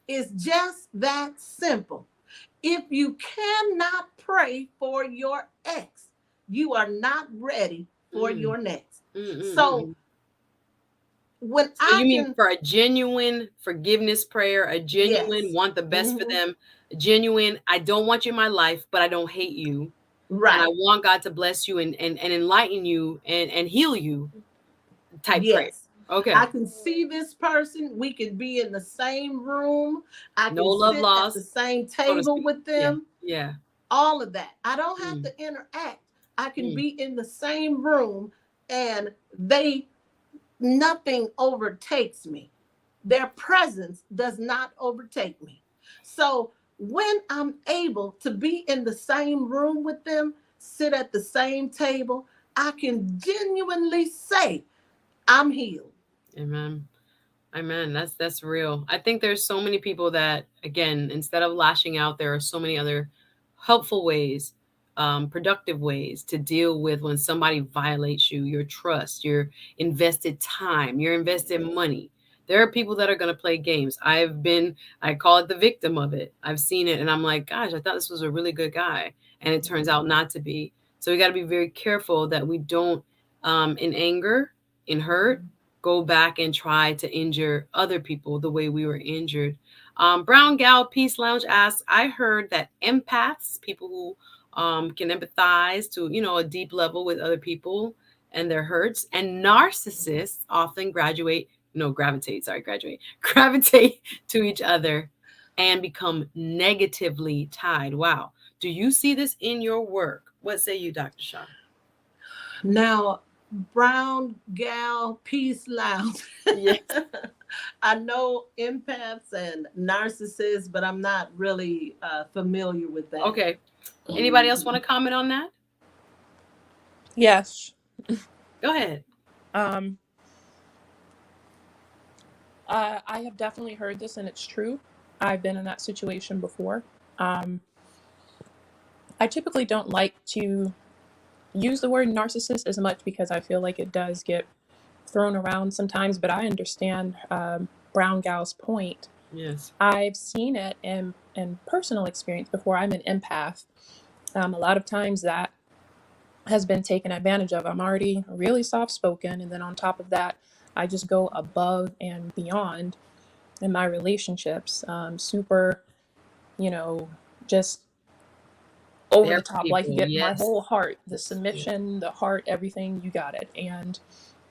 B: It's just that simple. If you cannot pray for your ex, you are not ready for
A: Mm.
B: your next.
A: Mm, mm, mm,
B: So
A: mm.
B: when
A: So
B: I
A: you mean
B: can,
A: for a genuine forgiveness prayer, a genuine
B: yes,
A: want the best for
B: hmm,
A: them, a genuine I don't want you in my life, but I don't hate you, and I
B: right,
A: want God to bless you and enlighten you and heal you type prayer.
B: yes. I
A: Okay.
B: can see this person. We can be in the same room. I
A: No
B: can
A: love
B: sit at the
A: lost,
B: same
A: so to
B: table
A: speak.
B: with
A: Yeah.
B: them.
A: Yeah.
B: All of that. I don't have
A: Mm,
B: to interact. I can
A: mm,
B: be in the same room and they nothing overtakes me. Their presence does not overtake me. So when I'm able to be in the same room with them, sit at the same table, I can genuinely say I'm healed.
A: amen. Amen. That's real. I think there's so many people that again, instead of lashing out, there are so many other helpful ways, productive ways to deal with when somebody violates you, your trust, your invested time, your invested money. There are people that are going to play games. I call it the victim of it. I've seen it and I'm like, gosh, I thought this was a really good guy. And it turns out not to be. So we got to be very careful that we don't, in anger, in hurt, go back and try to injure other people the way we were injured. Brown Gal Peace Lounge asks, I heard that empaths, people who can empathize to, a deep level with other people and their hurts, and narcissists often gravitate to each other and become negatively tied. Wow. Do you see this in your work? What say you, Dr. Shaw?
B: Now, Brown Gal Peace Lounge.
A: Yes.
B: I know empaths and narcissists, but I'm not really familiar with that.
A: Okay. Anybody else want to comment on that?
C: Yes.
A: Go ahead.
C: Um, I have definitely heard this, and it's true. I've been in that situation before. Um, I typically don't like to use the word narcissist as much because I feel like it does get thrown around sometimes, but I understand Brown Gal's point.
A: Yes.
C: I've seen it in personal experience before. I'm an empath. A lot of times that has been taken advantage of. I'm already really soft spoken, and then on top of that, I just go above and beyond in my relationships. Super, you know, just over
A: There
C: the
A: for
C: top, like you
A: people.
C: get my
A: Yes.
C: whole heart, the
A: Yes.
C: submission, the heart, everything, you got it. And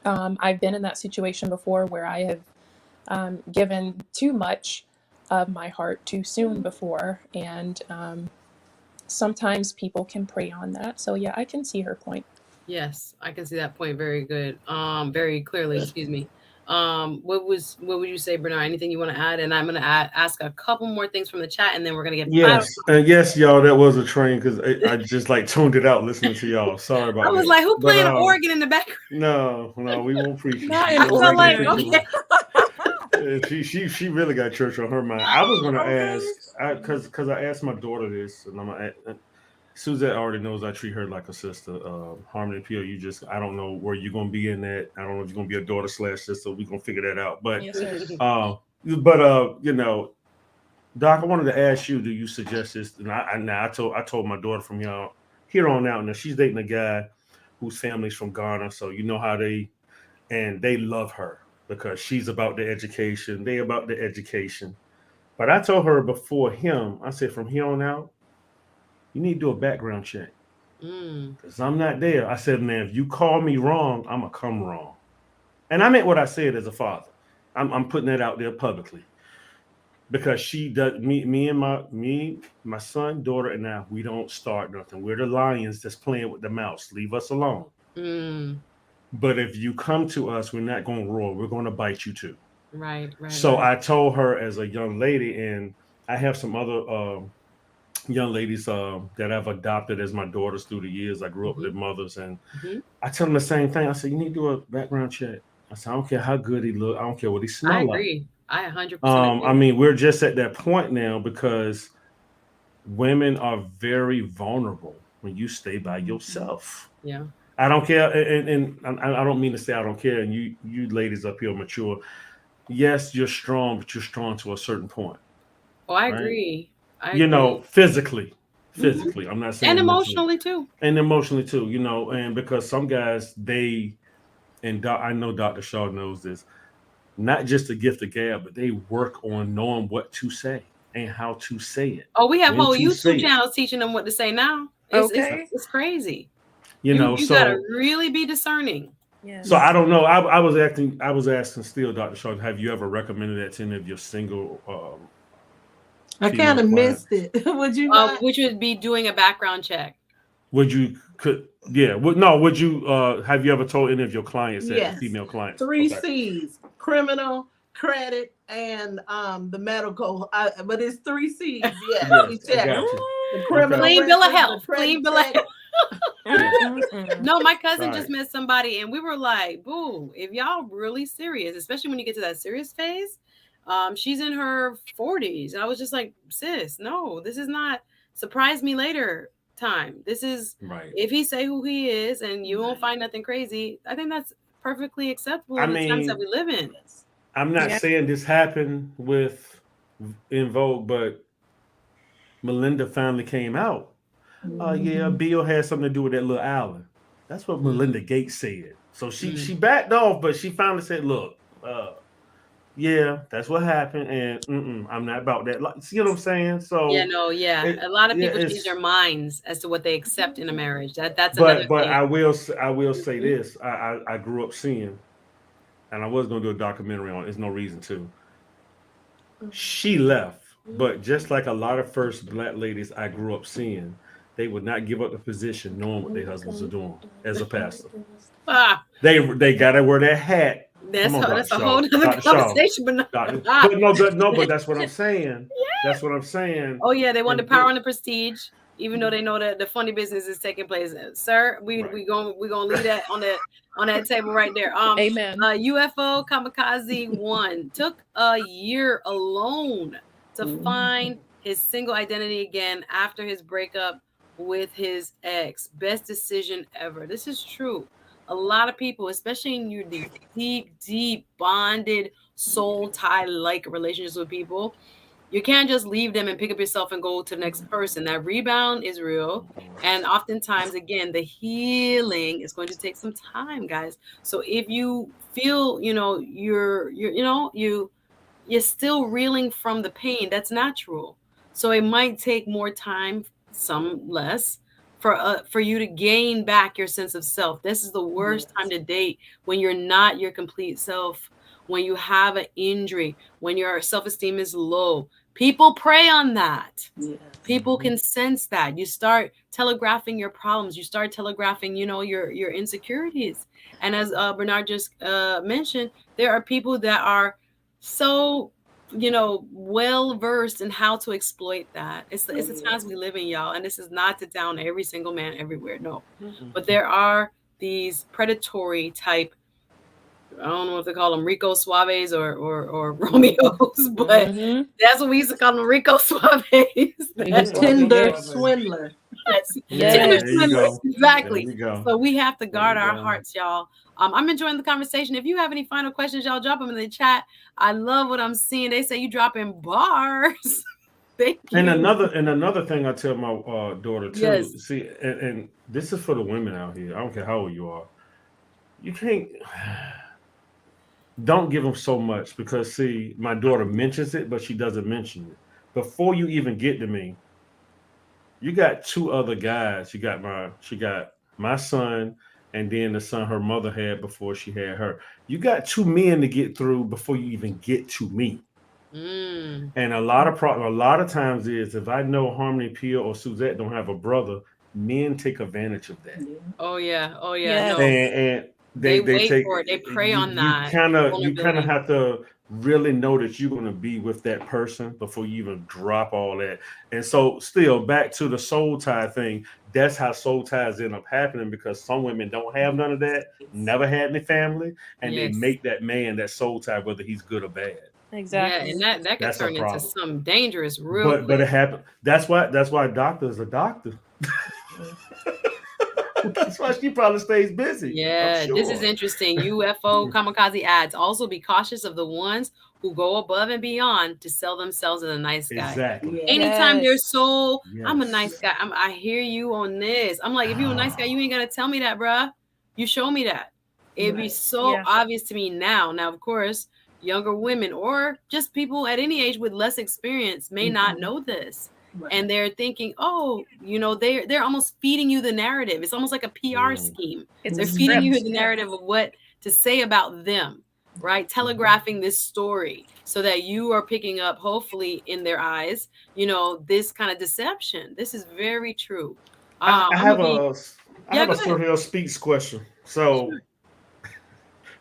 C: I've been in that situation before where I have given too much of my heart too soon before. And sometimes people can prey on that. So, yeah, I can see her point.
A: Yes. I can see that point very good. Very clearly, excuse me. What would you say, Bernard? Anything you want to add? And I'm gonna ask a couple more things from the chat and then we're gonna get final.
E: Yes, and yes, y'all, that was a train because I just like tuned it out listening to y'all. Sorry
A: I
E: about
A: was
E: that.
A: like, who
E: But
A: playing an organ in the background?
E: no, we won't preach you.
C: Not an
A: I
E: We're
A: felt
E: regular
A: like,
C: organ.
E: people.
A: okay.
E: She really got church on her mind. I was gonna
C: Okay.
E: ask, because I asked my daughter this, and Suzette already knows I treat her like a sister. Harmony Peel, I don't know where you're gonna be in that. I don't know if you're gonna be a daughter slash sister. We're gonna figure that out.
C: Yes, sir.
E: Uh, but Doc, I wanted to ask you: do you suggest this? And I told my daughter from here on out. Now she's dating a guy whose family's from Ghana, so you know how they love her because she's about the education. They about the education. But I told her before him, I said from here on out, you need to do a background check
A: Mm,
E: because I'm not there. I said, man, if you call me wrong, I'm gonna come wrong. And I meant what I said as a father. I'm putting that out there publicly because she does my son, daughter, and I. We don't start nothing. We're the lions that's playing with the mouse. Leave us alone.
A: mm,
E: But if you come to us, we're not going to roar. We're going to bite you too.
A: right, right,
E: So
A: right.
E: I told her as a young lady, and I have some other young ladies that I've adopted as my daughters through the years. I grew up with their mothers, and
A: Mhm.
E: I tell them the same thing. I said, you need to do a background check. I said, I don't care how good he look. I don't care what he
A: I
E: smell like.
A: agree. I 100%
E: I
A: agree.
E: mean, we're just at that point now because women are very vulnerable when you stay by yourself.
A: Yeah.
E: I don't care, and I don't mean to say I don't care. And you ladies up here are mature. Yes, you're strong, but you're strong to a certain point,
A: Oh, I
E: right?
A: agree. I
E: You know,
A: agree.
E: physically,
A: Mhm.
E: physically. I'm not
A: And
E: saying mentally
A: emotionally too.
E: and emotionally too. You know, and because some guys I know Dr. Shaw knows this. Not just a gift of gab, but they work on knowing what to say and how to say it,
A: Oh, we have
E: when
A: whole
E: to say
A: YouTube
E: it.
A: channels teaching them what to say now.
C: Okay.
A: It's crazy.
E: You know,
A: You gotta
E: so
A: really be discerning.
E: I
C: Yes.
E: don't know. I was asking still, Dr. Shaw, have you ever recommended that to any of your single
B: I kind
E: female
B: of missed
E: clients?
B: it. Would you mind?
A: Which would be doing a background check.
E: Would you could yeah, would no, would you have you ever told any of your clients that
B: Yes.
E: female clients?
B: Three
E: Okay.
B: C's: criminal, credit, and the medical. But it's three C's. Yes,
E: Yes,
B: we
E: I
B: check
E: got you.
B: the
E: Okay.
B: criminal
A: Clean bill of
B: record, the
A: health.
B: credit
A: Clean bill of
B: check.
A: health.
E: Yeah.
A: No, my cousin just
E: Right.
A: met somebody, and we were like, "Boo! If y'all really serious, especially when you get to that serious phase." She's in her 40s, and I was just like, "Sis, no, this is not surprise me later time. This is
E: Right.
A: if he say who he is, and you won't
B: Right.
A: find nothing crazy. I think that's perfectly acceptable
E: I
A: in the times that
E: mean,
A: we live in."
B: Yes.
E: I'm not
C: Yeah.
E: saying this happened with In Vogue, but Melinda finally came out. Yeah,
B: Mhm.
E: Bill had something to do with that little island. That's what
A: Mm,
E: Melinda Gates said. So
A: mm.
E: she backed off, but she finally said, "Look, yeah, that's what happened, and I'm not about that." Like, see what I'm saying?
A: Yeah,
E: So
A: no, yeah. A lot of
E: yeah,
A: people change their
E: it's
A: minds as to what they accept in a marriage. That's another
E: but
A: thing.
E: I will say
A: Mhm.
E: this: I grew up seeing, and I was going to do a documentary on it. There's no reason to. She left, but just like a lot of first black ladies I grew up seeing, they would not give up the position knowing what their husbands are doing as a pastor.
A: Ah,
E: They gotta wear that hat. Come on, Dr.
A: that's a
E: Shaw.
A: whole other
E: Dr. Shaw.
A: conversation, but
E: Doctor.
A: ah.
E: But no, but that's what I'm saying. That's what I'm saying.
A: Oh yeah, they want the
E: And
A: power and the prestige, even though they know that the funny business is taking place. Sir,
E: right.
A: we gonna leave that on that table right there.
C: Amen.
A: UFO Kamikaze 1 took a year alone to find his single identity again after his breakup with his ex. Best decision ever. This is true. A lot of people, especially in your deep bonded soul tie like relationships with people, you can't just leave them and pick up yourself and go to the next person. That rebound is real. And oftentimes, again, the healing is going to take some time, guys. So if you feel, you're still reeling from the pain, that's natural. So it might take more time, some less, for you to gain back your sense of self. This is the worst time to date, when you're not your complete self, when you have an injury, when your self-esteem is low. People prey on that.
B: Yes.
A: People can sense that. You start telegraphing your problems. You start telegraphing, your insecurities. And as Bernard just mentioned, there are people that are so well versed in how to exploit that. It's the times we live in, y'all, and this is not to down every single man everywhere, no, but there are these predatory type, I don't know if they call them Rico Suaves or Romeos, but
C: Mm-hmm.
A: that's what we used to call them, Rico Suaves.
B: The
A: That's
B: Tinder
C: Yes.
B: swindler.
A: Tinder
E: There you
A: swindlers,
C: Yes.
E: go. There
A: exactly.
E: you go.
A: So we have to
E: There
A: guard
E: you
A: our
E: go.
A: hearts, y'all. I'm enjoying the conversation. If you have any final questions, y'all drop them in the chat. I love what I'm seeing. They say you dropping bars. Thank
E: And
A: you.
E: another thing I tell my daughter too.
A: Yes.
E: See, and this is for the women out here. I don't care how old you are. You can't. Don't give them so much, because see, my daughter mentions it, but she doesn't mention it. Before you even get to me, you got two other guys. She got my son, and then the son her mother had before she had her. You got two men to get through before you even get to me.
A: Mm.
E: And a lot of times is, if I know Harmony, Pia, or Suzette don't have a brother, men take advantage of that.
A: Oh yeah.
C: Yes.
A: No,
E: And
A: they
E: they
A: wait
E: take
A: for it. They prey
E: you
A: on that
E: you kind of
A: vulnerability.
E: have to really know that you're going to be with that person before you even drop all that. And so still back to the soul tie thing, that's how soul ties end up happening, because some women don't have none of that, never had any family, and they
A: Yes.
E: make that man that soul tie, whether he's good or bad.
A: Yeah,
C: Exactly.
A: and that could
E: That's a
A: turn into
E: problem.
A: some dangerous real
E: But
A: quick.
E: it happened. That's why a doctor is a doctor. That's why she probably stays busy. I'm
A: Yeah, this is
E: sure.
A: interesting. UFO kamikaze ads. Also be cautious of the ones who go above and beyond to sell themselves as a nice guy.
E: Exactly.
B: Yeah.
A: Anytime they're
C: Yes.
A: so, I'm a nice
E: Yes.
A: guy. I hear you on this. I'm like, if you're a nice guy, you ain't gotta tell me that, bruh. You show me that. It'd be
B: Right.
A: so
C: Yeah.
A: obvious to me now. Now, of course, younger women or just people at any age with less experience may not
B: Mhm.
A: know this.
B: Right.
A: And they're thinking, oh, they're almost feeding you the narrative. It's almost like a PR
E: Mm,
A: scheme.
C: It's a
A: They're
B: Mhm.
A: feeding you
C: script.
A: the
C: Yeah.
A: narrative of what to say about them, right? Telegraphing this story so that you are picking up, hopefully, in their eyes, this kind of deception. This is very true.
E: I, I
A: I'm gonna
E: have
A: be,
E: a I
A: yeah,
E: have a
A: go ahead.
E: Surreal Speaks question.
A: Sure.
E: So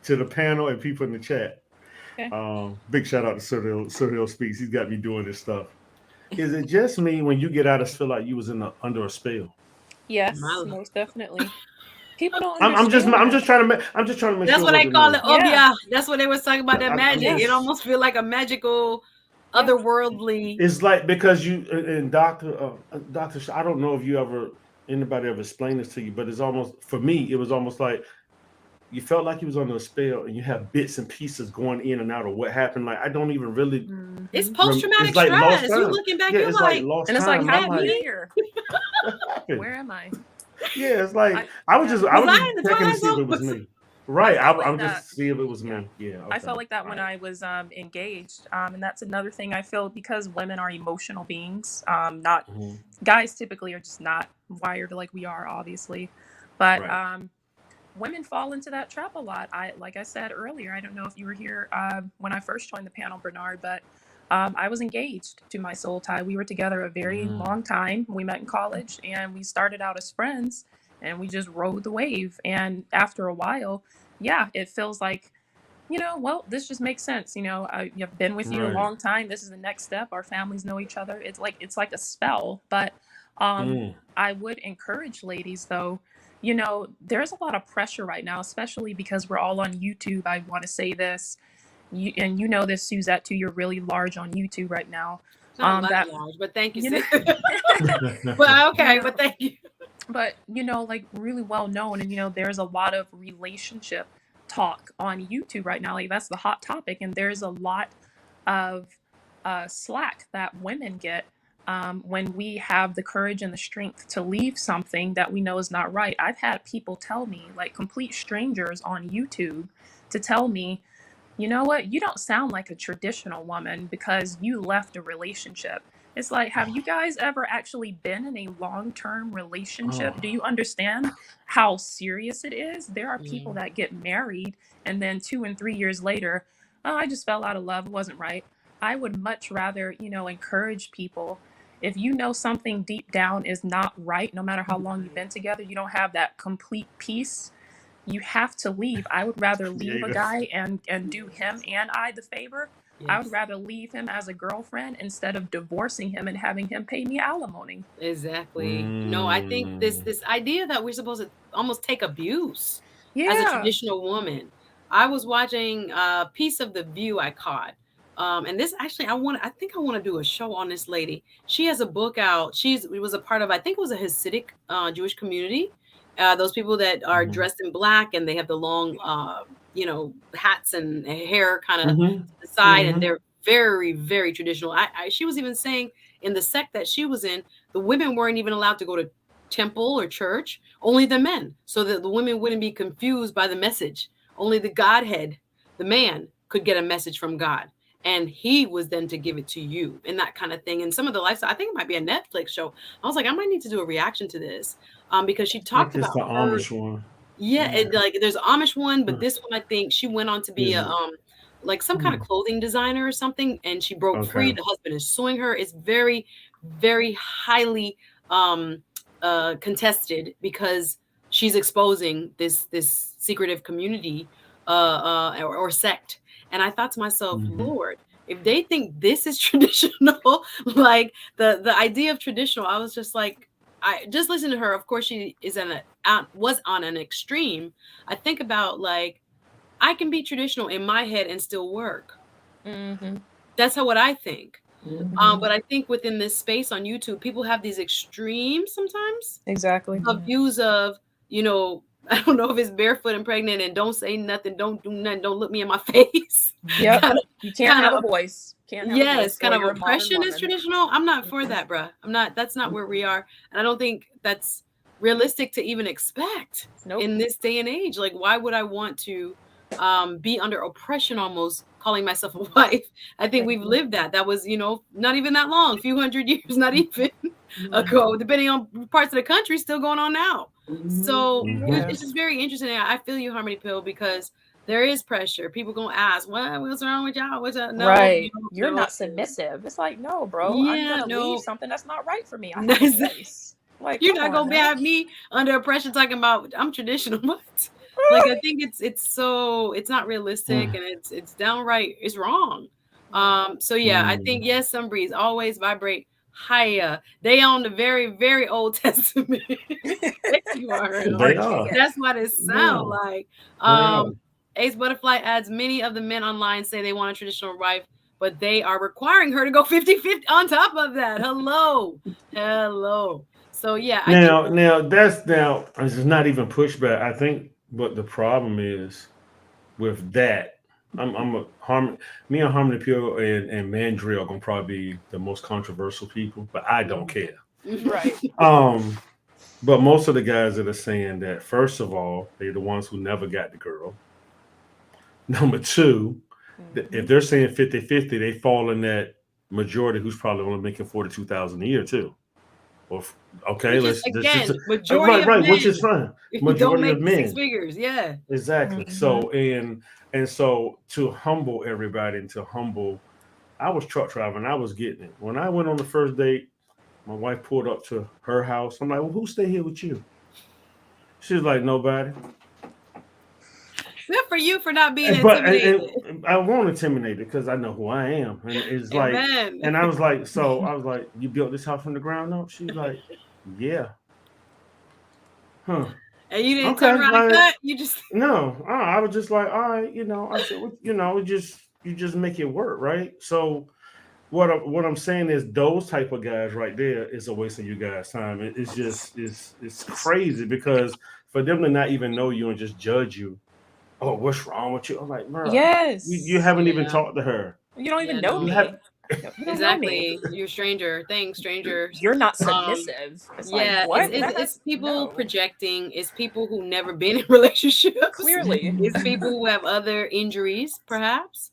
E: to the panel and people in the chat,
C: Okay.
E: big shout out to Surreal Speaks. He's got me doing this stuff. Is it just me when you get out of feel like you was under a spell?
C: Yes,
A: My,
C: most definitely. People don't
E: I'm just
C: understand
E: I'm
C: that.
E: just trying to make
A: that's
E: sure
A: what
E: it
A: I
E: wasn't
A: call
E: me.
A: it,
C: Yeah.
A: obia. That's what they was talking about, that
E: I'm
A: magic.
C: Yeah.
A: It
E: just
A: almost feel like a magical,
C: Yeah.
A: otherworldly.
E: it's like because you and Doctor I don't know if anybody ever explained this to you, but it's almost for me it was almost like you felt like you was under a spell and you have bits and pieces going in and out of what happened. Like I don't even really
A: It's
C: Hmm.
A: post-traumatic
E: it's like lost
A: stress. You
E: time.
A: looking back,
E: Yeah,
A: you're
E: it's like
A: like,
E: lost
C: And it's like,
A: was
E: time.
C: how
E: I'm
A: that
C: did I
E: like,
C: get
A: me?
C: here?
E: what happened?
C: Where am I?
E: Yeah, it's like
C: I
E: I
C: yeah.
E: was
A: Was I
E: just
A: in the
E: checking to
A: Twilight
E: see if it was
A: Zone?
E: me.
C: I
E: Right.
C: felt
E: I
C: like
E: was
C: that.
E: just see if it was
C: Yeah.
E: me. Yeah.
C: I
E: Okay.
C: felt like that
E: All
C: when
E: right.
C: I was engaged. And that's another thing I feel, because women are emotional beings. Not
E: Mhm.
C: guys typically are just not wired like we are, obviously. But
E: Right.
C: women fall into that trap a lot. Like I said earlier, I don't know if you were here when I first joined the panel, Bernard, but I was engaged to my soul tie. We were together a very
E: Mm.
C: long time. We met in college and we started out as friends and we just rode the wave. And after a while, yeah, it feels like, well, this just makes sense. I've been with you a
E: Right.
C: long time. This is the next step. Our families know each other. It's like a spell. But
E: Mm.
C: I would encourage ladies, though. There's a lot of pressure right now, especially because we're all on YouTube. I want to say this, and you know this, Suzette, too. You're really large on YouTube right now.
A: Not that
C: That
A: large, but thank you,
C: you know,
A: sis. Well,
C: you
A: okay,
C: know,
A: but thank you.
C: but like really well known, and there's a lot of relationship talk on YouTube right now. Like that's the hot topic, and there's a lot of slack that women get when we have the courage and the strength to leave something that we know is not right. I've had people tell me, like complete strangers on YouTube, to tell me, you know what, you don't sound like a traditional woman because you left a relationship. It's like, have you guys ever actually been in a long-term relationship?
E: Oh.
C: Do you understand how serious it is? There are people
A: Yeah.
C: that get married and then 2 and 3 years later, oh, I just fell out of love, it wasn't right. I would much rather, encourage people. If you know something deep down is not right, no matter how long you've been together, you don't have that complete peace, you have to leave. I would rather
E: Yeah.
C: leave a guy and do him and I the favor. I would
A: Yes,
C: rather leave him as a girlfriend instead of divorcing him and having him pay me alimony.
A: exactly. No, I think this
E: Mm.
A: this idea that we're supposed to almost take abuse as a
C: Yeah.
A: traditional woman. I was watching a piece of The View I caught. And this actually, I think I want to do a show on this lady. She has a book out. It was a part of, I think it was a Hasidic Jewish community. Those people that are
E: Mhm.
A: dressed in black and they have the long, hats and hair kind of
E: Mhm.
A: to the side, and
E: Mhm.
A: they're very, very traditional. She was even saying in the sect that she was in, the women weren't even allowed to go to temple or church, only the men, so that the women wouldn't be confused by the message. Only the Godhead, the man, could get a message from God. And he was then to give it to you and that kind of thing. And some of the lifestyle, I think it might be a Netflix show. I was like, I might need to do a reaction to this because she
E: I think
A: talked
E: it's
A: about
E: the
A: her.
E: Amish one.
A: Yeah,
E: Yeah.
A: like there's an Amish one, but this one I think she went on to be
E: Is
A: a
E: it?
A: like some kind of
E: Hmm.
A: clothing designer or something, and she broke free.
E: Okay.
A: The husband is suing her. It's very, very highly um contested because she's exposing this secretive community or sect. And I thought to myself,
E: Mm-hmm.
A: Lord, if they think this is traditional, like the idea of traditional, I was just like, I just listened to her. Of course, she is was on an extreme. I think about like I can be traditional in my head and still work.
C: Mm-hmm.
A: That's how what I think.
C: Mm-hmm.
A: But I think within this space on YouTube, people have these extremes sometimes
C: Exactly.
A: of views of, you know, I don't know if it's barefoot and pregnant and don't say nothing, don't do nothing, don't look me in my face.
C: Yep.
A: kind of,
C: You can't
A: kind
C: have a
A: of,
C: voice. Can't have a
A: yes,
C: voice,
A: kind
C: or
A: of
C: you're a modern
A: oppression is
C: woman.
A: traditional. I'm not for
C: Mhm.
A: that, bruh. I'm not. That's not where we are, and I don't think that's realistic to even expect
C: Nope.
A: in this day and age. Like, why would I want to be under oppression almost calling myself a wife? I think we've lived that. That was, you know, not even that long, a few hundred years, not even ago, depending on parts of the country, still going on now. So
E: Mm-hmm.
C: Yeah.
A: it's just very interesting. I feel you, Harmony Pill, because there is pressure. People gonna ask, what's wrong with y'all? What's up? No,
C: Right. You're
A: no.
C: not submissive. It's like, no, bro, I'm
A: Yeah,
C: gonna leave
A: no.
C: something that's not right for me. I have a voice. Like,
A: You're
C: come
A: not
C: on
A: gonna
C: now.
A: have me under oppression talking about I'm traditional. What? Like I think it's so it's not realistic and it's downright it's wrong. So yeah, I think yes, some breeds always vibrate higher. They own the very, very Old Testament. You are him.
E: They are.
A: That's what it sound
E: Yeah.
A: like.
E: They are.
A: Ace Butterfly adds many of the men online say they want a traditional wife, but they are requiring her to go 50-50 on top of that. Hello. Hello. So yeah, I think
E: Now this is not even pushback. I think what the problem is with that. I'm a me and Harmony Pure and Mandrill are gonna probably be the most controversial people, but I don't care.
C: Right.
E: Um, but most of the guys that are saying that, first of all, they're the ones who never got the girl. Number two, if
C: Mhm.
E: they're saying 50-50, they fall in that majority who's probably only making 42,000 a year too. Or okay,
A: which is
E: let's just
A: again majority of
E: right, which is
A: men
E: fine.
A: who don't
E: Majority of
A: make six
E: men,
A: figures. Yeah.
E: exactly.
C: Mhm.
E: So and so to humble everybody and to humble, I was truck driving. I was getting it when I went on the first date. My wife pulled up to her house. I'm like, well, who stay here with you? She's like, nobody.
A: Good for you for not being
E: But
A: intimidated.
E: I won't intimidate it because I know who I am, and it's like,
A: Amen.
E: and I was like, so I was like, you built this house from the ground up? She's like, yeah, huh?
A: And you didn't turn
E: Okay,
A: around and cut. You just
E: no, I was just like, all right, I said, you just make it work, right? So what I'm saying is those type of guys right there is a waste of you guys' time. It's just it's crazy because for them to not even know you and just judge you, oh, what's wrong with you? I'm like, bro, you
C: Yes.
E: haven't even
A: yeah.
E: talked to her.
C: You don't
A: Yeah,
C: even know
E: You
A: no.
E: have
C: me. You don't know me.
A: Exactly. You're a stranger. Thanks, strangers.
C: You're not
A: Um,
C: submissive. It's like,
A: yeah,
C: what? That
A: it's
C: has
A: people
C: no.
A: projecting, it's people who never been in relationships.
C: Clearly.
A: It's people who have other injuries, perhaps.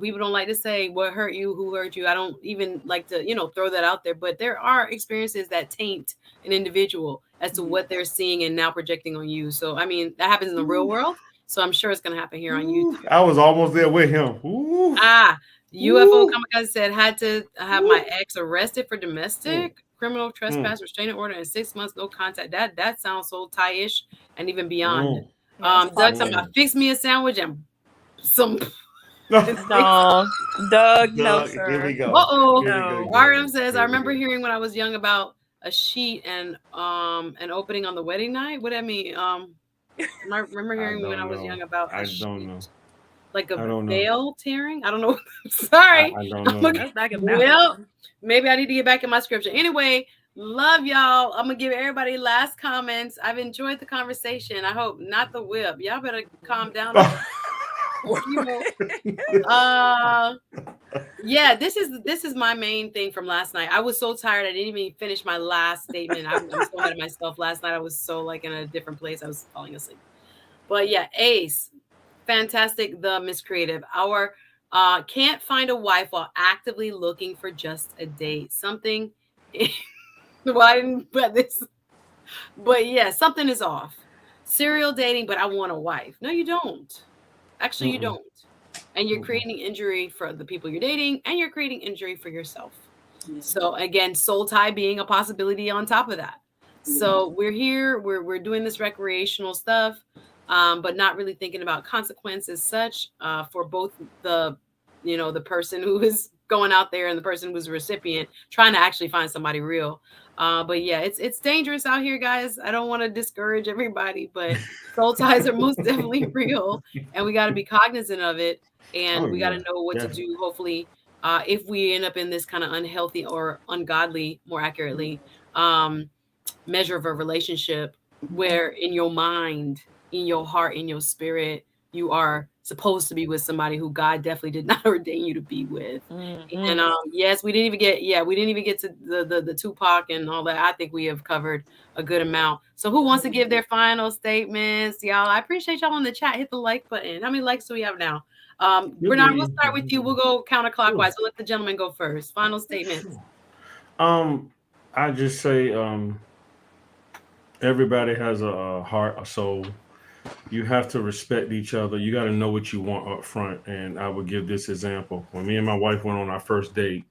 A: People don't like to say what hurt you, who hurt you. I don't even like to, you know, throw that out there, but there are experiences that taint an individual as to what they're seeing and now projecting on you. So I mean, that happens in the real world. So I'm sure it's gonna happen here on YouTube.
E: I was almost there with him. Ooh,
A: Ah, UFO
E: ooh,
A: Kamikaze said had to have my
E: ooh.
A: ex arrested for
E: Mm,
A: domestic criminal
E: mm,
A: trespass restraining order and 6 months no contact. That sounds so tie-ish and even beyond.
E: mm,
C: Yeah, that's a
A: Doug
C: lot.
A: talking about
E: mm.
A: fix me a sandwich and some.
C: No. Doug, no,
E: Doug, here we
C: sir.
E: go.
A: Uh-oh.
E: Here we go,
C: No.
A: RM
E: Doug.
A: says, I
E: Here we
A: remember
E: go.
A: hearing when I was young about a sheet and an opening on the wedding night. What that mean? I remember
E: I
A: hearing when I
E: don't
A: was
E: know.
A: young about a
E: I don't
A: sheet,
E: know.
A: like a
E: I don't know.
A: veil tearing. I don't know. Sorry.
E: I don't
A: I'm
E: know.
A: looking.
C: That's back in
A: Well,
C: Babylon.
A: maybe I need to get back in my scripture. Anyway, love y'all. I'm gonna give everybody last comments. I've enjoyed the conversation. I hope not the whip. Y'all better calm down. You know, yeah, this is my main thing from last night. I was so tired. I didn't even finish my last statement. I'm so mad at myself. Last night I was so like in a different place. I was falling asleep. But yeah, Ace, fantastic. The Miss Creative. Our can't find a wife while actively looking for just a date. Something. Well, I didn't put this, but yeah, something is off. Serial dating, but I want a wife. No, you don't. Actually, you
E: Mm-mm,
A: don't. And you're
E: mm-mm.
A: creating injury for the people you're dating, and you're creating injury for yourself. So again, soul tie being a possibility on top of that. So we're here, we're doing this recreational stuff. but not really thinking about consequences such for both the, the person who is going out there and the person who's a recipient, trying to actually find somebody real. But yeah, it's dangerous out here, guys. I don't want to discourage everybody, but soul ties are most definitely real, and we got to be cognizant of it, and
E: Oh
A: we got to
E: yeah,
A: know what to
E: definitely.
A: do. Hopefully, if we end up in this kind of unhealthy or ungodly, more accurately, um, measure of a relationship, where in your mind, in your heart, in your spirit, you are supposed to be with somebody who God definitely did not ordain you to be with. And
C: Hmm.
A: yes, we didn't even get to the Tupac and all that. I think we have covered a good amount. So who wants to give their final statements, y'all? I appreciate y'all in the chat. Hit the like button. How many likes do we have now?
E: You'll
A: Bernard, we'll
E: be
A: start with you. We'll go
E: sure.
A: counterclockwise. So let the gentleman go first. Final statements.
E: Sure. I just say everybody has a heart, a soul. You have to respect each other. You got to know what you want up front. And I would give this example. When me and my wife went on our first date,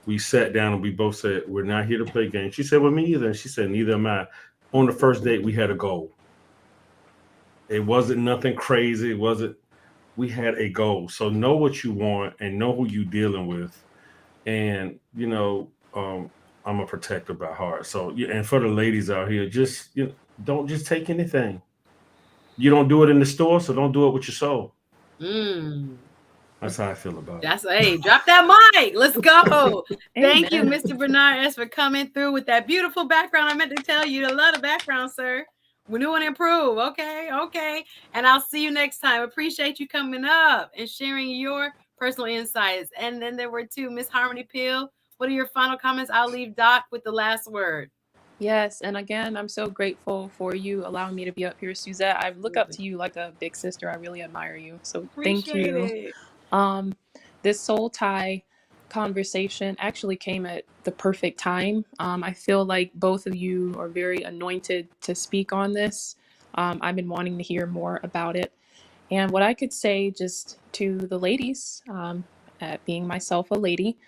E: we sat down and we both said, "We're not here to play games." She said, "Well, me either." And she said, "Neither am I." On the first date, we had a goal. It wasn't nothing crazy. It wasn't, we had a goal. So know what you want and know who you dealing with. And, I'm a protector by heart. So, yeah, and for the ladies out here, just, don't just take anything. You don't do it in the store, so don't do it with your soul.
A: Mm.
E: That's how I feel about it.
A: That's hey, drop that mic. Let's go. Thank you,
C: Amen.
A: Mr. Bernard S. for coming through with that beautiful background. I meant to tell you, I love the background, sir. We new and improve. Okay, okay. And I'll see you next time. Appreciate you coming up and sharing your personal insights. And then there were two, Miss Harmony Peel. What are your final comments? I'll leave Doc with the last word.
C: Yes, and again, I'm so grateful for you allowing me to be up here, Suzette. I look up to you like a big sister. I really admire you. So thank
A: Appreciate
C: you.
A: it.
C: Um, this soul tie conversation actually came at the perfect time. I feel like both of you are very anointed to speak on this. I've been wanting to hear more about it. And what I could say just to the ladies, being myself a lady,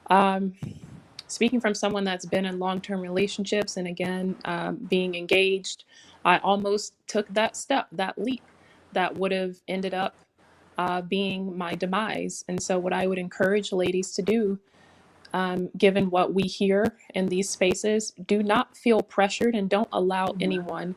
C: um, speaking from someone that's been in long-term relationships and again being engaged, I almost took that step, that leap that would have ended up being my demise. And so what I would encourage ladies to do, given what we hear in these spaces, do not feel pressured and don't allow anyone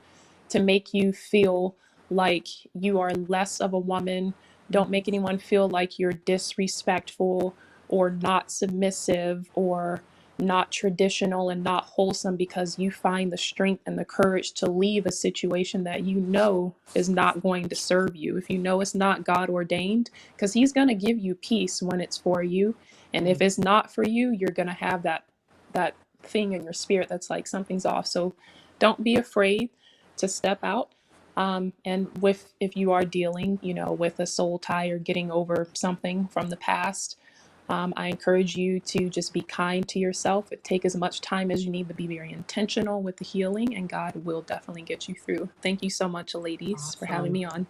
C: to make you feel like you are less of a woman. Don't make anyone feel like you're disrespectful or not submissive or not traditional and not wholesome because you find the strength and the courage to leave a situation that you know is not going to serve you. If you know it's not God ordained, because He's going to give you peace when it's for you. And if it's not for you, you're going to have that thing in your spirit that's like something's off. So don't be afraid to step out. And with if you are dealing, with a soul tie or getting over something from the past, I encourage you to just be kind to yourself. Take as much time as you need to be very intentional with the healing, and God will definitely get you through. Thank you so much, ladies, for having
B: Awesome.
C: me on.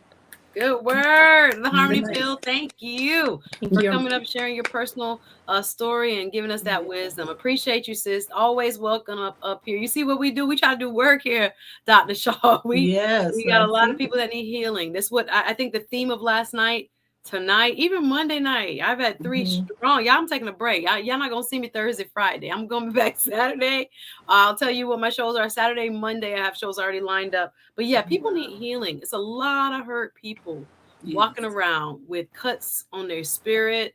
A: Good word. The
B: Good
A: Harmony
B: night.
A: Pill, thank you
C: Thank
A: for
C: you.
A: coming up, sharing your personal story and giving us that wisdom. Appreciate you, sis. Always welcome up here. You see what we do? We try to do work here, Dr. Shaw. We
B: Yes,
A: got
B: I
A: a lot of
B: see.
A: people that need healing. That's what I think the theme of last night, tonight, even Monday night. I've had three strong. Y'all, I'm taking a break. Y'all not gonna see me Thursday, Friday. I'm gonna be back Saturday. I'll tell you what my shows are. Saturday, Monday, I have shows already lined up. But yeah, people need healing. It's a lot of hurt people
B: Yes.
A: walking around with cuts on their spirit,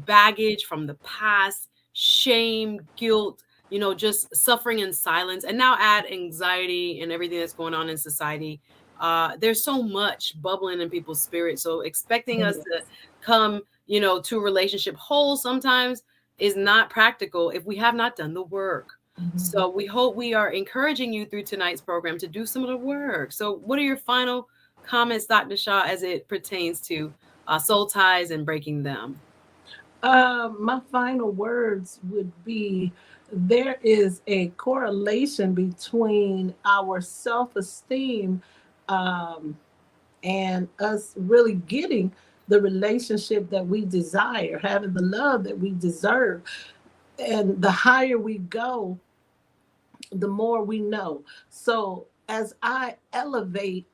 A: baggage from the past, shame, guilt, just suffering in silence. And now add anxiety and everything that's going on in society. There's so much bubbling in people's spirit. So expecting us to come, to a relationship whole sometimes is not practical if we have not done the work. So we hope we are encouraging you through tonight's program to do some of the work. So what are your final comments, Dr. Shaw, as it pertains to soul ties and breaking them?
B: My final words would be there is a correlation between our self esteem um, and us really getting the relationship that we desire, having the love that we deserve. And the higher we go, the more we know. So as I elevate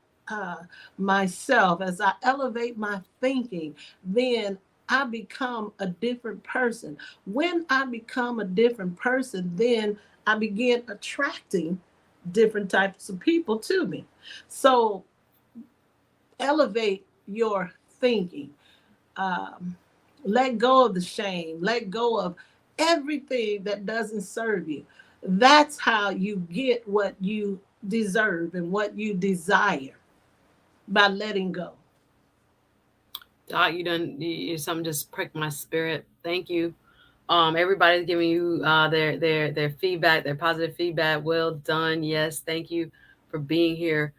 B: myself, as I elevate my thinking, then I become a different person. When I become a different person, then I begin attracting different types of people to me. So elevate your thinking. Um, Let go of the shame. Let go of everything that doesn't serve you. That's how you get what you deserve and what you desire, by letting go.
A: Doc, something just pricked my spirit. Thank you. Everybody's giving you their feedback, their positive feedback. Well done. Yes, thank you for being here.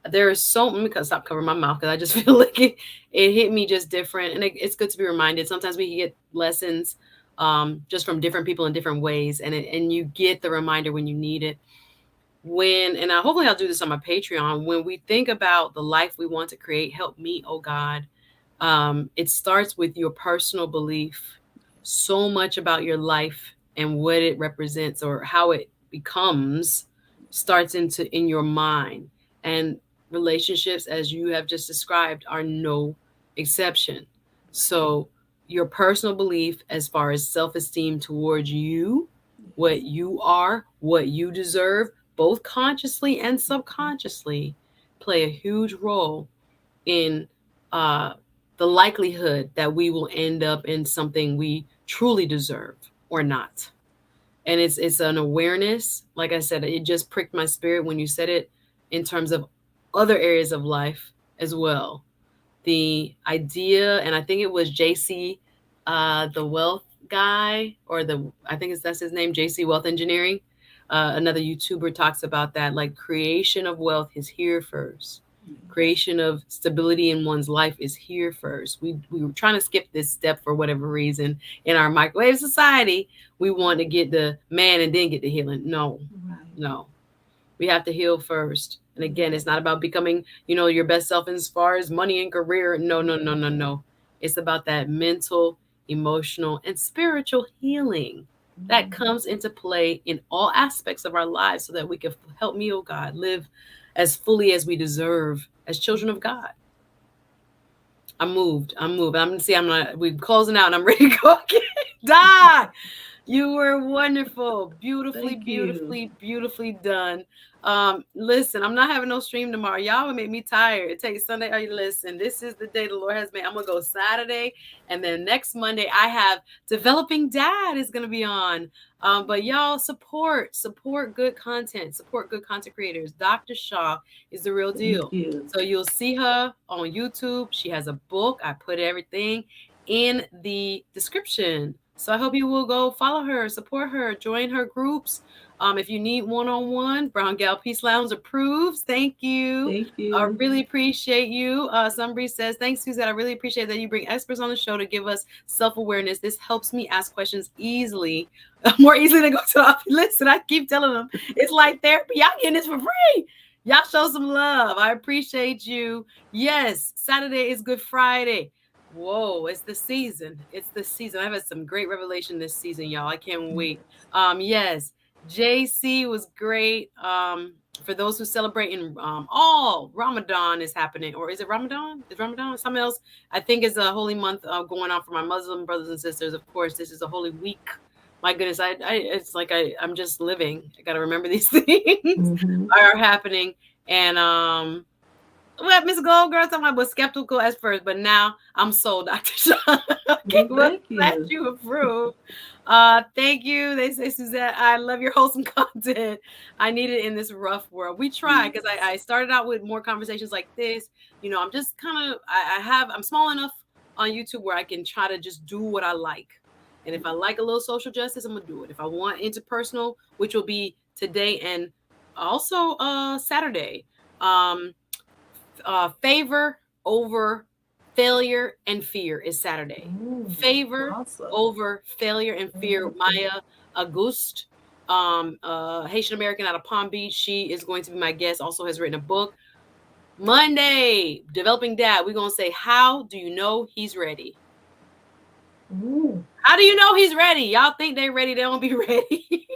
A: There is so, let me stop covering my mouth because I just feel like it hit me just different, and it's good to be reminded. Sometimes we get lessons just from different people in different ways, and you get the reminder when you need it. Hopefully I'll do this on my Patreon. When we think about the life we want to create, help me, oh God. It starts with your personal belief. So much about your life and what it represents or how it becomes starts in your mind. And relationships, as you have just described, are no exception. So your personal belief as far as self-esteem towards you, what you are, what you deserve, both consciously and subconsciously, play a huge role in uh, the likelihood that we will end up in something we truly deserve or not. And it's an awareness. Like I said, it just pricked my spirit when you said it in terms of other areas of life as well. The idea, and I think it was JC, the wealth guy, or I think that's his name, JC Wealth Engineering. Another YouTuber talks about that, like creation of wealth is here first. Creation of stability in one's life is here first. We were trying to skip this step for whatever reason in our microwave society. We want to get the man and then get the healing. No, no. We have to heal first. And again, it's not about becoming, your best self as far as money and career. No, no, no, no, no. It's about that mental, emotional, and spiritual healing that comes into play in all aspects of our lives so that we can help me, oh God, live as fully as we deserve as children of God. I'm moved. We're closing out and I'm ready to go again. Die. You were wonderful. Beautifully done. Listen, I'm not having no stream tomorrow. Y'all will make me tired. It takes Sunday. Listen, this is the day the Lord has made. I'm gonna go Saturday, and then next Monday I have Developing Dad is gonna be on. But y'all support good content, support good content creators. Dr. Shaw is the real deal. So you'll see her on YouTube. She has a book. I put everything in the description. So I hope you will go follow her, support her, join her groups. If you need one-on-one, Brown Gal Peace Lounge approves. Thank you.
B: Thank you.
A: I really appreciate you. Somebody says, thanks, Suzette. I really appreciate that you bring experts on the show to give us self-awareness. This helps me ask questions easily, more easily than go to the listen. I keep telling them it's like therapy. Y'all getting this for free. Y'all show some love. I appreciate you. Yes, Saturday is Good Friday. Whoa, it's the season. I've had some great revelation this season, y'all. I can't wait. Yes, JC was great. For those who celebrate in all Ramadan is happening, or is it Ramadan? Is Ramadan something else? I think it's a holy month going on for my Muslim brothers and sisters. Of course, this is a holy week. My goodness, it's like I'm just living. I got to remember these things are happening. And well, Miss Gold Girl talking about was skeptical at first, but now I'm sold, Dr. Shaw.
B: Thank you.
A: Glad you approve. Thank you. They say, Suzette, I love your wholesome content. I need it in this rough world. We try, because I started out with more conversations like this. I'm just kind of, I'm small enough on YouTube where I can try to just do what I like. And if I like a little social justice, I'm going to do it. If I want interpersonal, which will be today and also Saturday, favor over failure and fear is Saturday. Favor over failure and fear. Maya Auguste, Haitian American out of Palm Beach. She is going to be my guest. Also has written a book. Monday, Developing Dad. We're going to say, how do you know he's ready? How do you know he's ready? Y'all think they're ready. They don't be ready.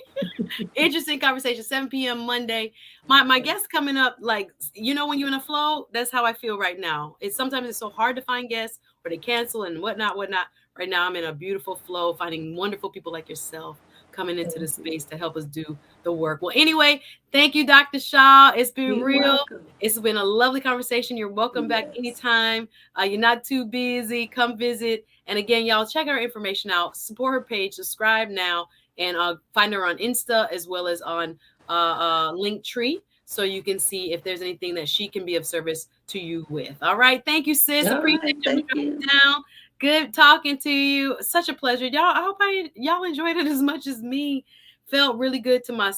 A: Interesting conversation, 7 p.m. Monday. My guest coming up, like, when you're in a flow, that's how I feel right now. Sometimes it's so hard to find guests or they cancel and whatnot. Right now, I'm in a beautiful flow, finding wonderful people like yourself coming into the
B: Thank you.
A: space to help us do the work. Well, anyway, thank you, Dr. Shaw. It's been
B: You're
A: real.
B: welcome.
A: It's been a lovely conversation. You're welcome back
B: Yes.
A: anytime. You're not too busy. Come visit. And again, y'all, check her information out. Support her page. Subscribe now. And find her on Insta as well as on Linktree, so you can see if there's anything that she can be of service to you with. All right. Thank you, sis.
B: All
A: Appreciate
B: right.
A: you.
B: Thank you.
A: Down. Good talking to you. Such a pleasure. Y'all, I hope y'all enjoyed it as much as me. Felt really good to my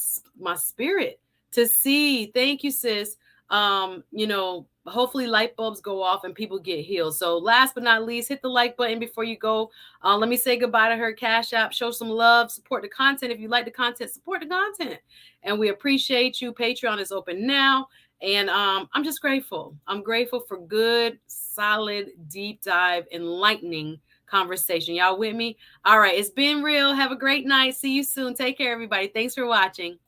A: spirit to see. Thank you, sis. Hopefully light bulbs go off and people get healed. So last but not least, hit the like button before you go. Let me say goodbye to her. Cash App, show some love, support the content. If you like the content, support the content. And we appreciate you. Patreon is open now. And I'm just grateful. I'm grateful for good, solid, deep dive, enlightening conversation. Y'all with me? All right. It's been real. Have a great night. See you soon. Take care, everybody. Thanks for watching.